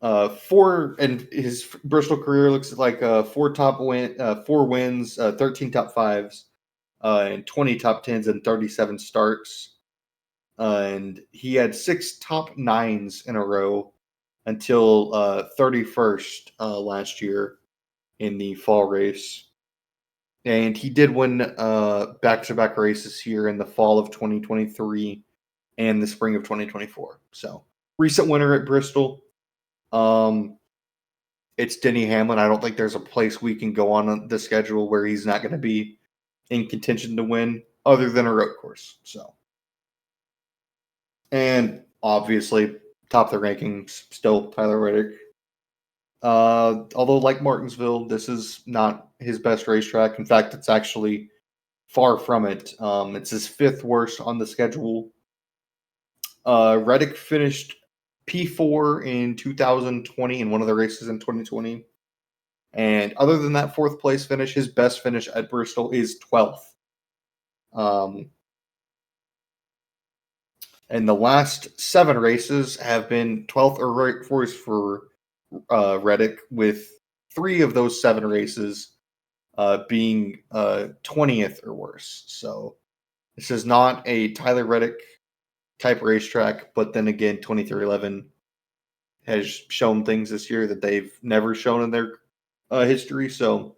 4 and his Bristol career looks like 4 wins, 13 top 5s, and 20 top 10s and 37 starts. And he had 6 top 9s in a row until 31st last year in the fall race. And he did win back-to-back races here in the fall of 2023 and the spring of 2024. So, recent winner at Bristol. It's Denny Hamlin. I don't think there's a place we can go on the schedule where he's not going to be in contention to win other than a road course. So, and obviously, top of the rankings, still Tyler Reddick. Although, like Martinsville, this is not his best racetrack. In fact, it's actually far from it. It's his 5th worst on the schedule. Reddick finished P4 in 2020 in one of the races in 2020. And other than that 4th place finish, his best finish at Bristol is 12th. And the last 7 races have been 12th or worse for Reddick, with 3 of those 7 races being 20th or worse. So this is not a Tyler Reddick type racetrack, but then again, 2311 has shown things this year that they've never shown in their history. So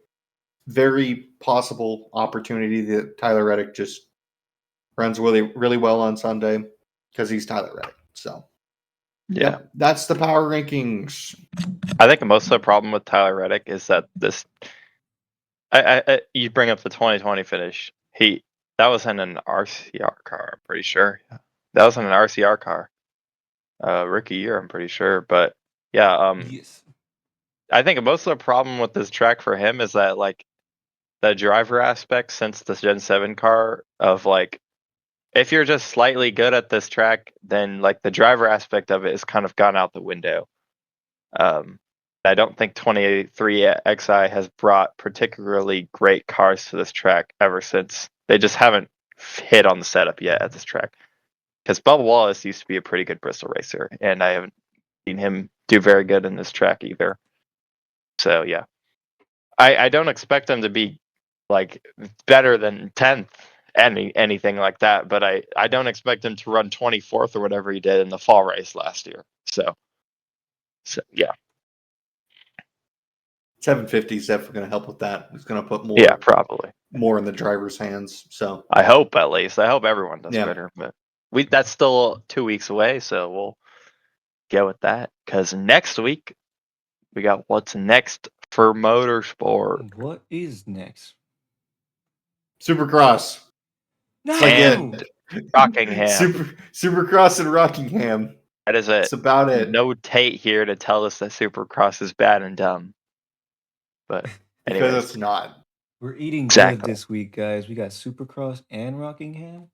very possible opportunity that Tyler Reddick just runs really, really well on Sunday because he's Tyler Reddick. So Yeah. That's the power rankings. I think most of the problem with Tyler Reddick is that this. You bring up the 2020 finish. That was in an RCR car. I'm pretty sure. That was in an RCR car. Rookie year, I'm pretty sure. But yeah, Yes. I think most of the problem with this track for him is that like the driver aspect since the Gen 7 car of like, if you're just slightly good at this track, then like the driver aspect of it is kind of gone out the window. I don't think 23 XI has brought particularly great cars to this track ever since. They just haven't hit on the setup yet at this track. Because Bubba Wallace used to be a pretty good Bristol racer, and I haven't seen him do very good in this track either. So yeah, I don't expect them to be like better than 10th, anything like that. But I don't expect him to run 24th or whatever he did in the fall race last year. So yeah, 750 is definitely going to help with that. It's going to put yeah, probably. more in the driver's hands. So I hope at least. I hope everyone does Yeah. better. But that's still 2 weeks away, so we'll go with that. Because next week we got what's next for motorsport. What is next? Supercross. No. And Rockingham. Supercross in Rockingham. That is it. That's about it. No Tate here to tell us that Supercross is bad and dumb. But Because anyways, it's not. We're eating Exactly. good this week, guys. We got Supercross and Rockingham.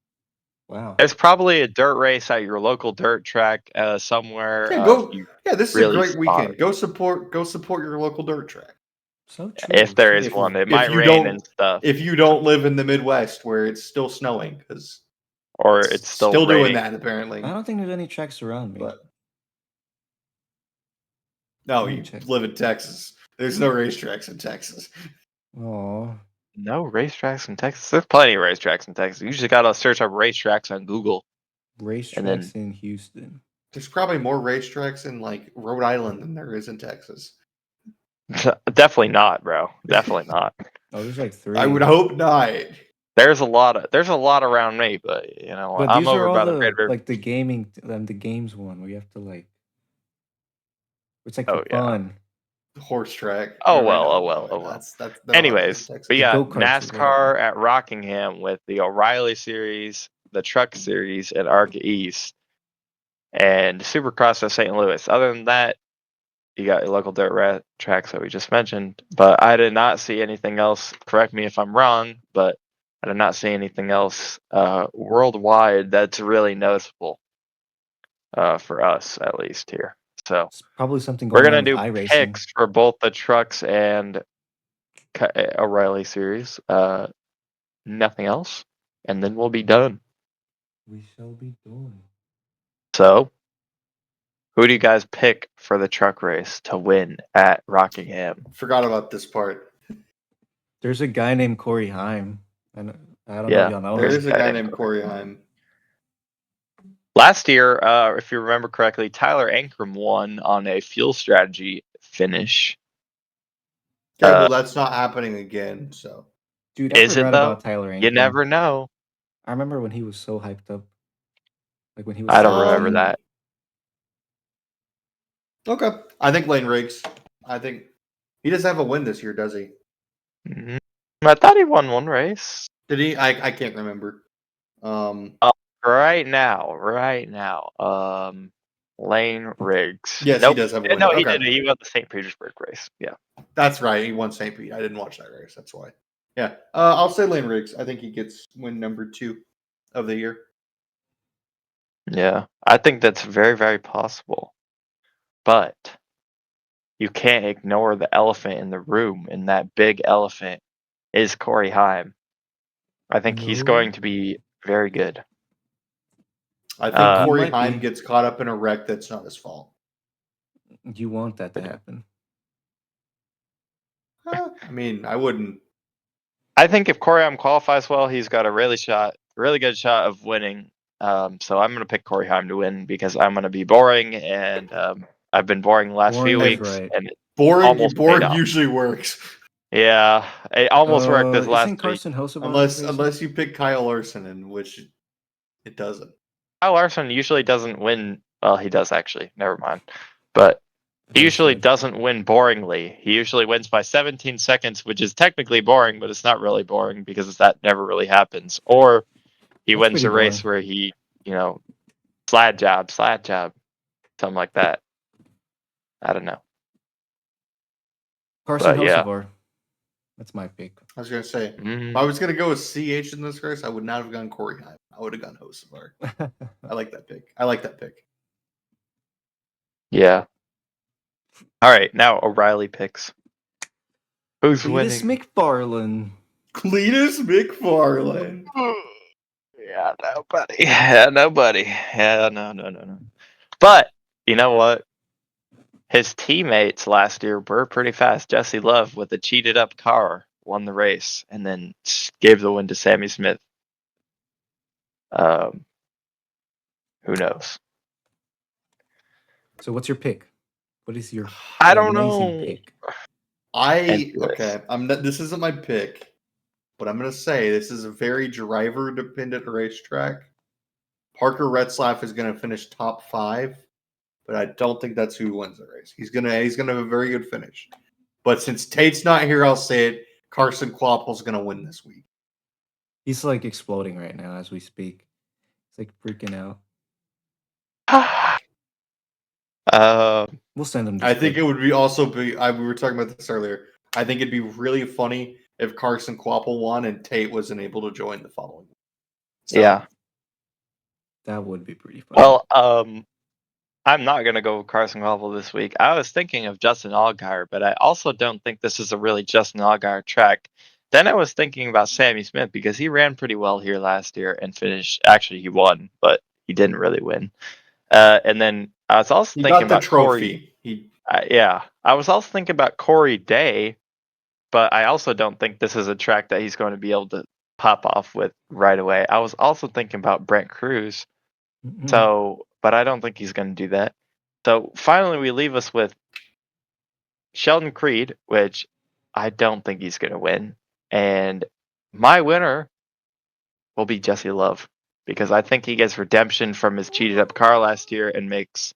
Wow. there's probably a dirt race at your local dirt track somewhere. Yeah, go. if you Yeah, this is really a great spot weekend. it. Go support your local dirt track. So true. If there is so true. one, it If might you rain don't- and stuff, If you don't live in the Midwest where it's still snowing, because or it's still doing raining. that apparently. I don't think there's any tracks around me. But no, Let me you check. live in Texas. There's no racetracks in Texas. Oh, No racetracks in Texas. There's plenty of racetracks in Texas. You just gotta search up racetracks on Google. racetracks in Houston. There's probably more racetracks in like Rhode Island than there is in Texas. Definitely not, bro. Definitely not. Oh, there's like 3. I would hope not. There's a lot around me, but you know, But I'm these are over all by the the Red River. like the gaming, the games one where you have to like. It's like Oh, for yeah. fun. Horse track. Oh, I know, well, I oh, know, well, I oh, know. well. That's they're not those in Anyways, Texas. we The got go-karts or NASCAR at Rockingham with the O'Reilly Series, the Truck Series at Arca East, and Supercross at St. Louis. Other than that, you got your local dirt tracks that we just mentioned. But I did not see anything else. Correct me if I'm wrong, but I did not see anything else worldwide that's really noticeable for us, at least here. So It's probably something we're going on gonna with do iRacing. picks for both the trucks and O'Reilly Series. Nothing else, and then we'll be done. We shall be doing. So, who do you guys pick for the truck race to win at Rockingham? Forgot about this part. There's a guy named Corey Heim. I don't know Yeah, if y'all know There him. is a guy named Corey Heim. Last year, if you remember correctly, Tyler Ankrum won on a fuel strategy finish. Yeah, well, that's not happening again. So Dude, I Is it forgot though? about Tyler Ankrum. You never know. I remember when he was so hyped up. Like when he was. I don't remember Um, that. okay, I think Lane Riggs. I think he doesn't have a win this year, does he? Mhm. I thought he won one race. Did he? I can't remember. Right now. Lane Riggs. Yes, Nope. he does have a win. No, he Okay. didn't. He won the St. Petersburg race. Yeah. That's right. He won St. Pete. I didn't watch that race. That's why. Yeah. I'll say Lane Riggs. I think he gets win number 2 of the year. Yeah. I think that's very, very possible. But you can't ignore the elephant in the room, and that big elephant is Corey Heim. I think he's No. going to be very good. I think He Corey might Heim be. gets caught up in a wreck that's not his fault. You want that to happen. I mean, I wouldn't. I think if Corey Heim qualifies well, he's got a really good shot of winning. So I'm going to pick Corey Heim to win because I'm going to be boring, and I've been boring the last few Boring is weeks, right. and it Boring almost paid off. usually works. Yeah, it almost worked this last Isn't week. Carson Hocevar racing? Unless you pick Kyle Larson, in which it doesn't. Kyle Larson usually doesn't win. Well, he does actually. Never mind. But he Very usually sad. doesn't win boringly. He usually wins by 17 seconds, which is technically boring, but it's not really boring because that never really happens. Or he That's wins pretty a race boring. where he, slad job, something like that. I don't know. Carson But, yeah. Hocevar. That's my pick. I was gonna say, Mhm. if I was gonna go with CH in this race, I would not have gone Corey Heim. I would have gone Hocevar. I like that pick. Yeah. All right, now O'Reilly picks. Who's Cletus winning? McFarlane. Cletus McFarlane. Yeah, nobody. Yeah, nobody. Yeah, no. But you know what? his teammates last year were pretty fast. Jesse Love with a cheated up car won the race and then gave the win to Sammy Smith. Who knows? So what's your pick? What is your I don't amazing know. pick? Okay. I'm not. This isn't my pick, but I'm gonna say this is a very driver dependent racetrack. Parker Retzlaff is gonna finish top 5, but I don't think that's who wins the race. He's gonna have a very good finish. But since Tate's not here, I'll say it. Carson Quapple's gonna win this week. He's like exploding right now as we speak. He's like freaking out. We'll send him. I think it would be we were talking about this earlier. I think it'd be really funny if Carson Quapple won and Tate wasn't able to join the following week. So, Yeah. That would be pretty funny. Well, I'm not gonna go with Carson Quapple this week. I was thinking of Justin Allgaier, but I also don't think this is a really Justin Allgaier track. Then I was thinking about Sammy Smith because he ran pretty well here last year and finished. Actually, he won, but he didn't really win. And then I was also he thinking got the about trophy. I was also thinking about Corey Day, but I also don't think this is a track that he's going to be able to pop off with right away. I was also thinking about Brent Cruz. Mhm. So, but I don't think he's going to do that. So finally, we leave us with Sheldon Creed, which I don't think he's going to win. And my winner will be Jesse Love because I think he gets redemption from his cheated up car last year and makes,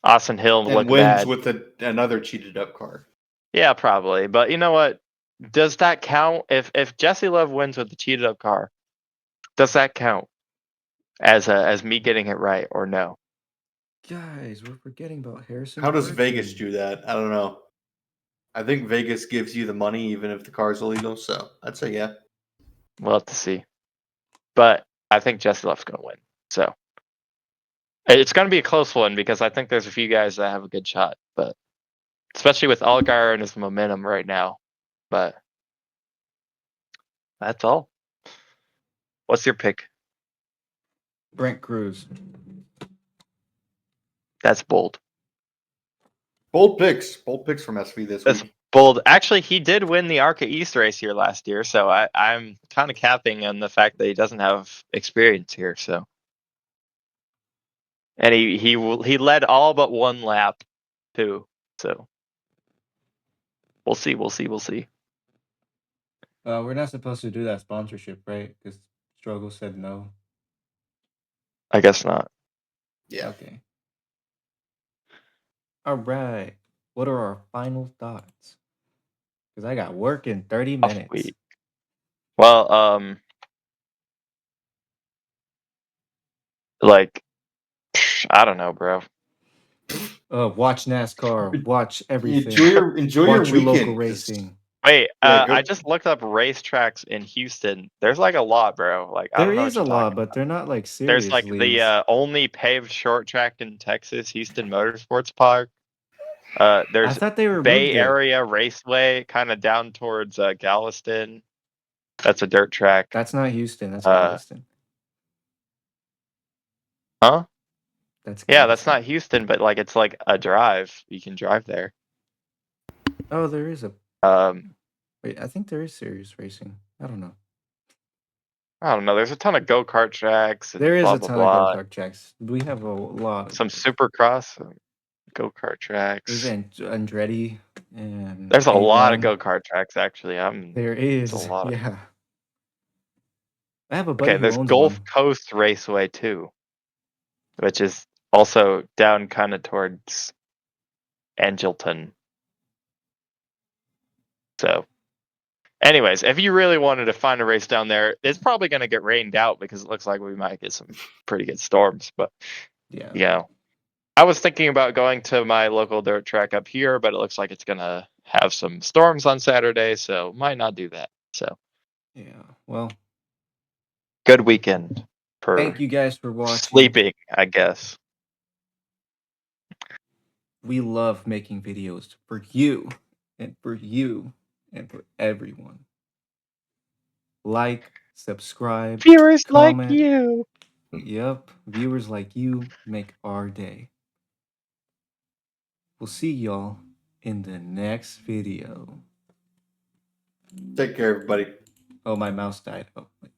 Austin Hill and look wins bad. with another cheated up car. Yeah, probably. But you know what? Does that count? If Jesse Love wins with the cheated up car, does that count as me getting it right or no? Guys, we're forgetting about Harrison. How does Burton. Vegas do that? I don't know. I think Vegas gives you the money even if the car's illegal. So I'd say yeah. We'll have to see. But I think Jesse Love's going to win. So it's going to be a close one because I think there's a few guys that have a good shot, but especially with Allgaier and his momentum right now. But that's all. What's your pick? Brent Cruz. That's bold. Bold picks from SV this That's week. bold. Actually, he did win the ARCA East race here last year, so I'm kind of capping on the fact that he doesn't have experience here. So, and he led all but one lap, too. So, we'll see. We're not supposed to do that sponsorship, right? Because Struggle said no. I guess not. Yeah. Okay. All right. What are our final thoughts? Because I got work in 30 Off minutes. week. Well, like, I don't know, bro. Watch NASCAR. Watch everything. Enjoy Watch your your local weekend. racing. Wait, Yeah, go- I just looked up racetracks in Houston. There's like a lot, bro. Like, I There don't know is what a you're lot, talking but about. they're not like serious There's like leagues. the only paved short track in Texas, Houston Motorsports Park. There's I thought they removed Bay it. Area Raceway, kind of down towards Galveston. That's a dirt track. That's not Houston. That's Uh, Galveston. Huh? That's Yeah, that's Galveston. not Houston, but like it's like a drive. You can drive there. Oh, there is a. Um, Wait, I think there is serious racing. I don't know. I don't know. There's a ton of go kart tracks and There is blah a blah ton blah. of go-kart tracks. We have a lot. Some supercross, go kart There's tracks. Andretti and There's a lot of A1. go kart tracks actually. There It's a is. lot. Yeah. I have a buddy Okay, who there's owns Gulf one. Coast Raceway too, which is also down kind of towards Angleton. So, anyways, if you really wanted to find a race down there, it's probably going to get rained out because it looks like we might get some pretty good storms. But Yeah. I was thinking about going to my local dirt track up here, but it looks like it's going to have some storms on Saturday, so might not do that. So, Yeah. Well, good weekend for thank you guys for watching. sleeping, I guess. We love making videos for you and for you and for everyone. Like, subscribe, Viewers comment. like you. Yep. Viewers like you make our day. We'll see y'all in the next video. Take care, everybody. Oh, my mouse died. Oh, wait.